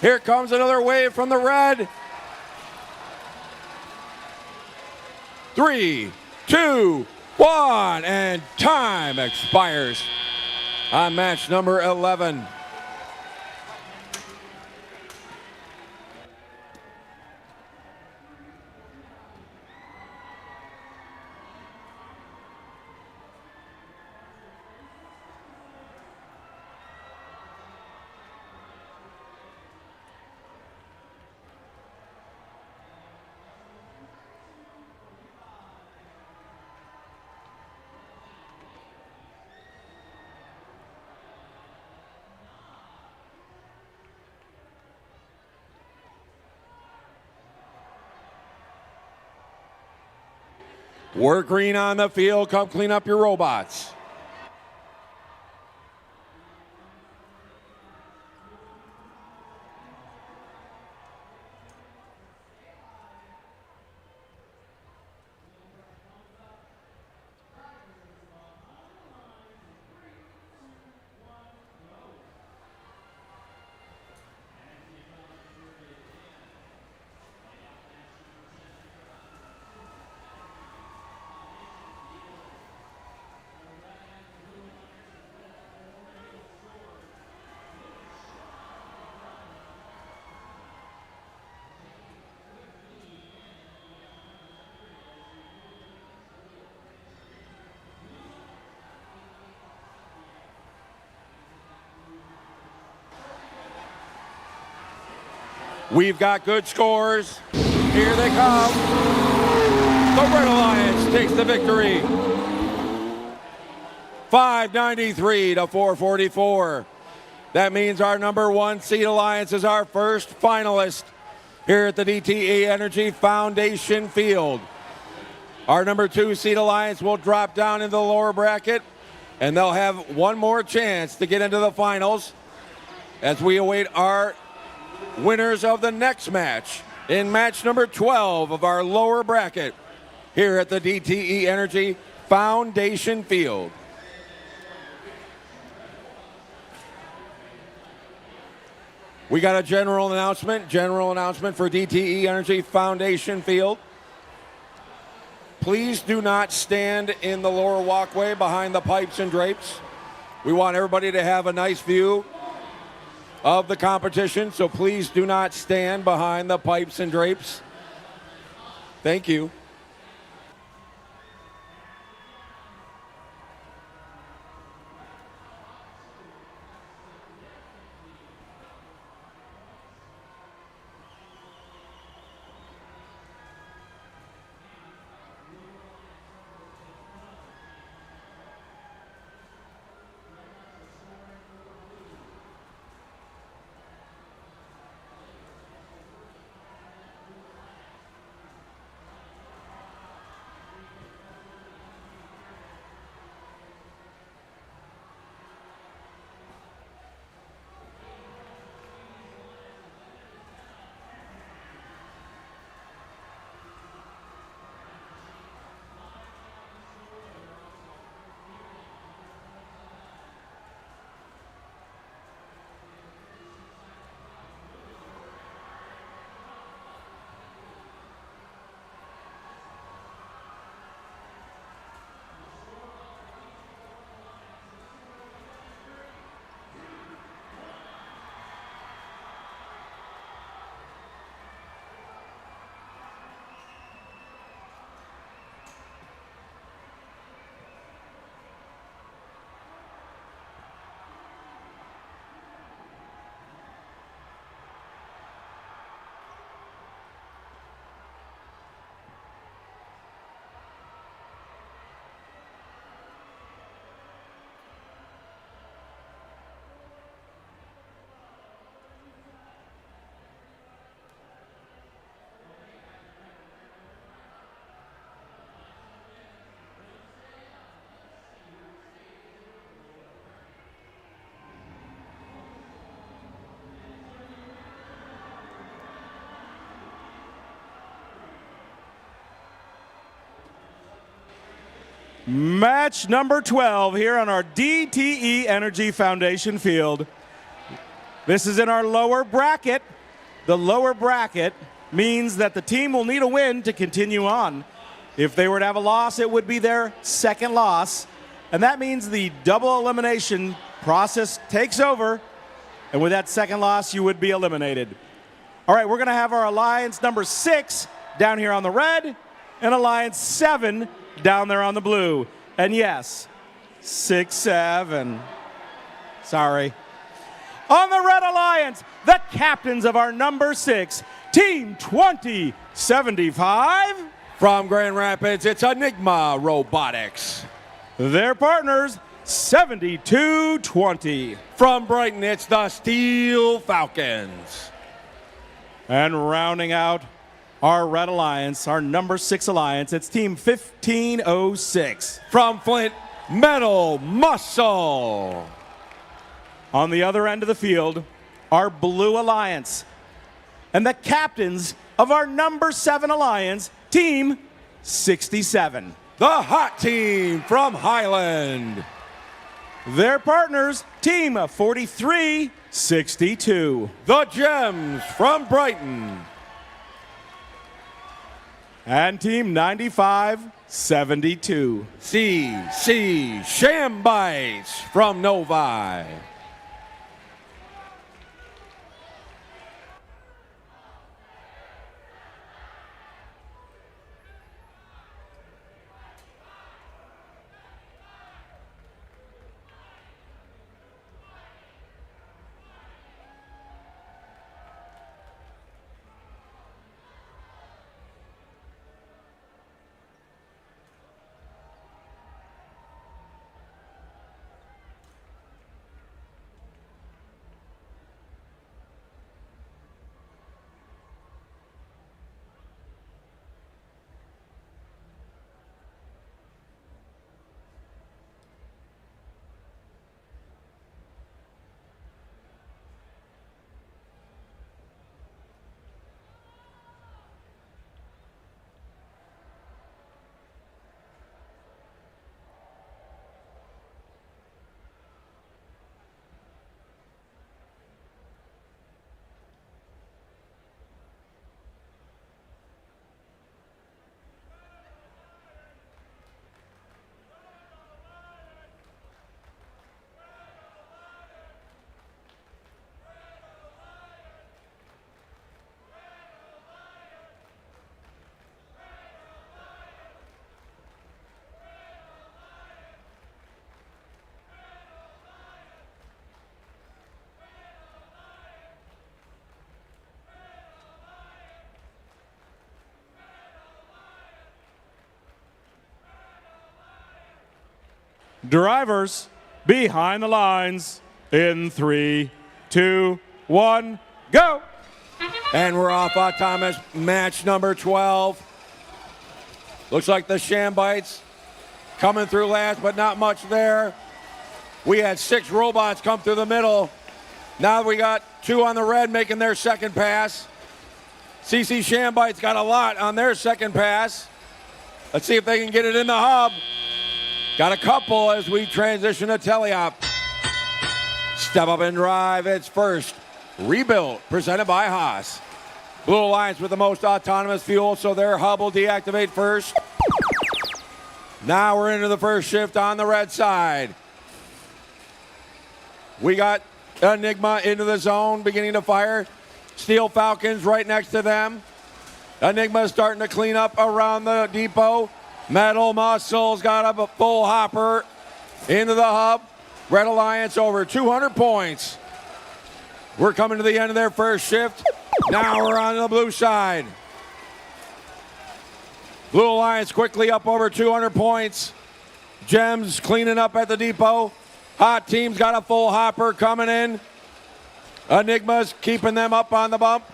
Speaker 1: Here comes another wave from the red. 3, 2, 1, and time expires on match number 11. Work green on the field. Come clean up your robots. We've got good scores. Here they come. The Red Alliance takes the victory. 593 to 444. That means our number 1 seed Alliance is our first finalist here at the DTE Energy Foundation Field. Our number 2 seed Alliance will drop down in the lower bracket, and they'll have one more chance to get into the finals as we await our winners of the next match in match number 12 of our lower bracket here at the DTE Energy Foundation Field. We got a general announcement for DTE Energy Foundation Field. Please do not stand in the lower walkway behind the pipes and drapes. We want everybody to have a nice view of the competition, so please do not stand behind the pipes and drapes. Thank you.
Speaker 2: Match number 12 here on our DTE Energy Foundation Field. This is in our lower bracket. The lower bracket means that the team will need a win to continue on. If they were to have a loss, it would be their second loss. And that means the double elimination process takes over. And with that second loss, you would be eliminated. All right, we're going to have our Alliance number 6 down here on the red and Alliance 7 down there on the blue. And yes, 6-7. Sorry. On the Red Alliance, the captains of our number 6, Team 2075.
Speaker 1: From Grand Rapids, it's Enigma Robotics.
Speaker 2: Their partners, 7220.
Speaker 1: From Brighton, it's the Steel Falcons.
Speaker 2: And rounding out our Red Alliance, our number 6 Alliance. It's Team 1506.
Speaker 1: From Flint, Metal Muscle.
Speaker 2: On the other end of the field, our Blue Alliance. And the captains of our number 7 Alliance, Team 67.
Speaker 1: The Hot Team from Highland.
Speaker 2: Their partners, Team 4362.
Speaker 1: The Gems from Brighton.
Speaker 2: And Team 9572.
Speaker 1: CC Shambites from Novi.
Speaker 2: Drivers, behind the lines in 3, 2, 1, go!
Speaker 1: And we're off autonomous match number 12. Looks like the Shambites coming through last, but not much there. We had 6 robots come through the middle. Now we got 2 on the red making their second pass. CC Shambites got a lot on their second pass. Let's see if they can get it in the hub. Got a couple as we transition to teleop. Step up and drive. It's first. Rebuilt, presented by Haas. Blue Alliance with the most autonomous fuel, so their hub will deactivate first. Now we're into the first shift on the red side. We got Enigma into the zone, beginning to fire. Steel Falcons right next to them. Enigma starting to clean up around the depot. Metal Muscle's got a full hopper into the hub. Red Alliance over 200 points. We're coming to the end of their first shift. Now we're on the blue side. Blue Alliance quickly up over 200 points. Gems cleaning up at the depot. Hot Team's got a full hopper coming in. Enigma's keeping them up on the bump.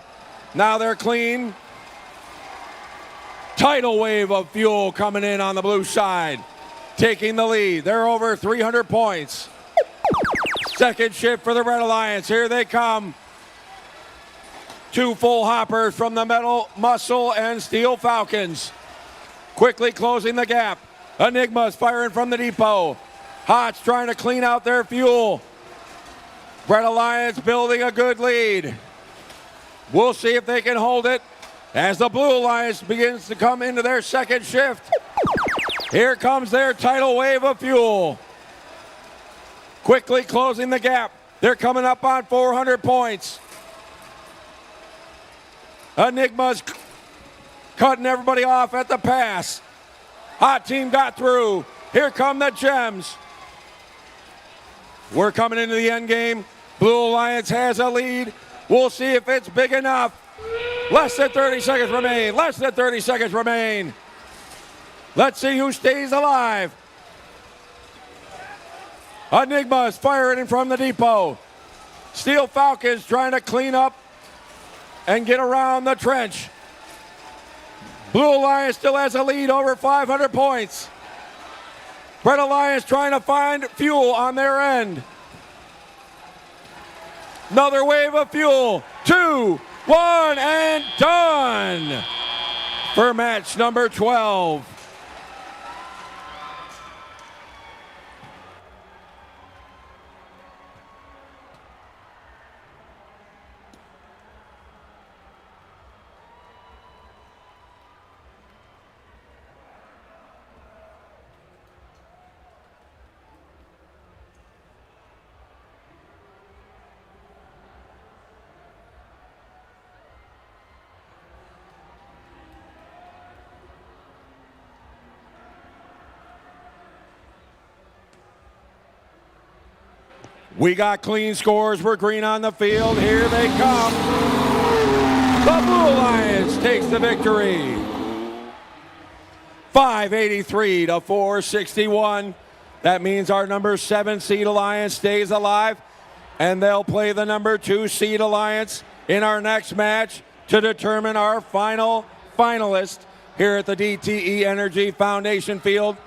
Speaker 1: Now they're clean. Tidal wave of fuel coming in on the blue side, taking the lead. They're over 300 points. Second shift for the Red Alliance. Here they come. 2 full hoppers from the Metal Muscle and Steel Falcons. Quickly closing the gap. Enigma's firing from the depot. Hot's trying to clean out their fuel. Red Alliance building a good lead. We'll see if they can hold it as the Blue Alliance begins to come into their second shift. Here comes their tidal wave of fuel. Quickly closing the gap. They're coming up on 400 points. Enigma's cutting everybody off at the pass. Hot Team got through. Here come the Gems. We're coming into the end game. Blue Alliance has a lead. We'll see if it's big enough. Less than 30 seconds remain. Less than 30 seconds remain. Let's see who stays alive. Enigma's firing in from the depot. Steel Falcons trying to clean up and get around the trench. Blue Alliance still has a lead over 500 points. Red Alliance trying to find fuel on their end. Another wave of fuel. 2, 1, and done for match number 12. We got clean scores. We're green on the field. Here they come. The Blue Alliance takes the victory. 583 to 461. That means our number 7 seed Alliance stays alive, and they'll play the number 2 seed Alliance in our next match to determine our final finalist here at the DTE Energy Foundation Field.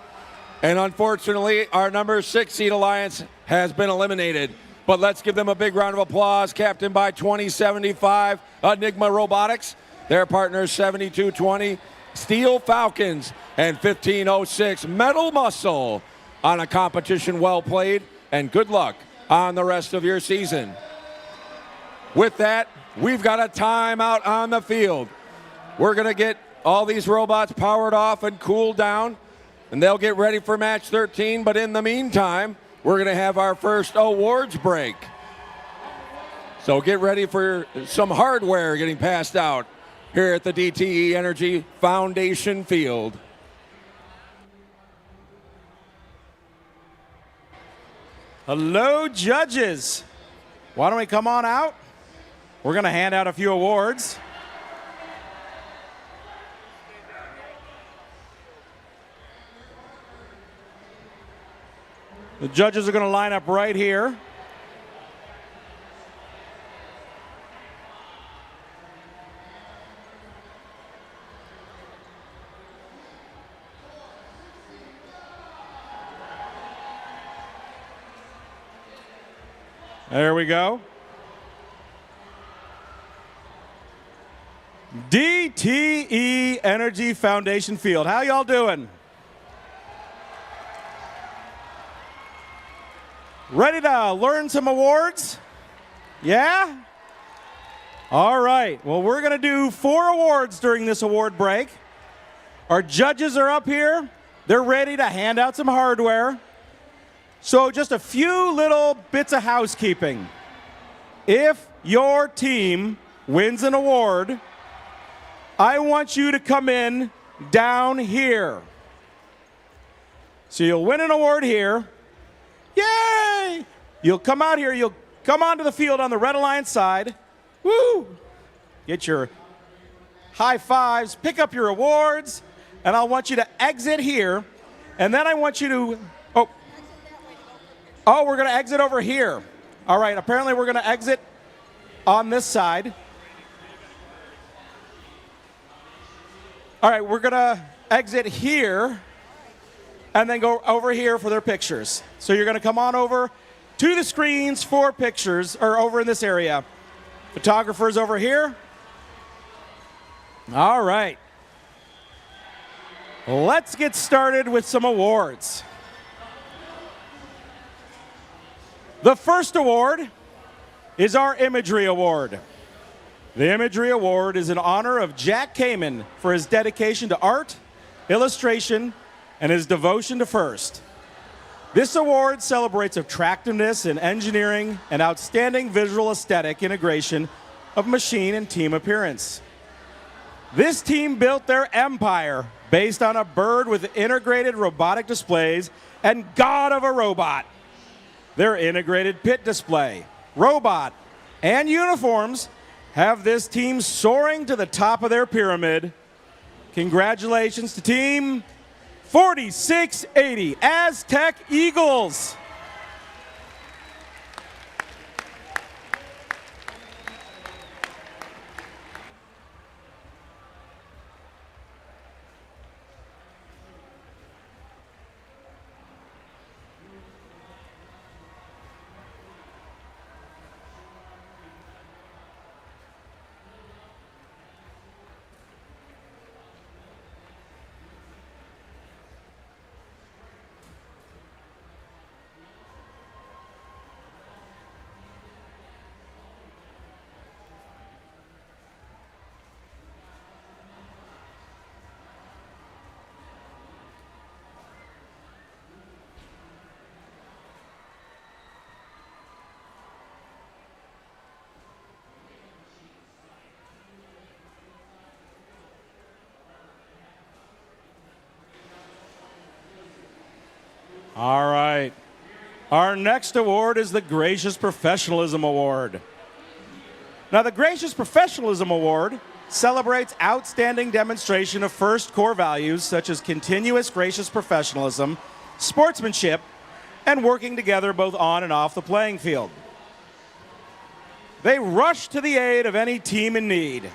Speaker 1: And unfortunately, our number 6 seed Alliance has been eliminated. But let's give them a big round of applause, captained by 2075 Enigma Robotics, their partners 7220 Steel Falcons, and 1506 Metal Muscle on a competition well played, and good luck on the rest of your season. With that, we've got a timeout on the field. We're going to get all these robots powered off and cooled down, and they'll get ready for match 13. But in the meantime, we're going to have our first awards break. So get ready for some hardware getting passed out here at the DTE Energy Foundation Field.
Speaker 2: Hello, judges. Why don't we come on out? We're going to hand out a few awards. The judges are going to line up right here. There we go. DTE Energy Foundation Field. How y'all doing? Ready to learn some awards? Yeah? All right. Well, we're going to do 4 awards during this award break. Our judges are up here. They're ready to hand out some hardware. So just a few little bits of housekeeping. If your team wins an award, I want you to come in down here. So you'll win an award here. Yay! You'll come out here. You'll come onto the field on the Red Alliance side. Woo! Get your high fives. Pick up your awards. And I want you to exit here. And then I want you to... Oh, we're going to exit over here. All right, apparently we're going to exit on this side. All right, we're going to exit here and then go over here for their pictures. So you're going to come on over to the screens for pictures, or over in this area. Photographers over here. All right. Let's get started with some awards. The first award is our Imagery Award. The Imagery Award is in honor of Jack Kamen for his dedication to art, illustration, and his devotion to FIRST. This award celebrates attractiveness in engineering and outstanding visual aesthetic integration of machine and team appearance. This team built their empire based on a bird with integrated robotic displays and god of a robot. Their integrated pit display, robot, and uniforms have this team soaring to the top of their pyramid. Congratulations to Team 4680 Aztec Eagles. All right. Our next award is the Gracious Professionalism Award. Now, the Gracious Professionalism Award celebrates outstanding demonstration of first core values such as continuous gracious professionalism, sportsmanship, and working together both on and off the playing field. They rush to the aid of any team in need.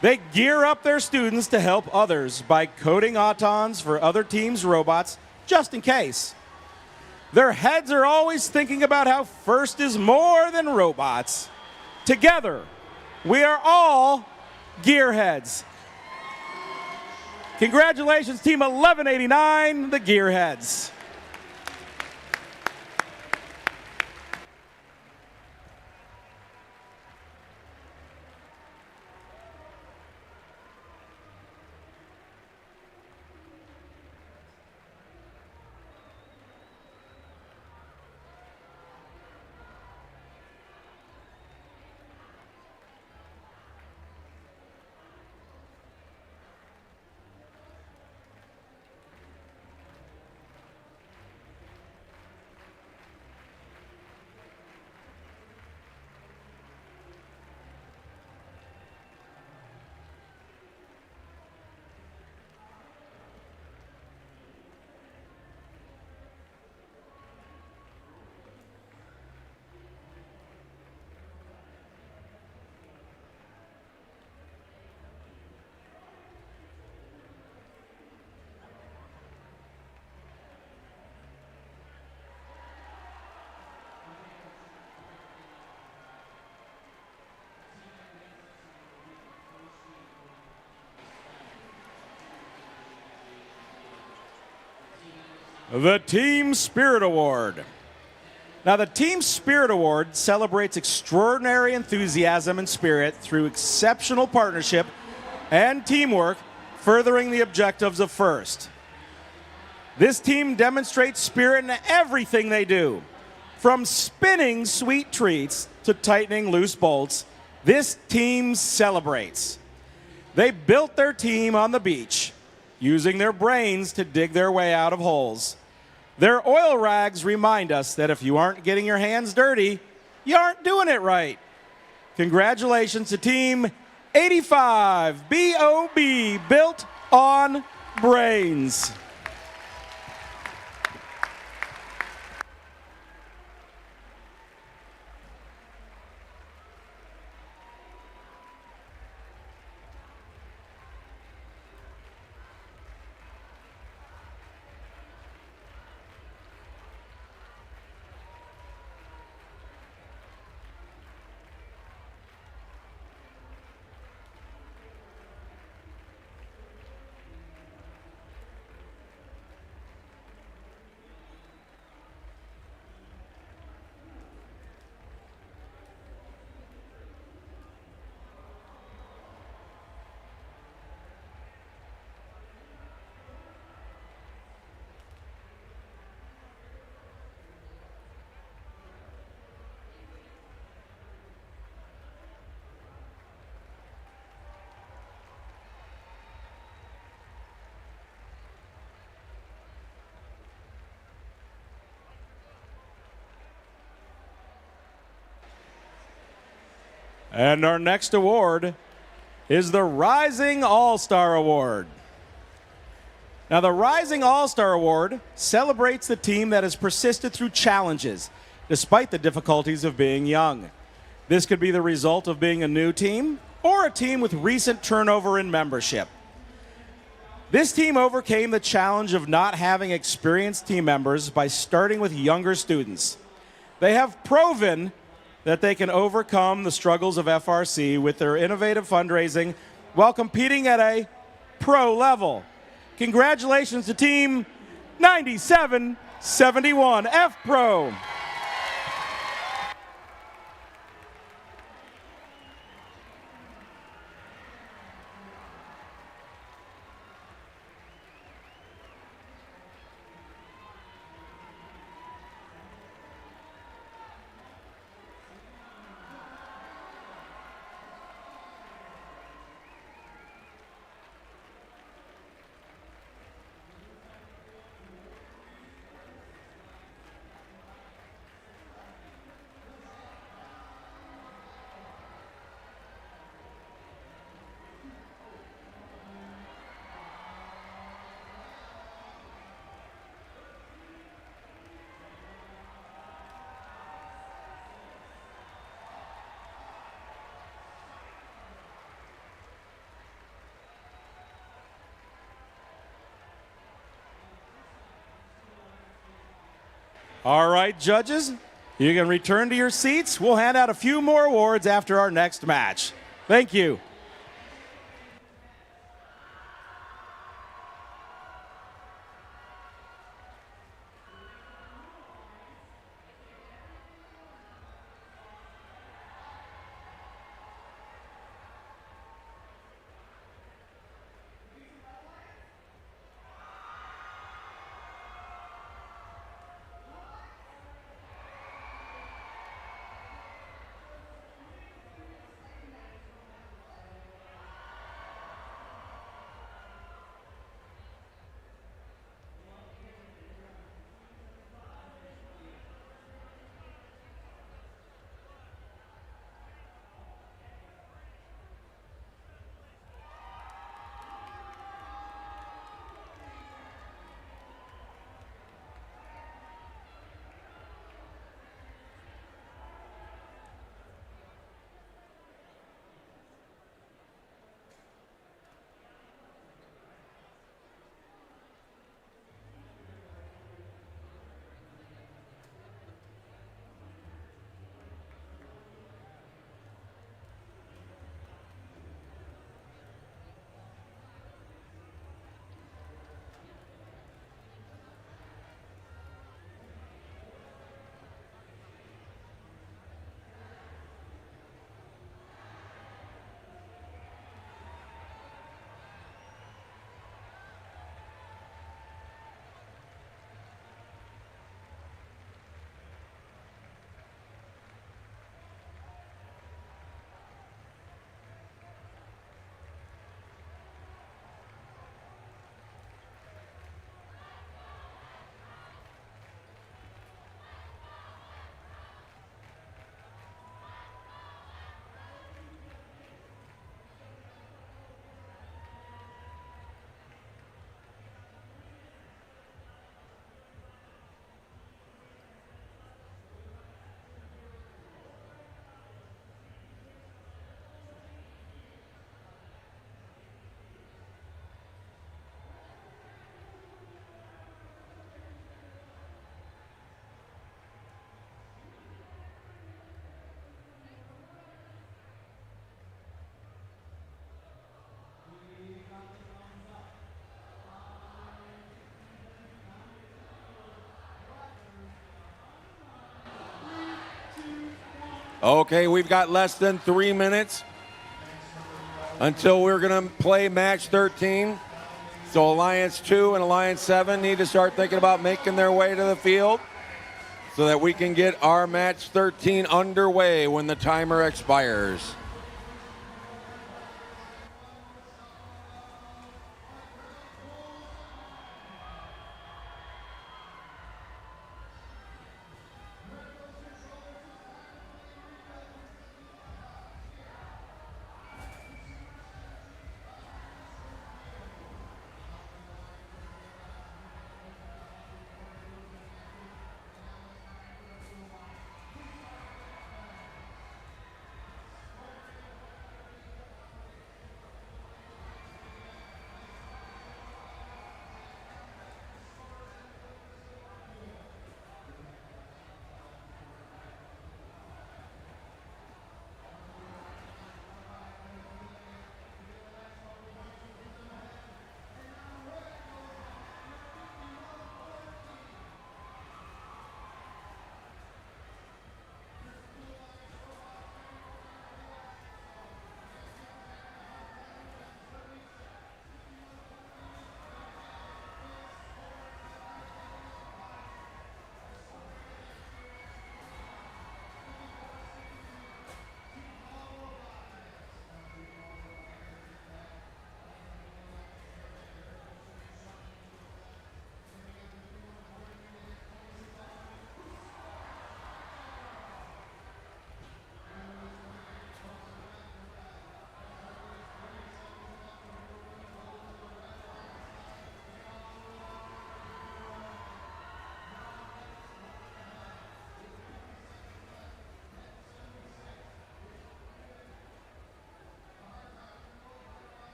Speaker 2: They gear up their students to help others by coding autons for other teams' robots just in case. Their heads are always thinking about how FIRST is more than robots. Together, we are all Gearheads. Congratulations, Team 1189, the Gearheads. The Team Spirit Award. Now, the Team Spirit Award celebrates extraordinary enthusiasm and spirit through exceptional partnership and teamwork, furthering the objectives of FIRST. This team demonstrates spirit in everything they do. From spinning sweet treats to tightening loose bolts, this team celebrates. They built their team on the beach, using their brains to dig their way out of holes. Their oil rags remind us that if you aren't getting your hands dirty, you aren't doing it right. Congratulations to Team 85, BOB, built on brains. And our next award is the Rising All-Star Award. Now, the Rising All-Star Award celebrates the team that has persisted through challenges, despite the difficulties of being young. This could be the result of being a new team or a team with recent turnover in membership. This team overcame the challenge of not having experienced team members by starting with younger students. They have proven that they can overcome the struggles of FRC with their innovative fundraising while competing at a pro level. Congratulations to Team 9771 F Pro. All right, judges, you can return to your seats. We'll hand out a few more awards after our next match. Thank you.
Speaker 1: Okay, we've got less than 3 minutes until we're going to play match 13. So Alliance 2 and Alliance 7 need to start thinking about making their way to the field so that we can get our match 13 underway when the timer expires.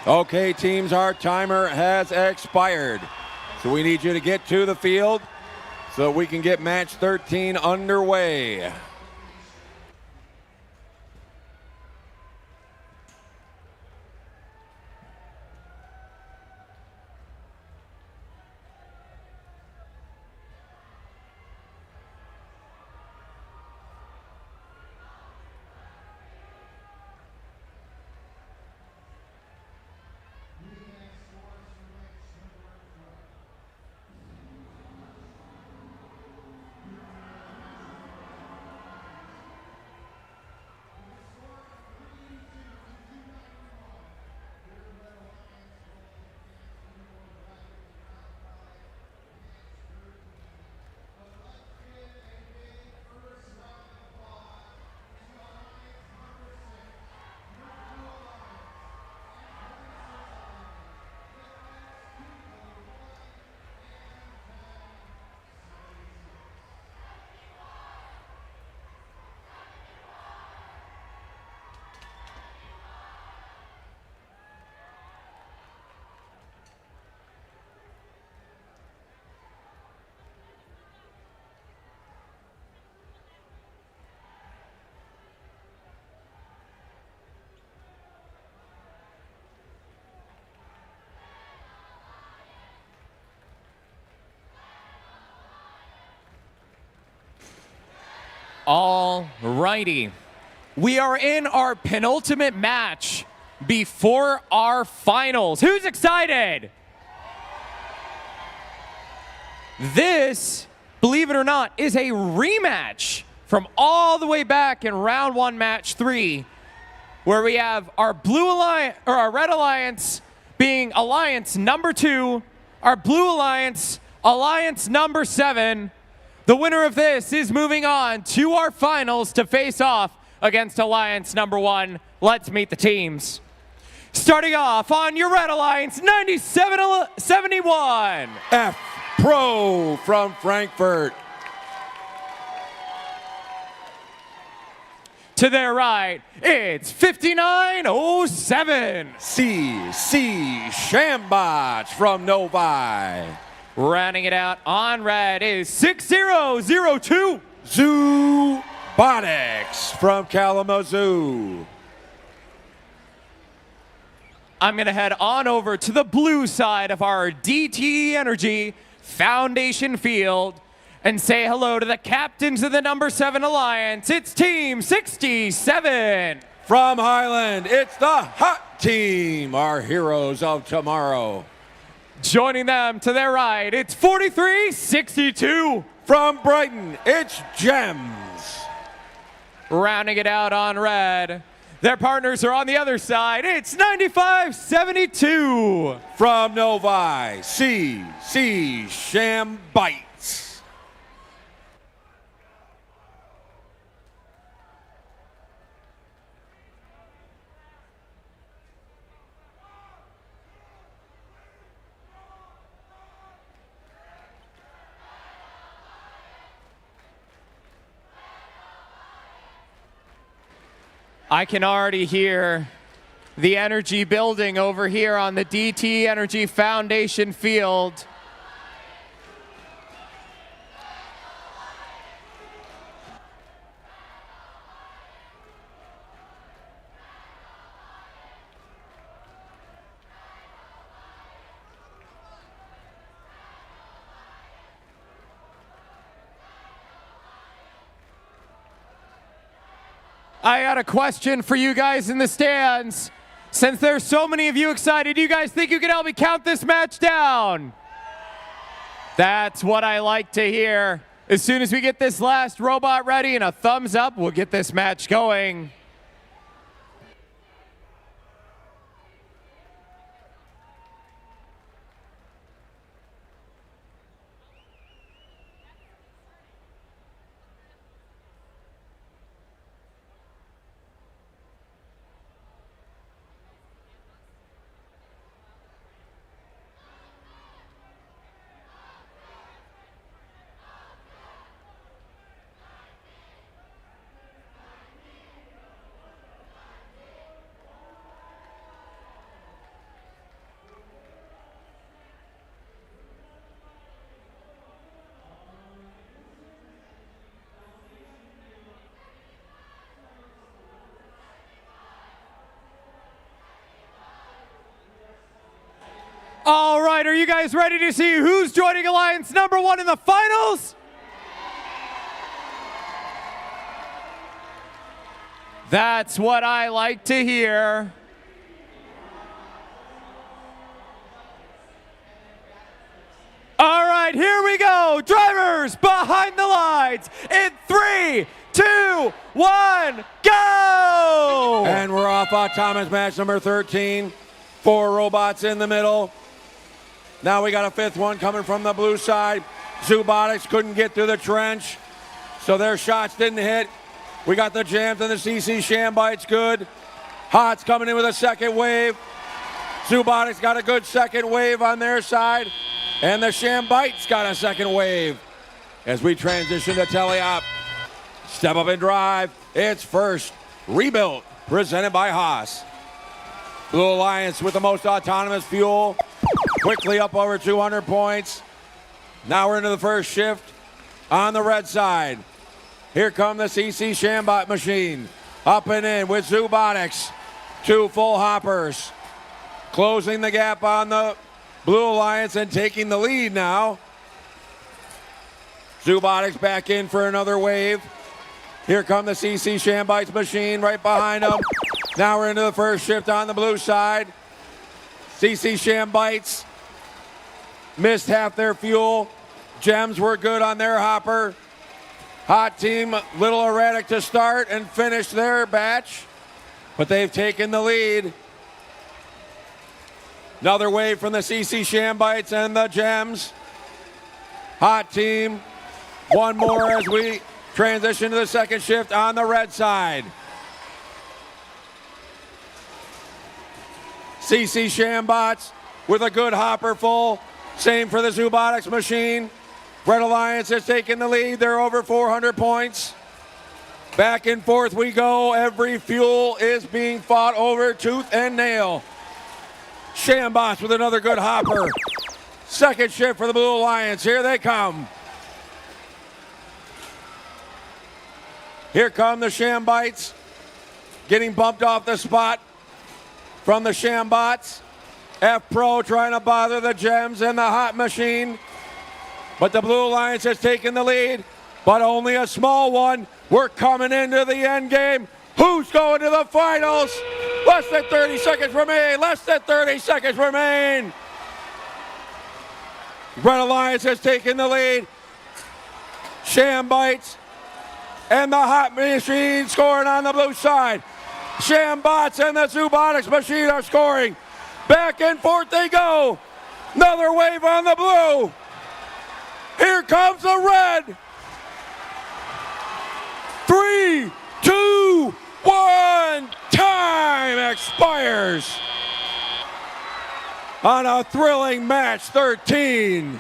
Speaker 1: Okay, teams, our timer has expired. So we need you to get to the field so we can get match 13 underway.
Speaker 11: All righty. We are in our penultimate match before our finals. Who's excited? This, believe it or not, is a rematch from all the way back in round 1, match 3, where we have our blue alliance or our red alliance being alliance number 2, our blue alliance number 7. The winner of this is moving on to our finals to face off against alliance number 1. Let's meet the teams. Starting off on your red alliance, 9771.
Speaker 1: F Pro from Frankfurt.
Speaker 11: To their right, it's 5907.
Speaker 1: CC Shambach from Novi.
Speaker 11: Rounding it out on red is 6002.
Speaker 1: Robotics from Kalamazoo.
Speaker 11: I'm going to head on over to the blue side of our DTE Energy Foundation field and say hello to the captains of the number 7 Alliance. It's Team 67.
Speaker 1: From Highland, it's the Hot Team, our heroes of tomorrow.
Speaker 11: Joining them to their right, it's 4362.
Speaker 1: From Brighton, it's Gems.
Speaker 11: Rounding it out on red, their partners are on the other side. It's 9572.
Speaker 1: From Novi, CC Shambites.
Speaker 11: I can already hear the energy building over here on the DTE Energy Foundation field. I got a question for you guys in the stands. Since there's so many of you excited, do you guys think you can help me count this match down? That's what I like to hear. As soon as we get this last robot ready and a thumbs up, we'll get this match going. right, are you guys ready to see who's joining Alliance number 1 in the finals? That's what I like to hear. All right, here we go. Drivers behind the lines in 3, 2, 1, go!
Speaker 1: And we're off autonomous match number 13. 4 robots in the middle. Now we got a 5th one coming from the blue side. Robotics couldn't get through the trench, so their shots didn't hit. We got the jams and the CC Shambites good. Hot's coming in with a second wave. Robotics got a good second wave on their side. And the Shambites got a second wave. As we transition to teleop. Step up and drive. It's first rebuilt, presented by Haas. Blue Alliance with the most autonomous fuel. Quickly up over 200 points. Now we're into the first shift on the red side. Here come the CC Shambot machine. Up and in with Robotics. 2 full hoppers. Closing the gap on the Blue Alliance and taking the lead now. Robotics back in for another wave. Here come the CC Shambites machine right behind them. Now we're into the first shift on the blue side. CC Shambites missed half their fuel. Gems were good on their hopper. Hot team, little erratic to start and finish their batch, but they've taken the lead. Another wave from the CC Shambites and the Gems. Hot team, one more as we transition to the second shift on the red side. CC Shambots with a good hopper full. Same for the Robotics machine. Red Alliance has taken the lead. They're over 400 points. Back and forth we go. Every fuel is being fought over tooth and nail. Shambots with another good hopper. Second shift for the Blue Alliance. Here they come. Here come the Shambites. Getting bumped off the spot from the Shambots. F-Pro trying to bother the Gems and the Hot Machine. But the Blue Alliance has taken the lead, but only a small one. We're coming into the end game. Who's going to the finals? Less than 30 seconds remain. Less than 30 seconds remain. Red Alliance has taken the lead. Shambites and the Hot Machine scoring on the blue side. Shambots and the Robotics machine are scoring. Back and forth they go. Another wave on the blue. Here comes the red. 3, 2, 1. Time expires on a thrilling match 13.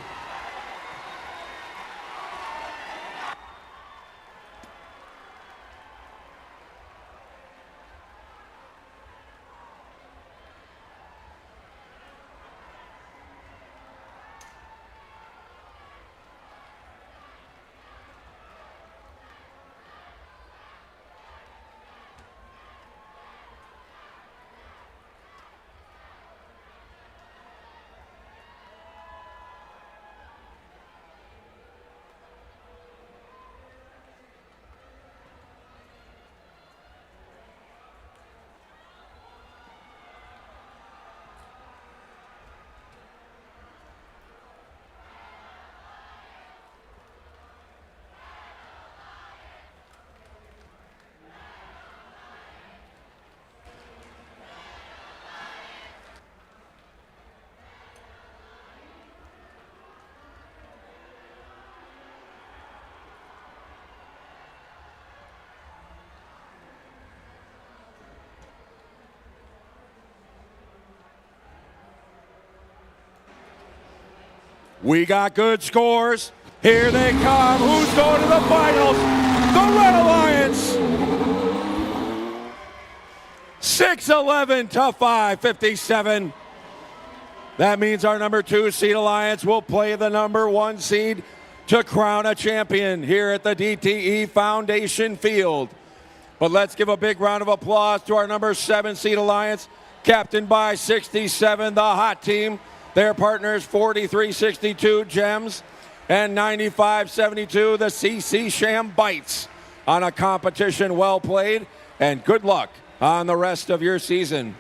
Speaker 1: We got good scores. Here they come. Who's going to the finals? The Red Alliance. 6-11 to 5-57. That means our number 2 seed Alliance will play the number 1 seed to crown a champion here at the DTE Foundation Field. But let's give a big round of applause to our number 7 seed Alliance, captained by 67, the Hot Team. Their partners 4362 Gems and 9572 the CC Sham Bites on a competition well played, and good luck on the rest of your season.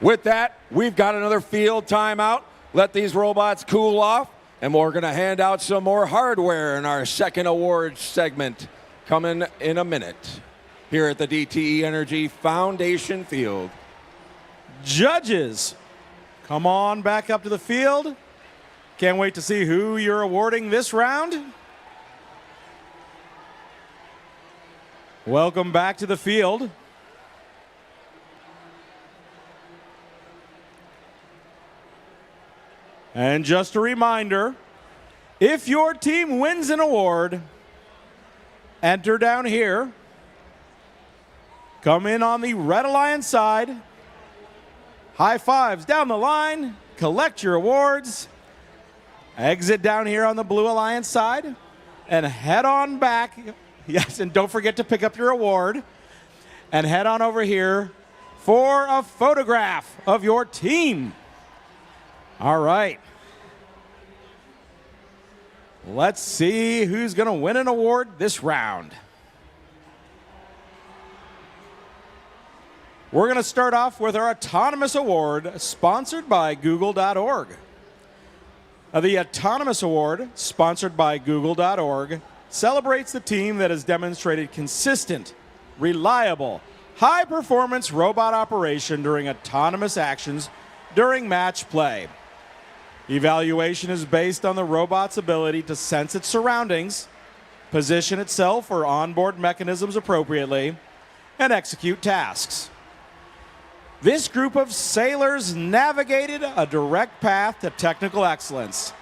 Speaker 1: With that, we've got another field timeout. Let these robots cool off, and we're going to hand out some more hardware in our second awards segment coming in a minute here at the DTE Energy Foundation Field.
Speaker 2: Judges, come on back up to the field. Can't wait to see who you're awarding this round. Welcome back to the field. And just a reminder, if your team wins an award, enter down here. Come in on the Red Alliance side. High fives down the line. Collect your awards. Exit down here on the Blue Alliance side. And head on back. Yes, and don't forget to pick up your award. And head on over here for a photograph of your team. All right. Let's see who's going to win an award this round. We're going to start off with our Autonomous Award, sponsored by Google.org. The Autonomous Award, sponsored by Google.org, celebrates the team that has demonstrated consistent, reliable, high-performance robot operation during autonomous actions during match play. Evaluation is based on the robot's ability to sense its surroundings, position itself or onboard mechanisms appropriately, and execute tasks. This group of sailors navigated a direct path to technical excellence.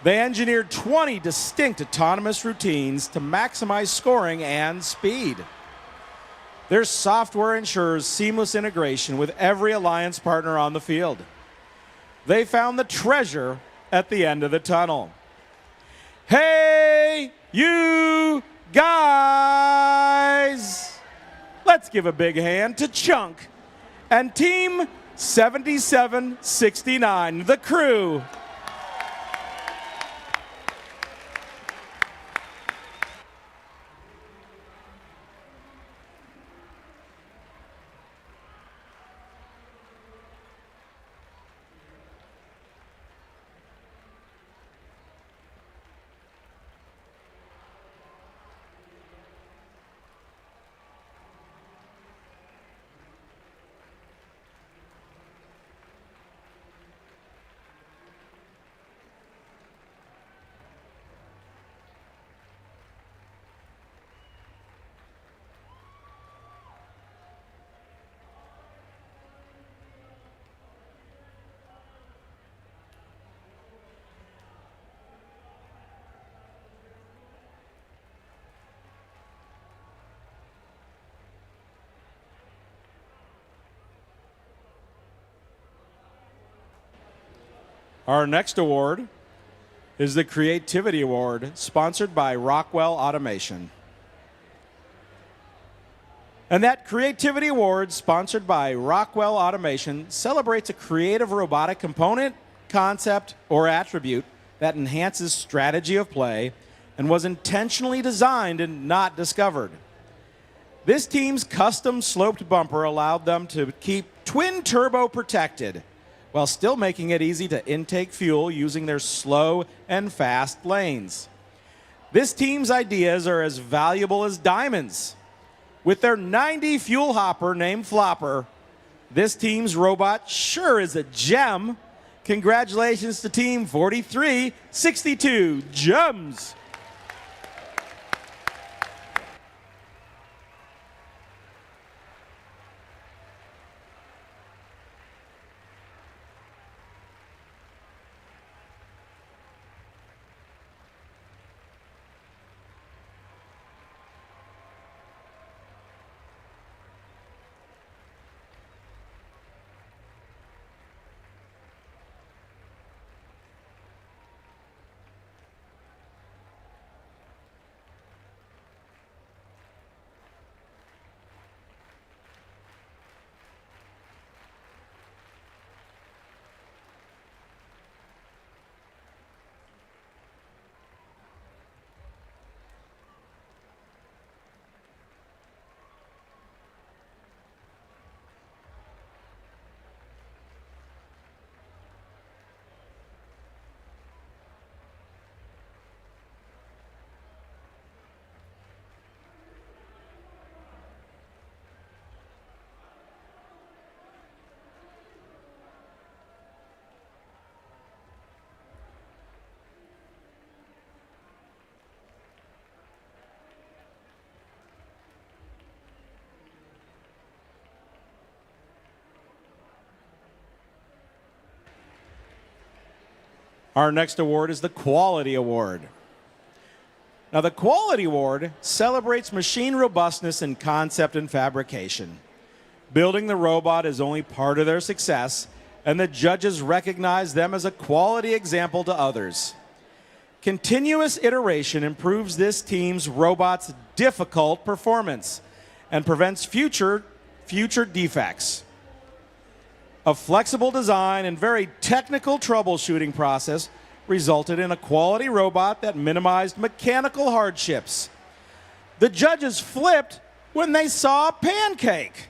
Speaker 2: They engineered 20 distinct autonomous routines to maximize scoring and speed. Their software ensures seamless integration with every Alliance partner on the field. They found the treasure at the end of the tunnel. Hey, you guys! Let's give a big hand to Chunk and Team 7769, the crew. Our next award is the Creativity Award, sponsored by Rockwell Automation. And that Creativity Award, sponsored by Rockwell Automation, celebrates a creative robotic component, concept, or attribute that enhances strategy of play and was intentionally designed and not discovered. This team's custom sloped bumper allowed them to keep twin turbo protected while still making it easy to intake fuel using their slow and fast lanes. This team's ideas are as valuable as diamonds. With their 90 fuel hopper named Flopper, this team's robot sure is a gem. Congratulations to Team 4362 Gems. Our next award is the Quality Award. Now, the Quality Award celebrates machine robustness in concept and fabrication. Building the robot is only part of their success, and the judges recognize them as a quality example to others. Continuous iteration improves this team's robot's difficult performance and prevents future defects. A flexible design and very technical troubleshooting process resulted in a quality robot that minimized mechanical hardships. The judges flipped when they saw a pancake.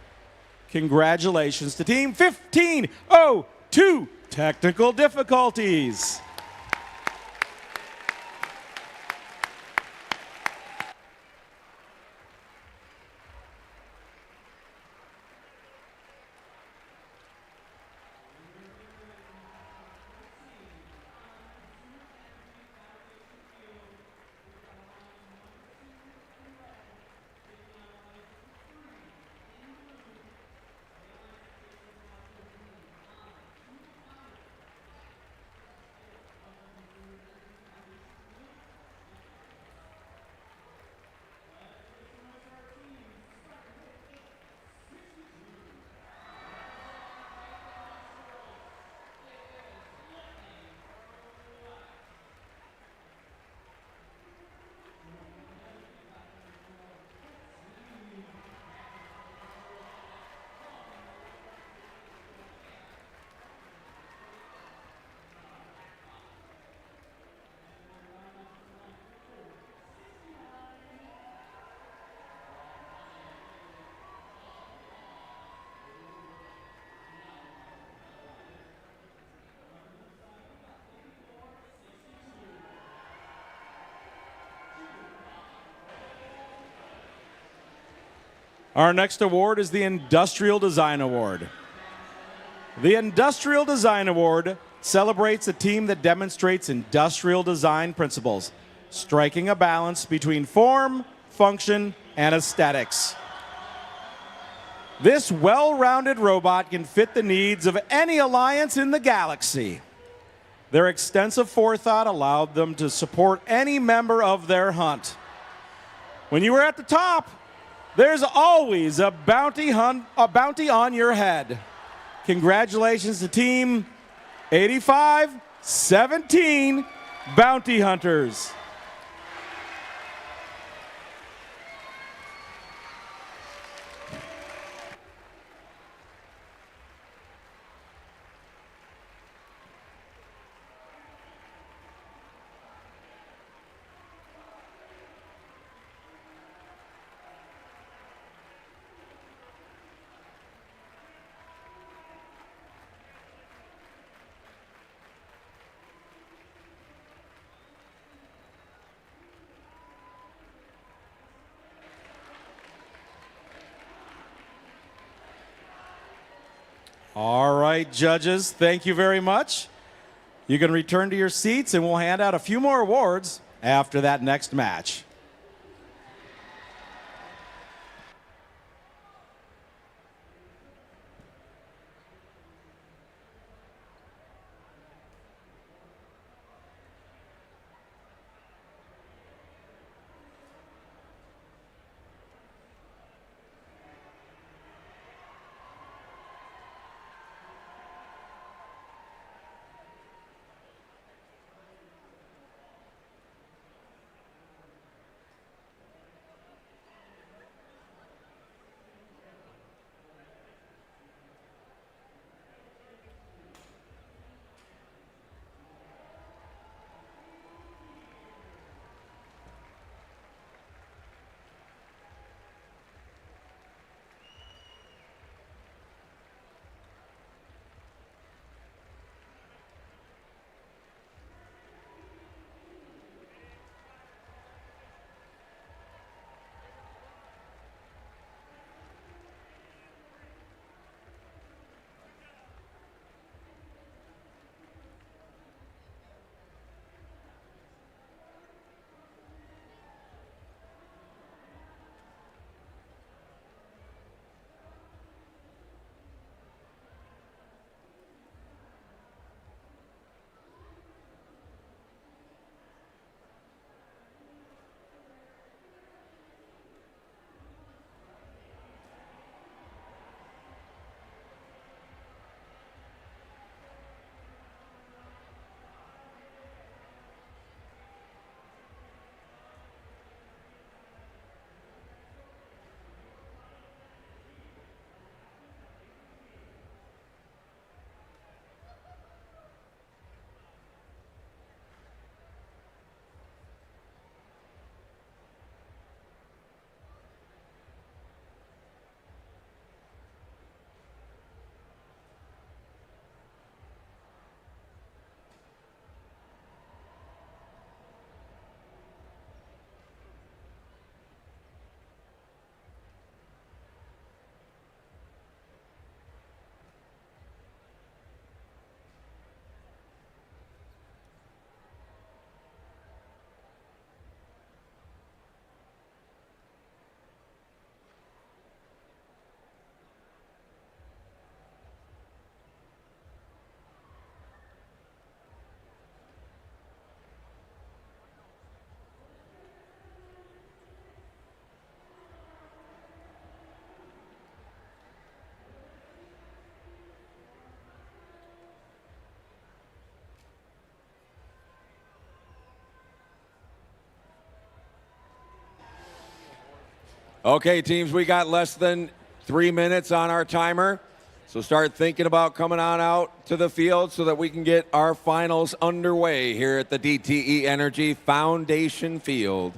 Speaker 2: Congratulations to Team 1502, Technical Difficulties. Our next award is the Industrial Design Award. The Industrial Design Award celebrates a team that demonstrates industrial design principles, striking a balance between form, function, and aesthetics. This well-rounded robot can fit the needs of any alliance in the galaxy. Their extensive forethought allowed them to support any member of their hunt. When you were at the top, there's always a bounty on your head. Congratulations to Team 8517 Bounty Hunters. All right, judges, thank you very much. You can return to your seats and we'll hand out a few more awards after that next match.
Speaker 1: Okay, teams, we got less than 3 minutes on our timer. So start thinking about coming on out to the field so that we can get our finals underway here at the DTE Energy Foundation Field.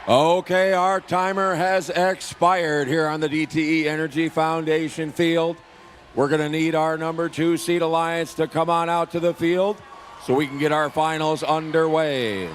Speaker 1: Okay, our timer has expired here on the DTE Energy Foundation Field. We're going to need our number 2 seed alliance to come on out to the field so we can get our finals underway.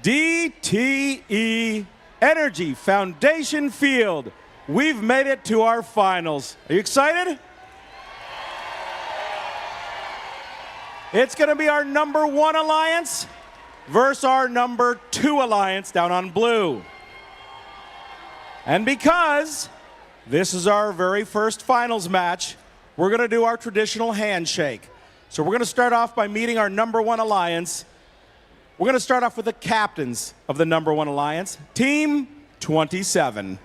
Speaker 2: DTE Energy Foundation Field. We've made it to our finals. Are you excited? It's going to be our number 1 alliance versus our number 2 alliance down on blue. And because this is our very first finals match, we're going to do our traditional handshake. So we're going to start off by meeting our number 1 alliance. We're going to start off with the captains of the number 1 alliance, Team 27.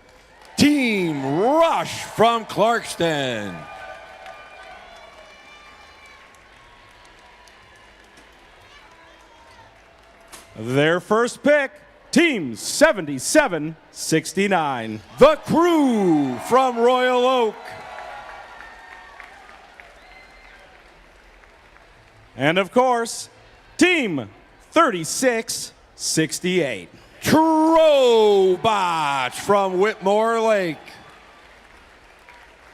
Speaker 1: Team Rush from Clarkston.
Speaker 2: Their first pick, Team 7769.
Speaker 1: The Crew from Royal Oak.
Speaker 2: And of course, Team 3668.
Speaker 1: Robotics from Whitmore Lake.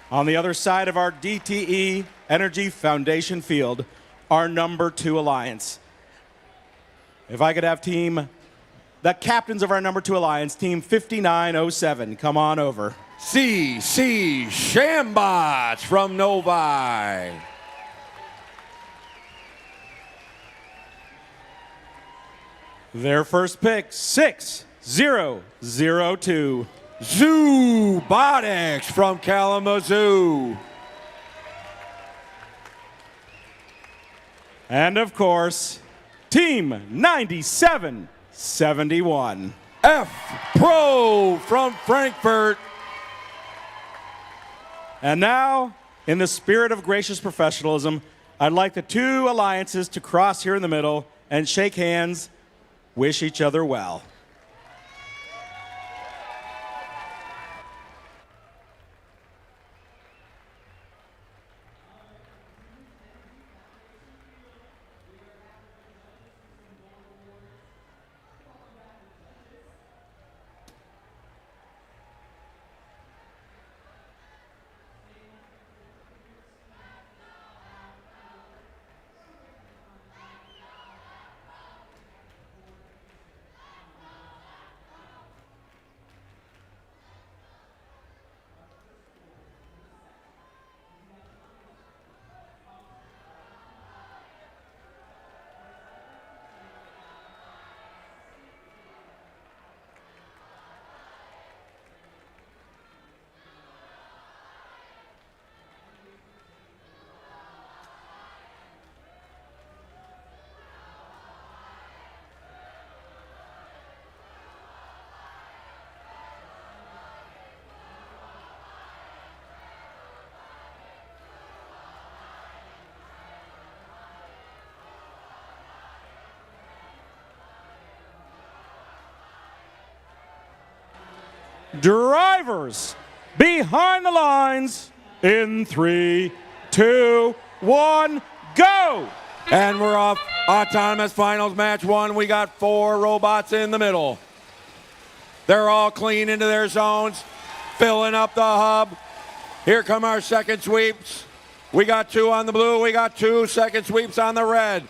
Speaker 2: On the other side of our DTE Energy Foundation Field, our number 2 alliance. If I could have the captains of our number 2 alliance, Team 5907, come on over.
Speaker 1: CC Shambots from Novi.
Speaker 2: Their first pick, 6002.
Speaker 1: Robotics from Kalamazoo.
Speaker 2: And of course, Team 9771.
Speaker 1: F Pro from Frankfurt.
Speaker 2: And now, in the spirit of gracious professionalism, I'd like the 2 alliances to cross here in the middle and shake hands, wish each other well. Drivers behind the lines in 3, 2, 1, go!
Speaker 1: And we're off. Autonomous Finals Match 1. We got 4 robots in the middle. They're all clean into their zones, filling up the hub. Here come our second sweeps. We got 2 on the blue. We got 2 second sweeps on the red.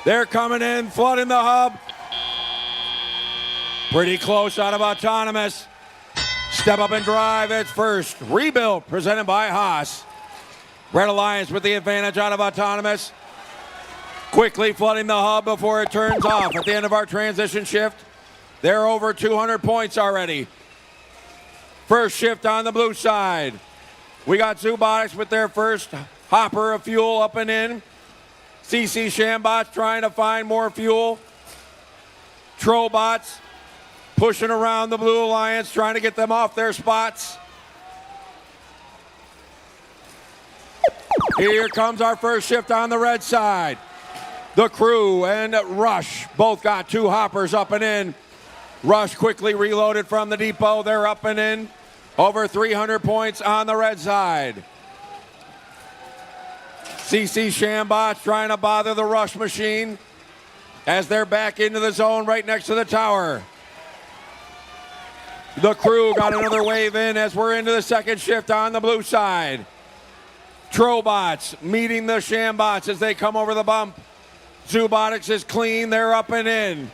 Speaker 1: They're coming in, flooding the hub. Pretty close out of Autonomous. Step up and drive. It's first. Rebuild presented by Haas. Red Alliance with the advantage out of Autonomous. Quickly flooding the hub before it turns off at the end of our transition shift. They're over 200 points already. First shift on the blue side. We got Robotics with their first hopper of fuel up and in. CC Shambots trying to find more fuel. Trobots pushing around the Blue Alliance, trying to get them off their spots. Here comes our first shift on the red side. The Crew and Rush both got 2 hoppers up and in. Rush quickly reloaded from the depot. They're up and in. Over 300 points on the red side. CC Shambots trying to bother the Rush machine as they're back into the zone right next to the tower. The Crew got another wave in as we're into the second shift on the blue side. Trobots meeting the Shambots as they come over the bump. Robotics is clean. They're up and in.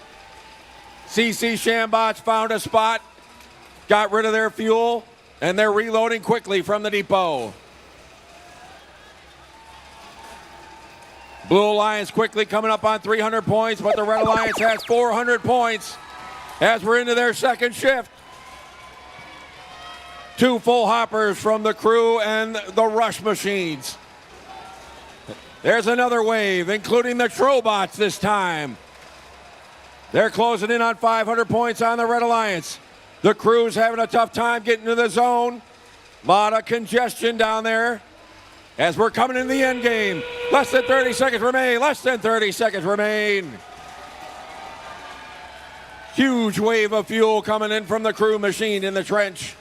Speaker 1: CC Shambots found a spot, got rid of their fuel, and they're reloading quickly from the depot. Blue Alliance quickly coming up on 300 points, but the Red Alliance has 400 points as we're into their second shift. 2 full hoppers from the crew and the rush machines. There's another wave, including the Trobots this time. They're closing in on 500 points on the Red Alliance. The crew's having a tough time getting to the zone. A lot of congestion down there as we're coming into the end game. Less than 30 seconds remain. Less than 30 seconds remain. Huge wave of fuel coming in from the crew machine in the trench.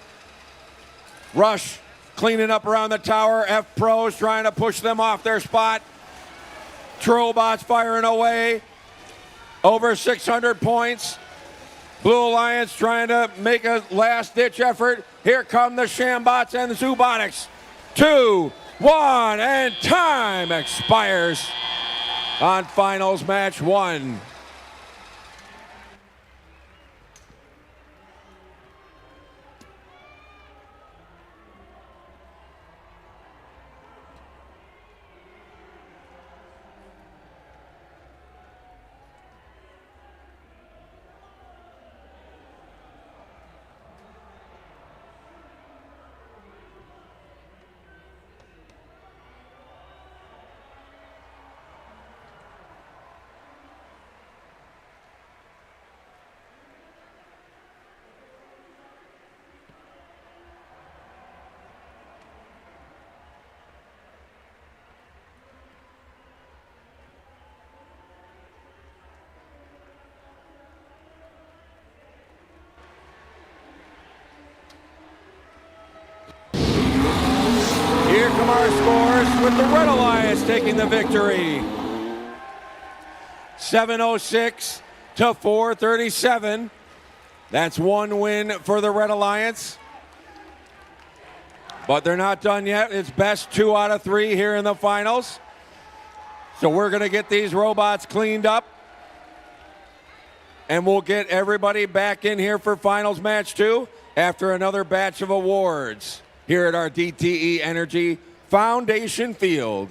Speaker 1: Rush cleaning up around the tower. F-Pros trying to push them off their spot. Trobots firing away. Over 600 points. Blue Alliance trying to make a last-ditch effort. Here come the Shambots and the Robotics. 2, 1, and time expires on finals match 1. Here come our scores with the Red Alliance taking the victory. 706 to 437. That's 1 win for the Red Alliance. But they're not done yet. It's best 2 out of 3 here in the finals. So we're going to get these robots cleaned up. And we'll get everybody back in here for finals match 2 after another batch of awards here at our DTE Energy Foundation Field.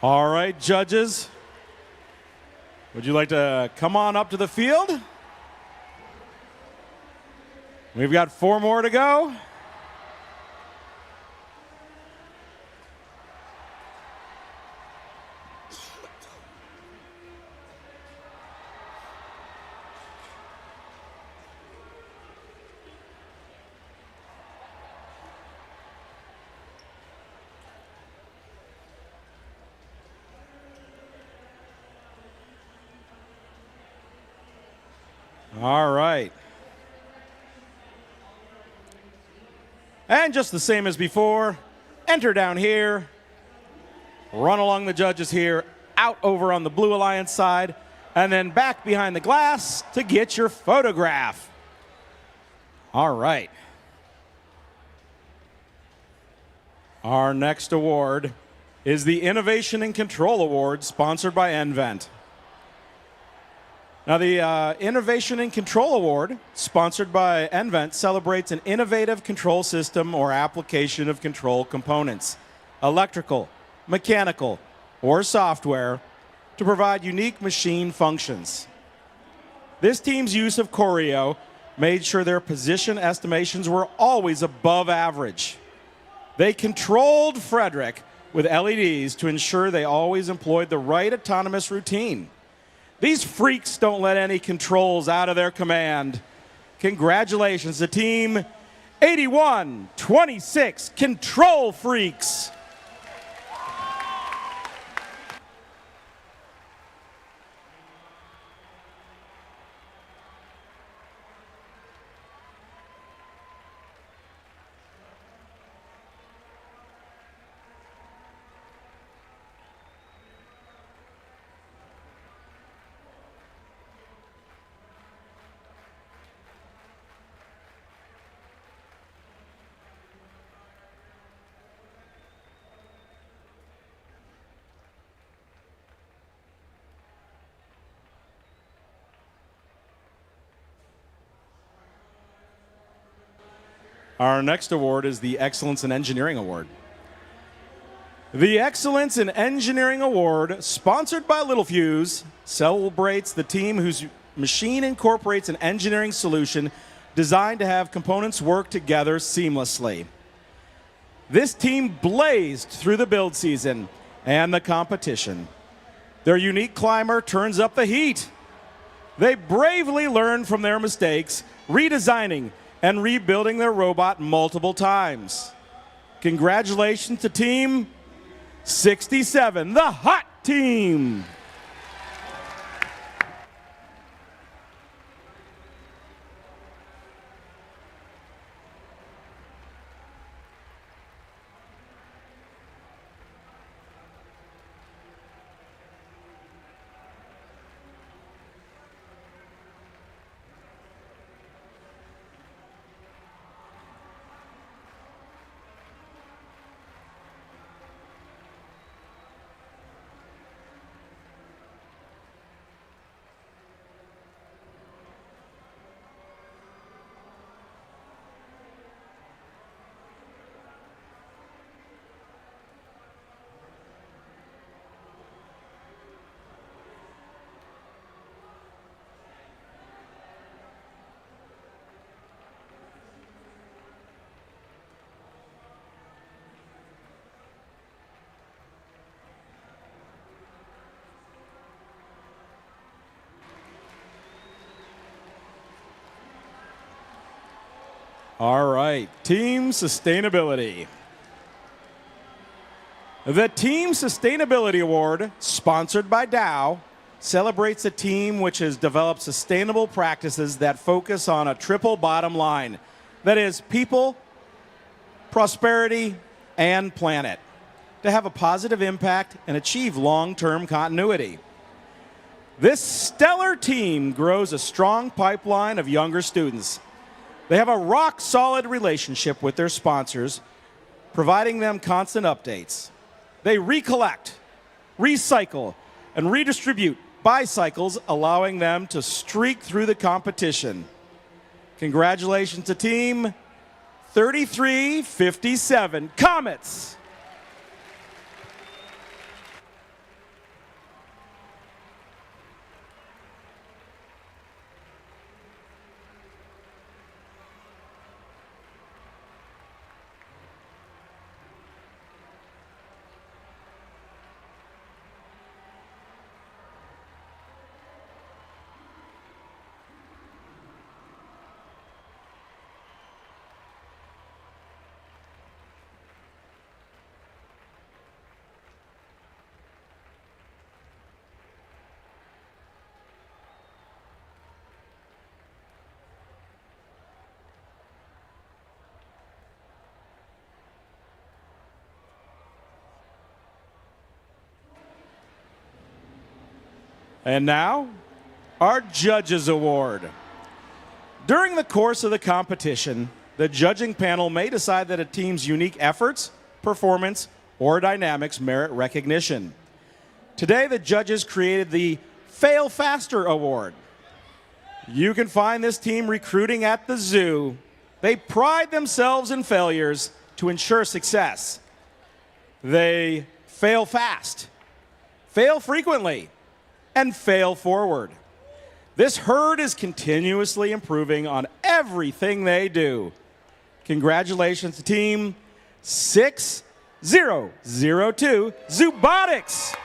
Speaker 2: All right, judges, would you like to come on up to the field? We've got 4 more to go. All right. And just the same as before, enter down here, run along the judges here, out over on the Blue Alliance side, and then back behind the glass to get your photograph. All right. Our next award is the Innovation and Control Award, sponsored by nVent. Now, the Innovation in Control Award, sponsored by nVent, celebrates an innovative control system or application of control components, electrical, mechanical, or software, to provide unique machine functions. This team's use of Choreo made sure their position estimations were always above average. They controlled Frederick with LEDs to ensure they always employed the right autonomous routine. These freaks don't let any controls out of their command. Congratulations to Team 8126 Control Freaks. Our next award is the Excellence in Engineering Award. The Excellence in Engineering Award, sponsored by Littelfuse, celebrates the team whose machine incorporates an engineering solution designed to have components work together seamlessly. This team blazed through the build season and the competition. Their unique climber turns up the heat. They bravely learn from their mistakes, redesigning and rebuilding their robot multiple times. Congratulations to Team 67, the Hot Team. All right, Team Sustainability. The Team Sustainability Award, sponsored by Dow, celebrates a team which has developed sustainable practices that focus on a triple bottom line. That is, people, prosperity, and planet, to have a positive impact and achieve long-term continuity. This stellar team grows a strong pipeline of younger students. They have a rock-solid relationship with their sponsors, providing them constant updates. They recollect, recycle, and redistribute bicycles, allowing them to streak through the competition. Congratulations to Team 3357 Comets. And now, our Judges Award. During the course of the competition, the judging panel may decide that a team's unique efforts, performance, or dynamics merit recognition. Today, the judges created the Fail Faster Award, You can find this team recruiting at the zoo. They pride themselves in failures to ensure success. They fail fast, fail frequently, and fail forward. This herd is continuously improving on everything they do. Congratulations to Team 6002 Robotics.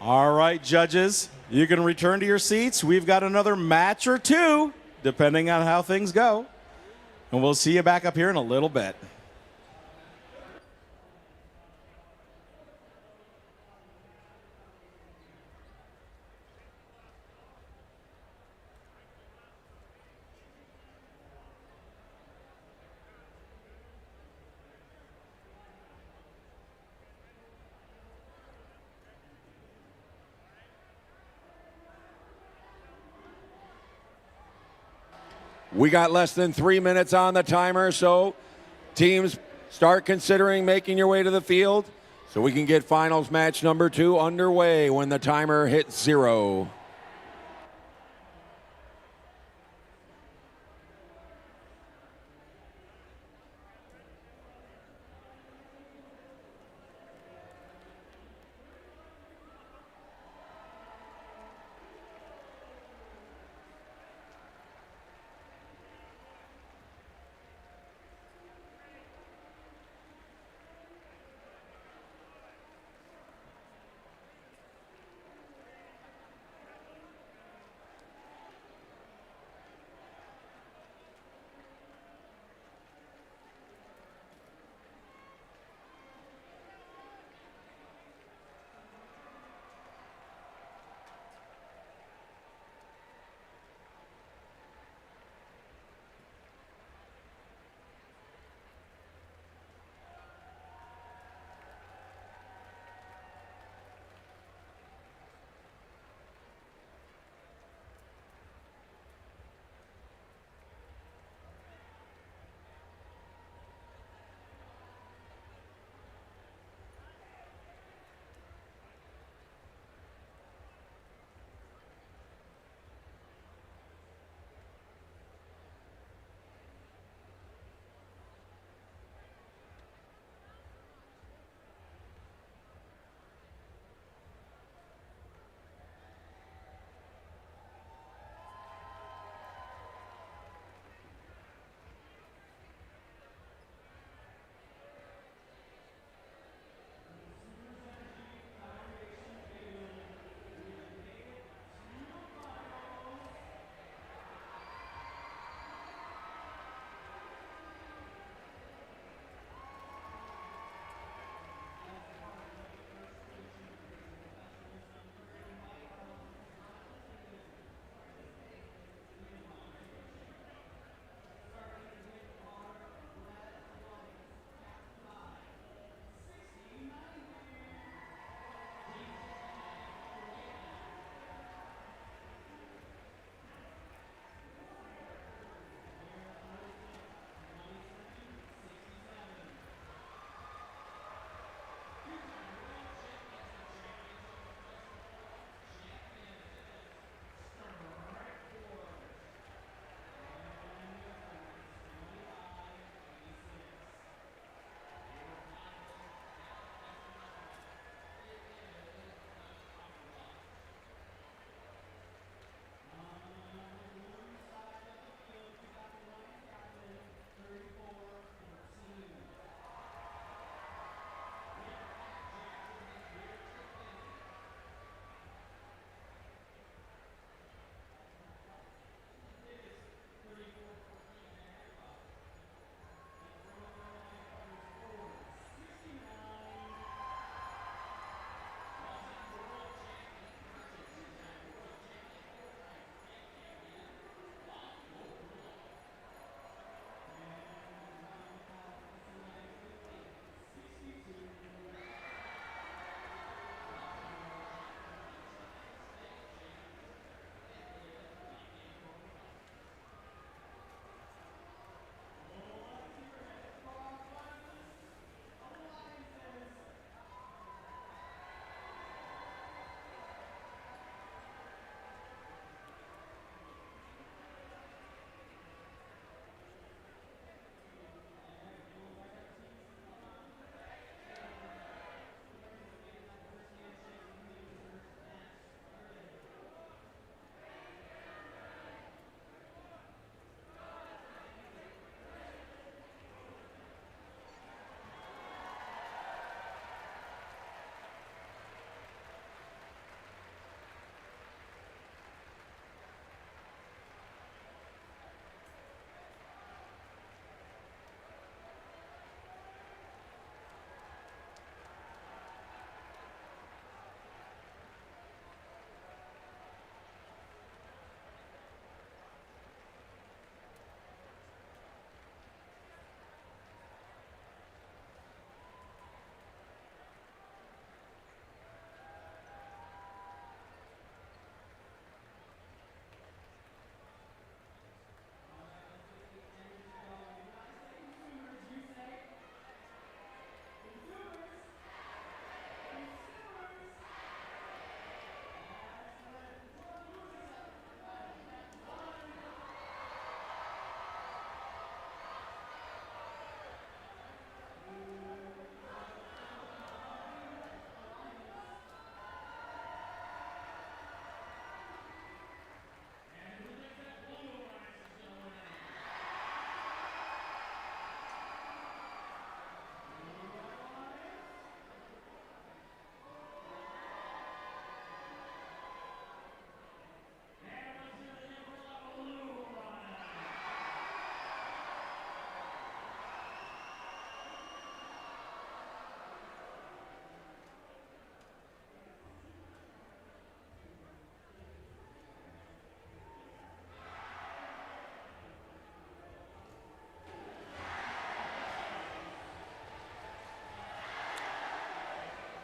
Speaker 2: All right, judges, you can return to your seats. We've got another match or two, depending on how things go. And we'll see you back up here in a little bit.
Speaker 1: We got less than 3 minutes on the timer, so teams start considering making your way to the field so we can get finals match number 2 underway when the timer hits 0.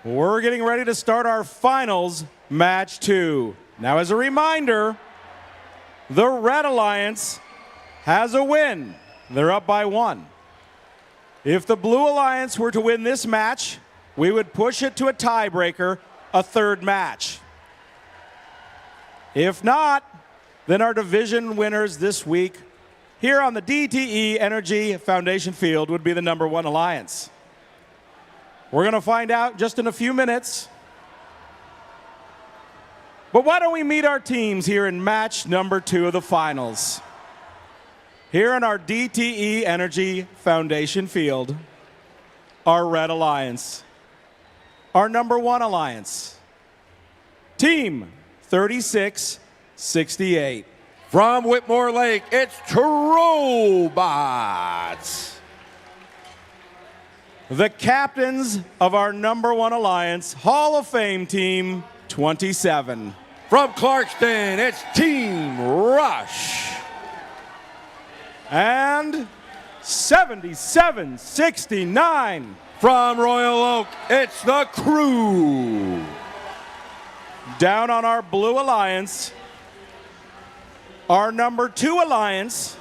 Speaker 2: We're getting ready to start our finals, match 2. Now, as a reminder, the Red Alliance has a win. They're up by 1. If the Blue Alliance were to win this match, we would push it to a tiebreaker, a 3rd match. If not, then our division winners this week here on the DTE Energy Foundation field would be the number 1 alliance. We're going to find out just in a few minutes. But why don't we meet our teams here in match number 2 of the finals? Here in our DTE Energy Foundation field, our Red Alliance, our number 1 alliance, Team 3668.
Speaker 1: From Whitmore Lake, it's Robots.
Speaker 2: The captains of our number 1 alliance, Hall of Fame Team 27.
Speaker 1: From Clarkston, it's Team Rush.
Speaker 2: And 7769.
Speaker 1: From Royal Oak, it's the Crew.
Speaker 2: Down on our Blue Alliance, our number 2 alliance,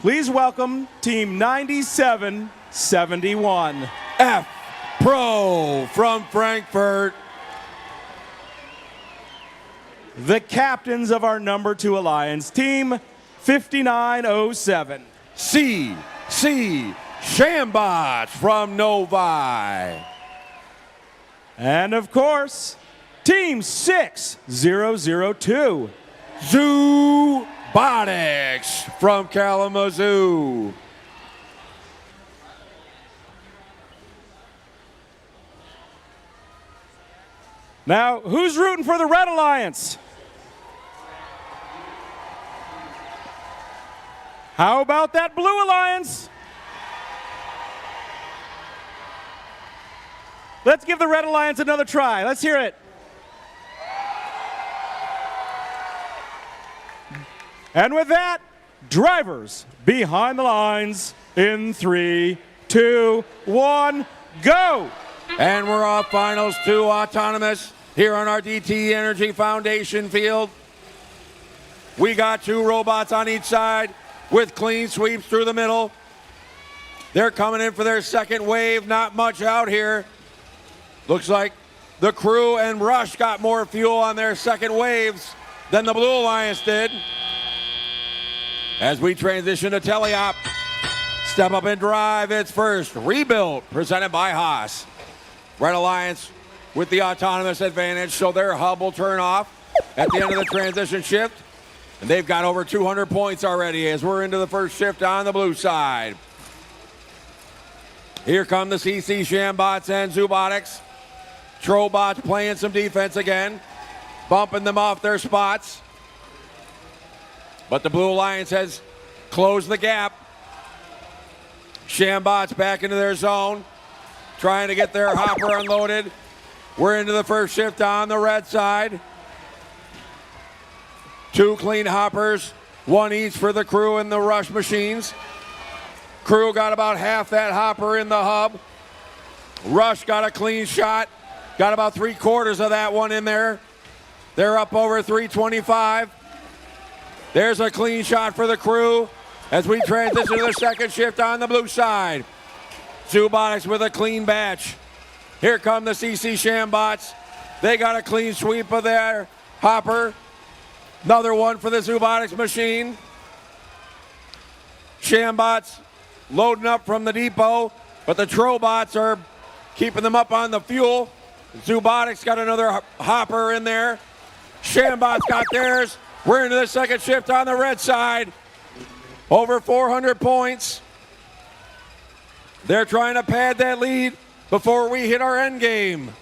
Speaker 2: please welcome Team 9771.
Speaker 1: F Pro from Frankfurt.
Speaker 2: The captains of our number 2 alliance, Team 5907.
Speaker 1: C Shambots from Novi.
Speaker 2: And of course, Team 6002.
Speaker 1: Robotics from Kalamazoo.
Speaker 2: Now, who's rooting for the Red Alliance? How about that Blue Alliance? Let's give the Red Alliance another try. Let's hear it. And with that, drivers behind the lines in 3, 2, 1, go!
Speaker 1: And we're off finals 2 autonomous here on our DTE Energy Foundation field. We got 2 robots on each side with clean sweeps through the middle. They're coming in for their second wave, not much out here. Looks like the Crew and Rush got more fuel on their second waves than the Blue Alliance did. As we transition to teleop, step up and drive, it's first rebuilt, presented by Haas. Red Alliance with the autonomous advantage, so their hub will turn off at the end of the transition shift. And they've got over 200 points already as we're into the first shift on the blue side. Here come the CC Shambots and Robotics. Trobots playing some defense again, bumping them off their spots. But the Blue Alliance has closed the gap. Shambots back into their zone, trying to get their hopper unloaded. We're into the first shift on the red side. 2 clean hoppers, 1 each for the Crew and the Rush machines. Crew got about half that hopper in the hub. Rush got a clean shot, got about 3/4 of that one in there. They're up over 325. There's a clean shot for the Crew as we transition to the second shift on the blue side. Robotics with a clean batch. Here come the CC Shambots. They got a clean sweep of their hopper. Another one for the Robotics machine. Shambots loading up from the depot, but the Trobots are keeping them up on the fuel. Robotics got another hopper in there. Shambots got theirs. We're into the second shift on the red side. Over 400 points. They're trying to pad that lead before we hit our end game.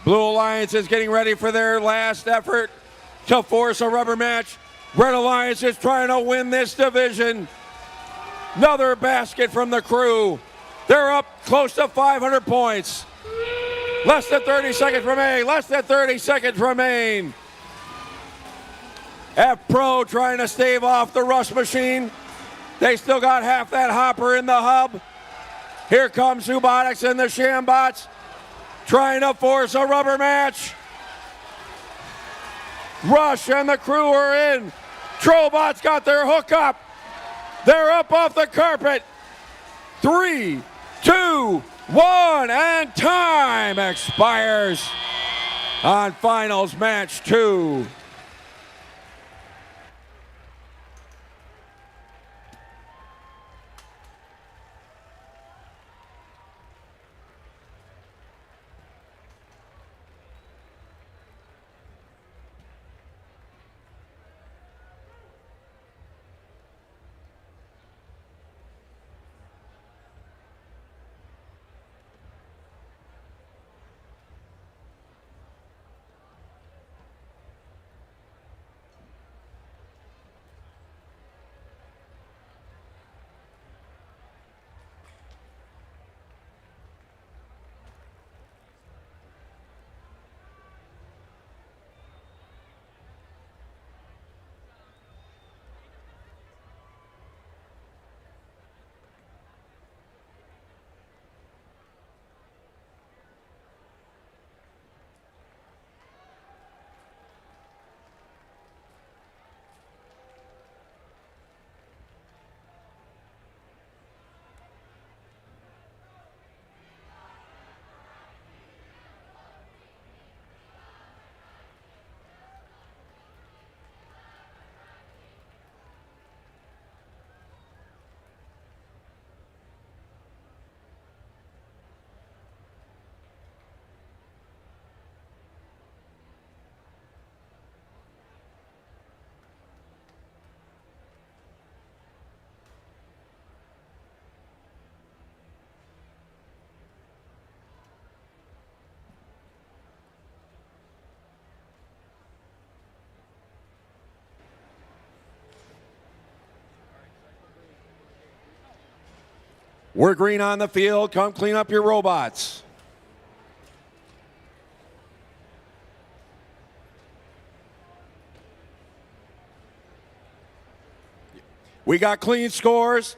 Speaker 1: Blue Alliance is getting ready for their last effort to force a rubber match. Red Alliance is trying to win this division. Another basket from the Crew. They're up close to 500 points. Less than 30 seconds remain. Less than 30 seconds remain. F Pro trying to stave off the Rush machine. They still got half that hopper in the hub. Here comes Robotics and the Shambots. trying to force a rubber match. Rush and the crew are in. Trobot's got their hook up. They're up off the carpet. 3, 2, 1, and time expires on finals match 2. We're green on the field. Come clean up your robots. We got clean scores.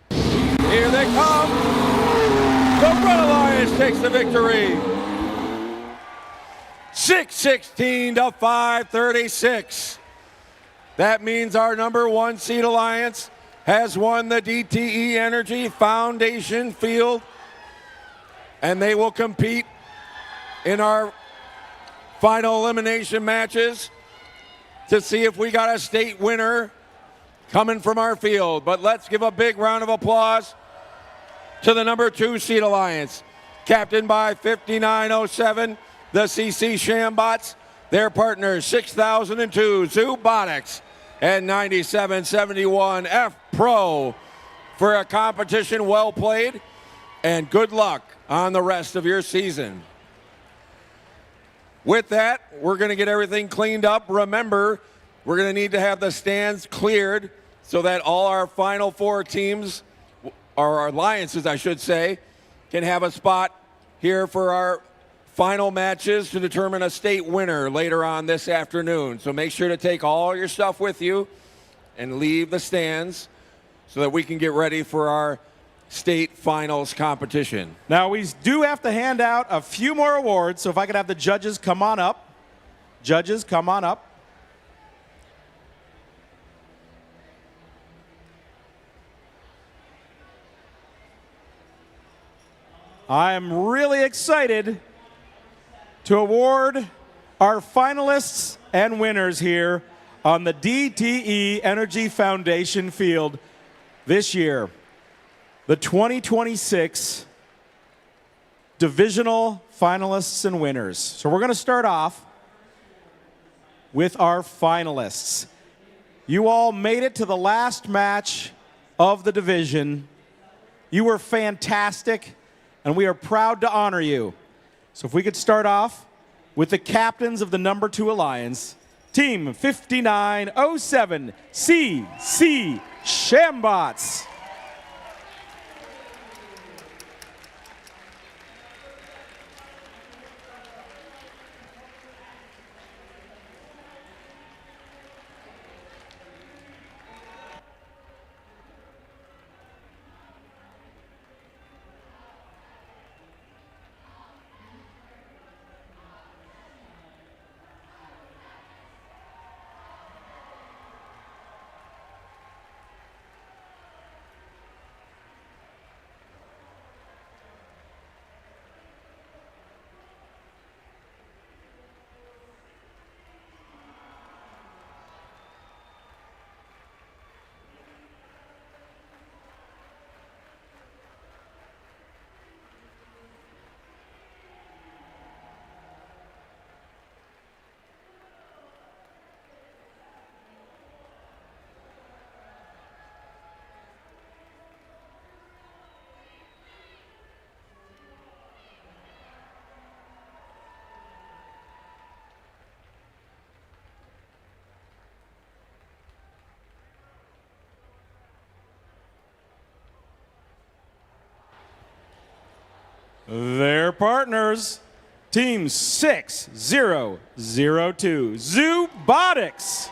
Speaker 1: Here they come. The Red Alliance takes the victory. 616 to 536. That means our number 1 seed Alliance has won the DTE Energy Foundation Field, and they will compete in our final elimination matches to see if we got a state winner coming from our field. But let's give a big round of applause to the number 2 seed Alliance, captained by 5907, the CC Shambots, their partners 6002 Robotics, and 9771 F Pro for a competition well played, and good luck on the rest of your season. With that, we're going to get everything cleaned up. Remember, we're going to need to have the stands cleared so that all our final 4 teams, or our alliances I should say, can have a spot here for our final matches to determine a state winner later on this afternoon. So make sure to take all your stuff with you and leave the stands so that we can get ready for our state finals competition.
Speaker 2: Now, we do have to hand out a few more awards, so if I could have the judges come on up. Judges, come on up. I am really excited to award our finalists and winners here on the DTE Energy Foundation Field this year. The 2026 divisional finalists and winners. So we're going to start off with our finalists. You all made it to the last match of the division. You were fantastic, and we are proud to honor you. So if we could start off with the captains of the number 2 Alliance, Team 5907 CC Shambots. Their partners, Team 6002, Robotics.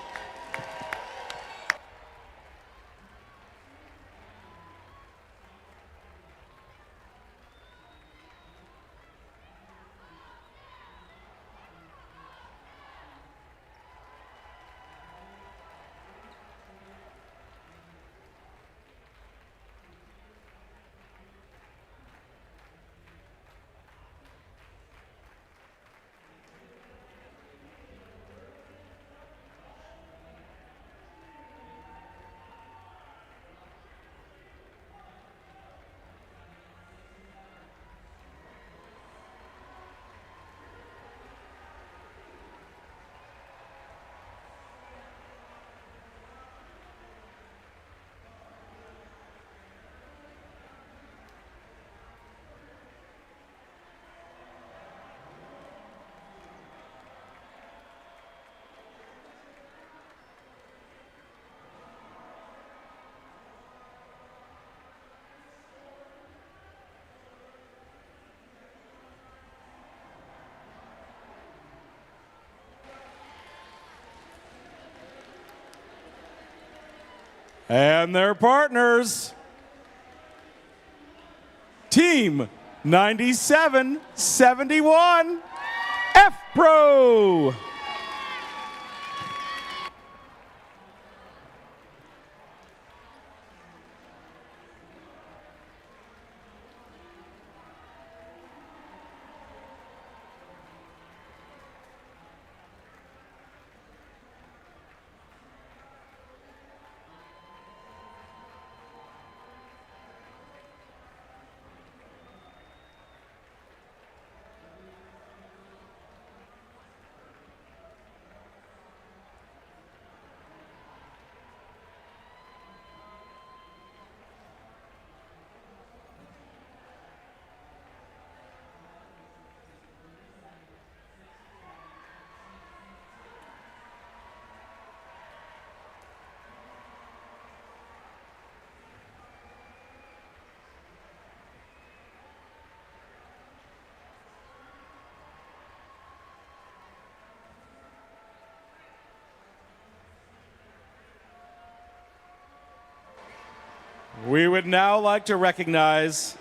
Speaker 2: And their partners, Team 9771, F-Pro. We would now like to recognize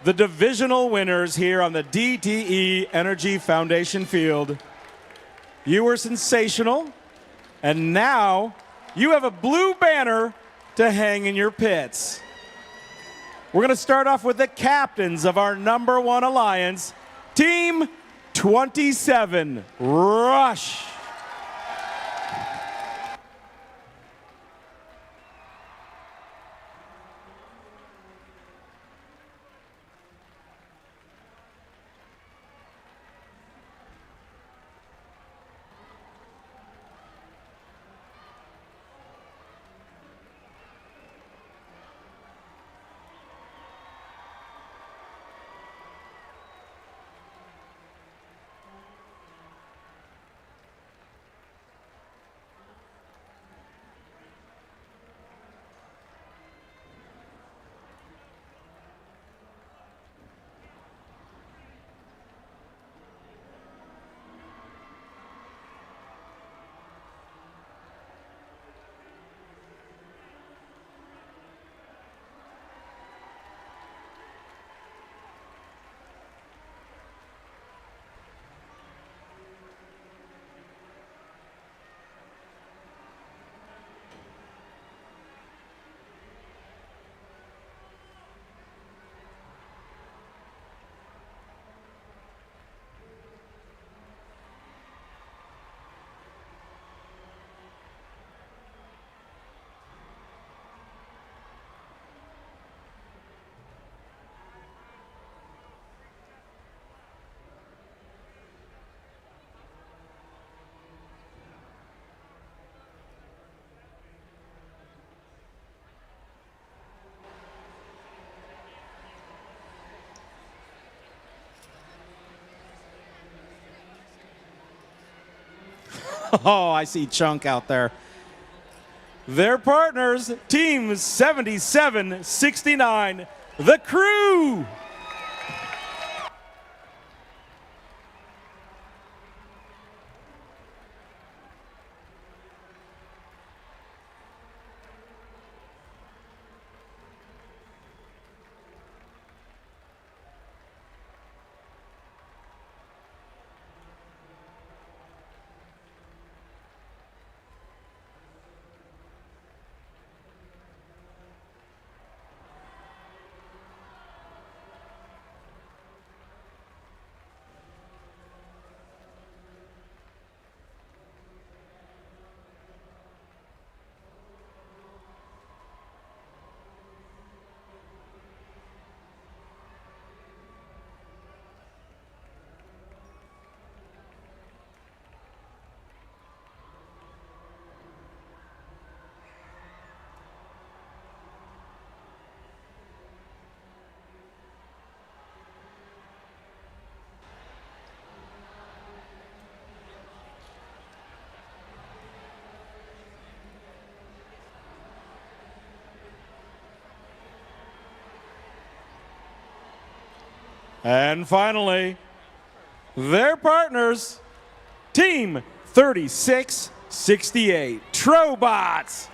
Speaker 2: the divisional winners here on the DTE Energy Foundation field. You were sensational, and now you have a blue banner to hang in your pits. We're going to start off with the captains of our #1 alliance, Team 27, Rush. Oh, I see Chunk out there. Their partners, Team 7769, The Crew. And finally, their partners, Team 3668, Trobots.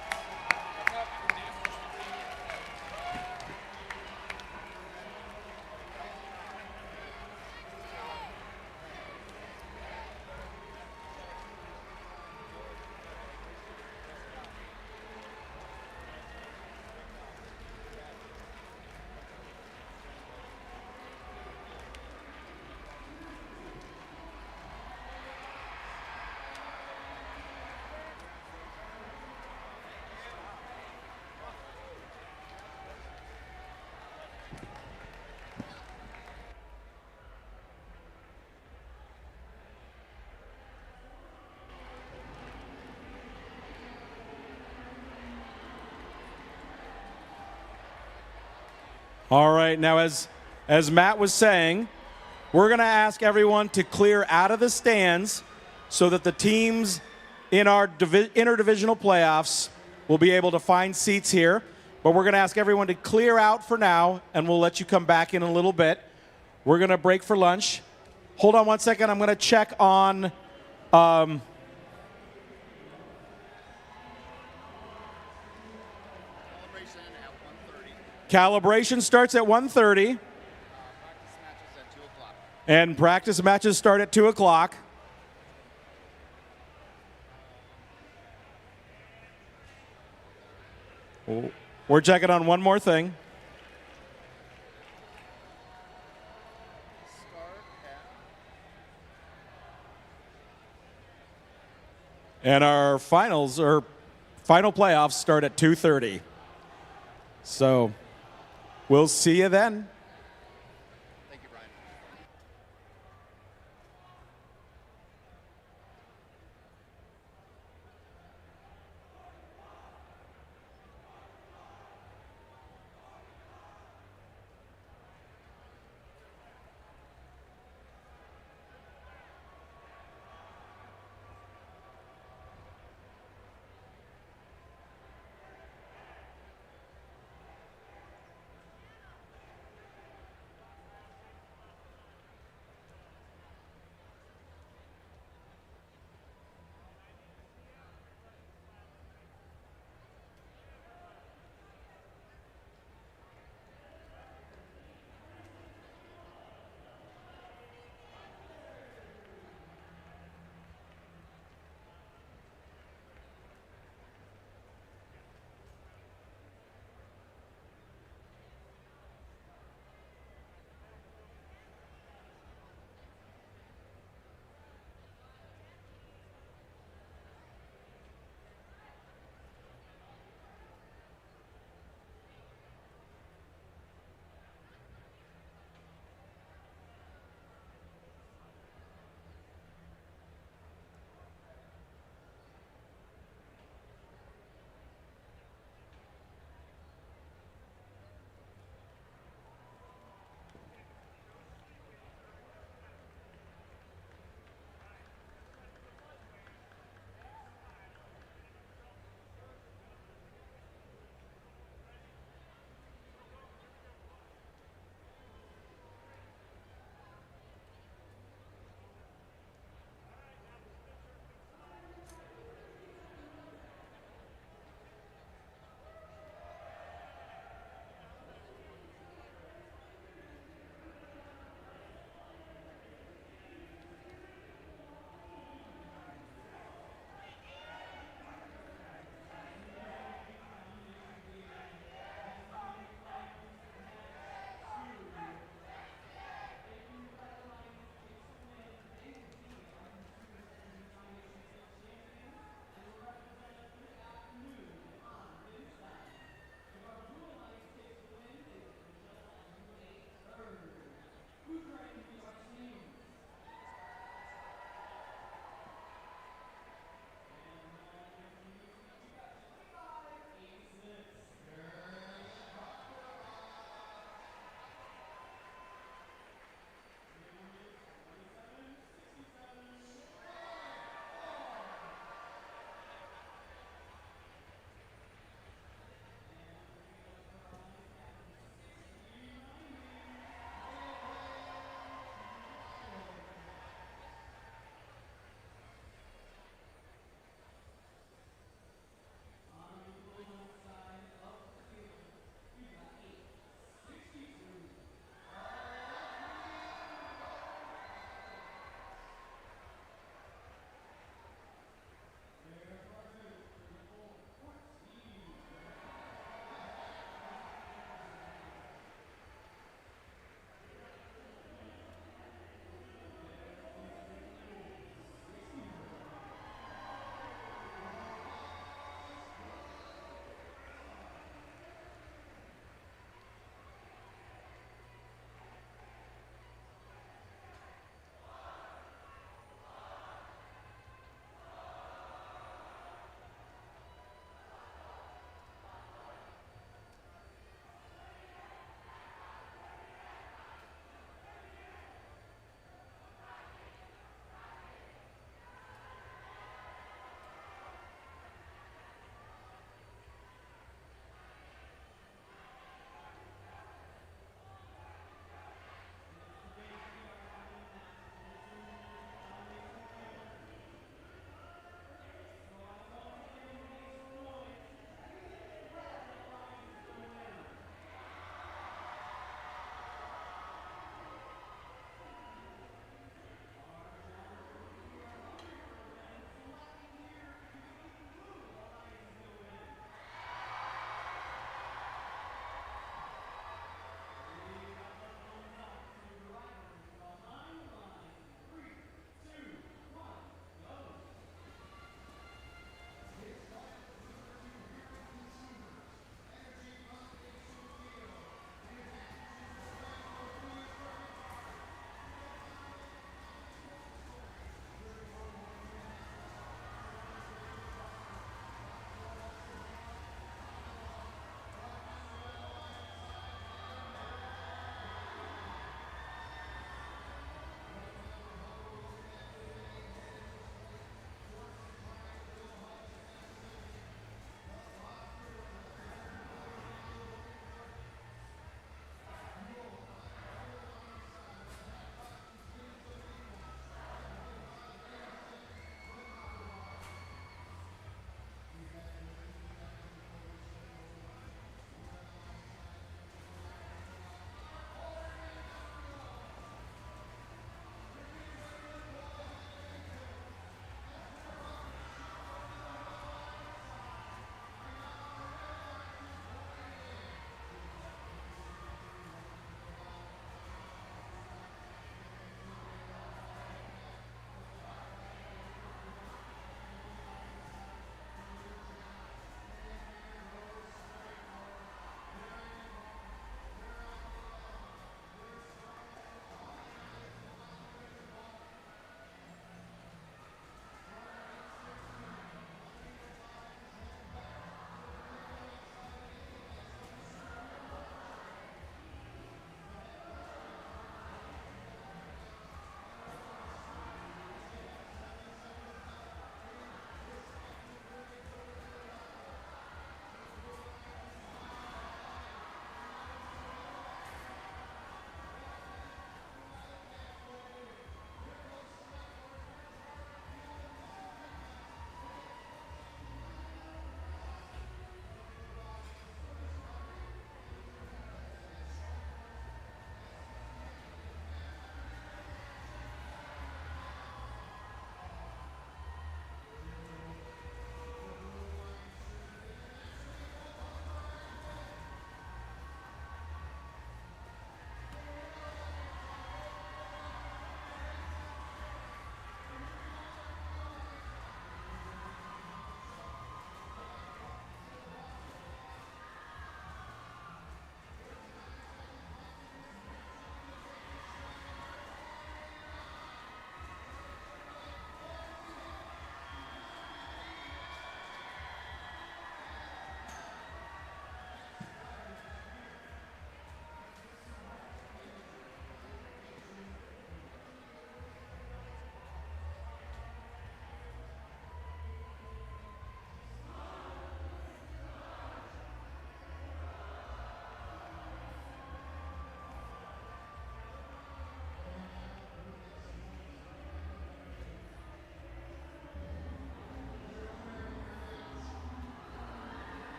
Speaker 2: All right, now as Matt was saying, we're going to ask everyone to clear out of the stands so that the teams in our interdivisional playoffs will be able to find seats here. But we're going to ask everyone to clear out for now, and we'll let you come back in a little bit. We're going to break for lunch. Hold on one second. I'm going to check on calibration starts at 1:30. And practice matches start at 2 o'clock. We're checking on one more thing. And our finals, or final playoffs, start at 2:30. So we'll see you then.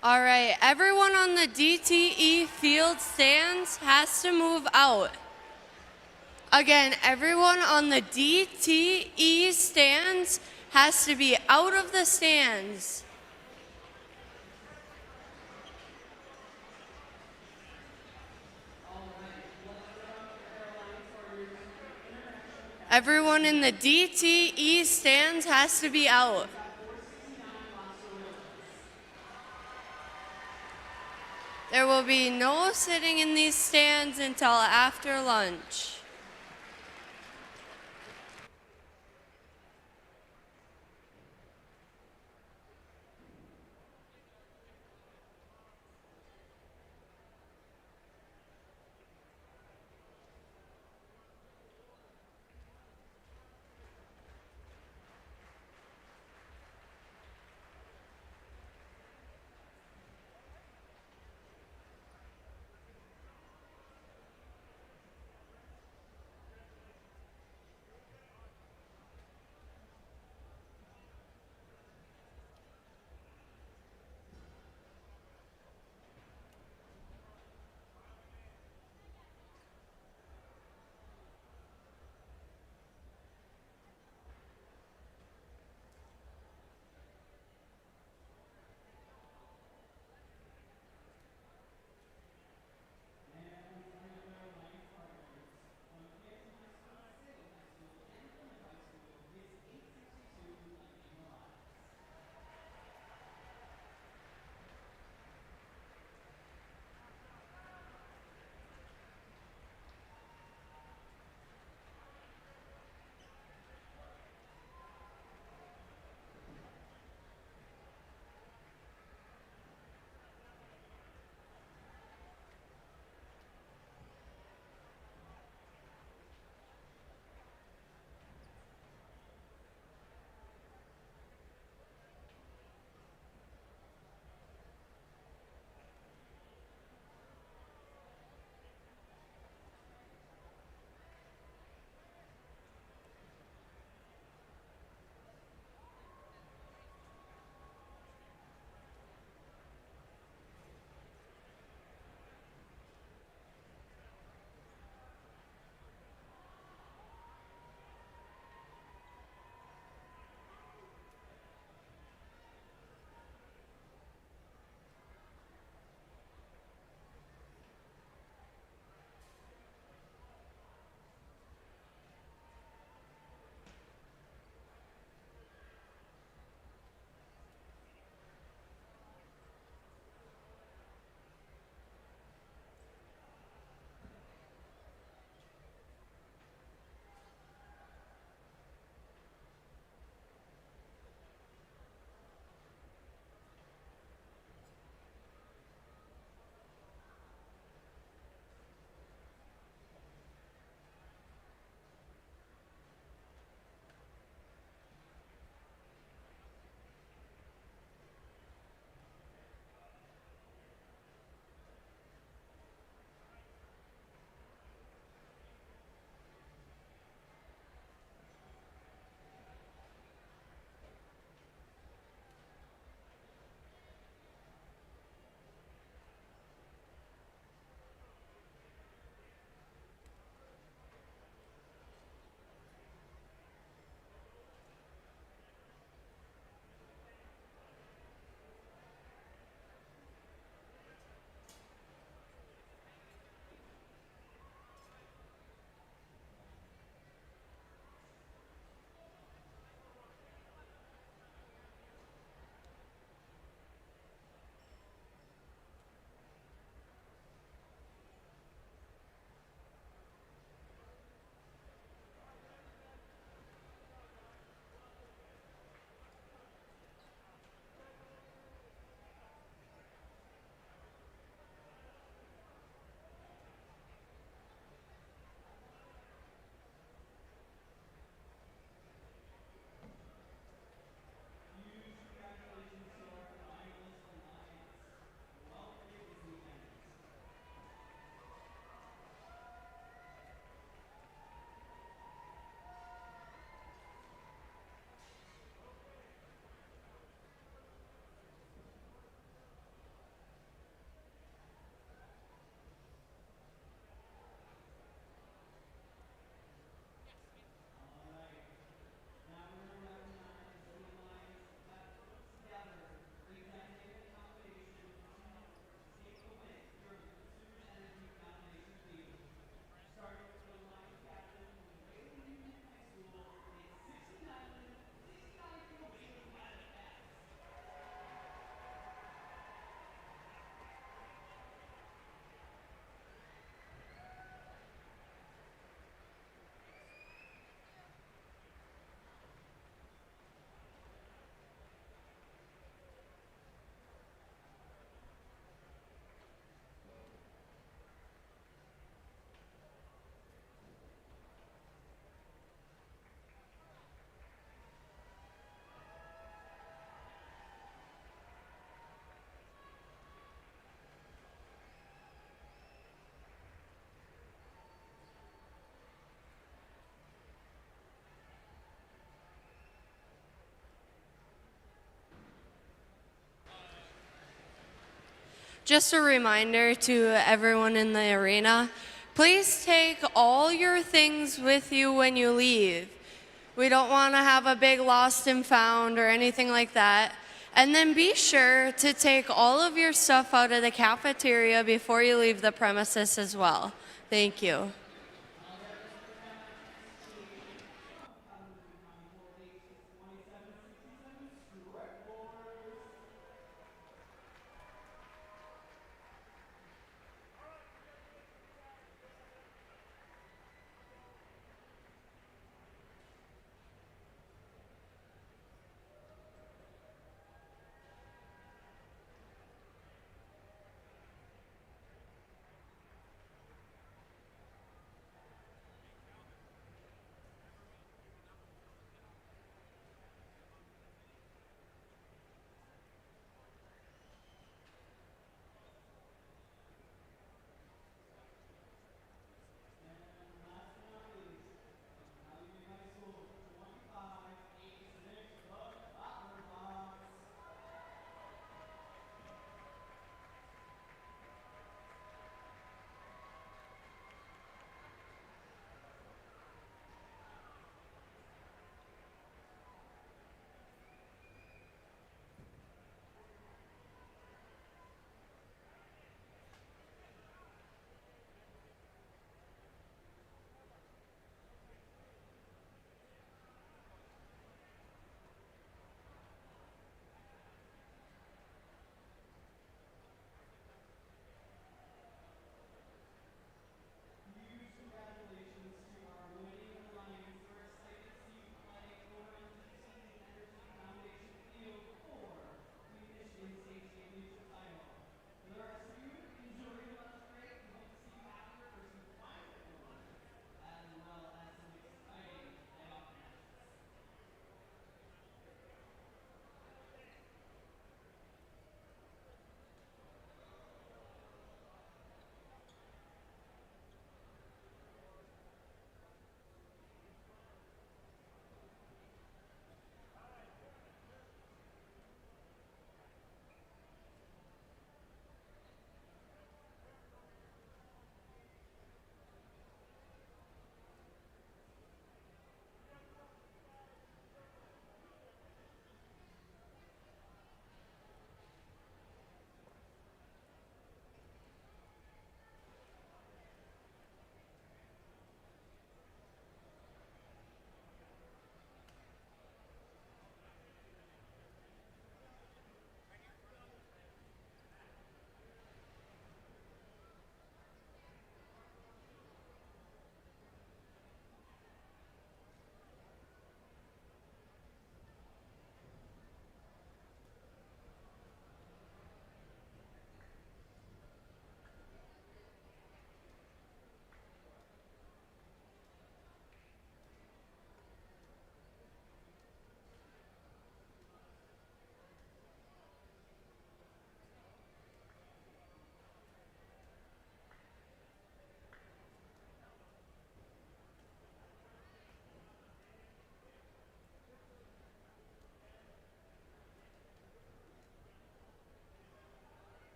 Speaker 21: All right, everyone on the DTE field stands has to move out. Again, everyone on the DTE stands has to be out of the stands. Everyone in the DTE stands has to be out. There will be no sitting in these stands until after lunch. just a reminder to everyone in the arena, please take all your things with you when you leave. We don't want to have a big lost and found or anything like that. And then be sure to take all of your stuff out of the cafeteria before you leave the premises as well. Thank you.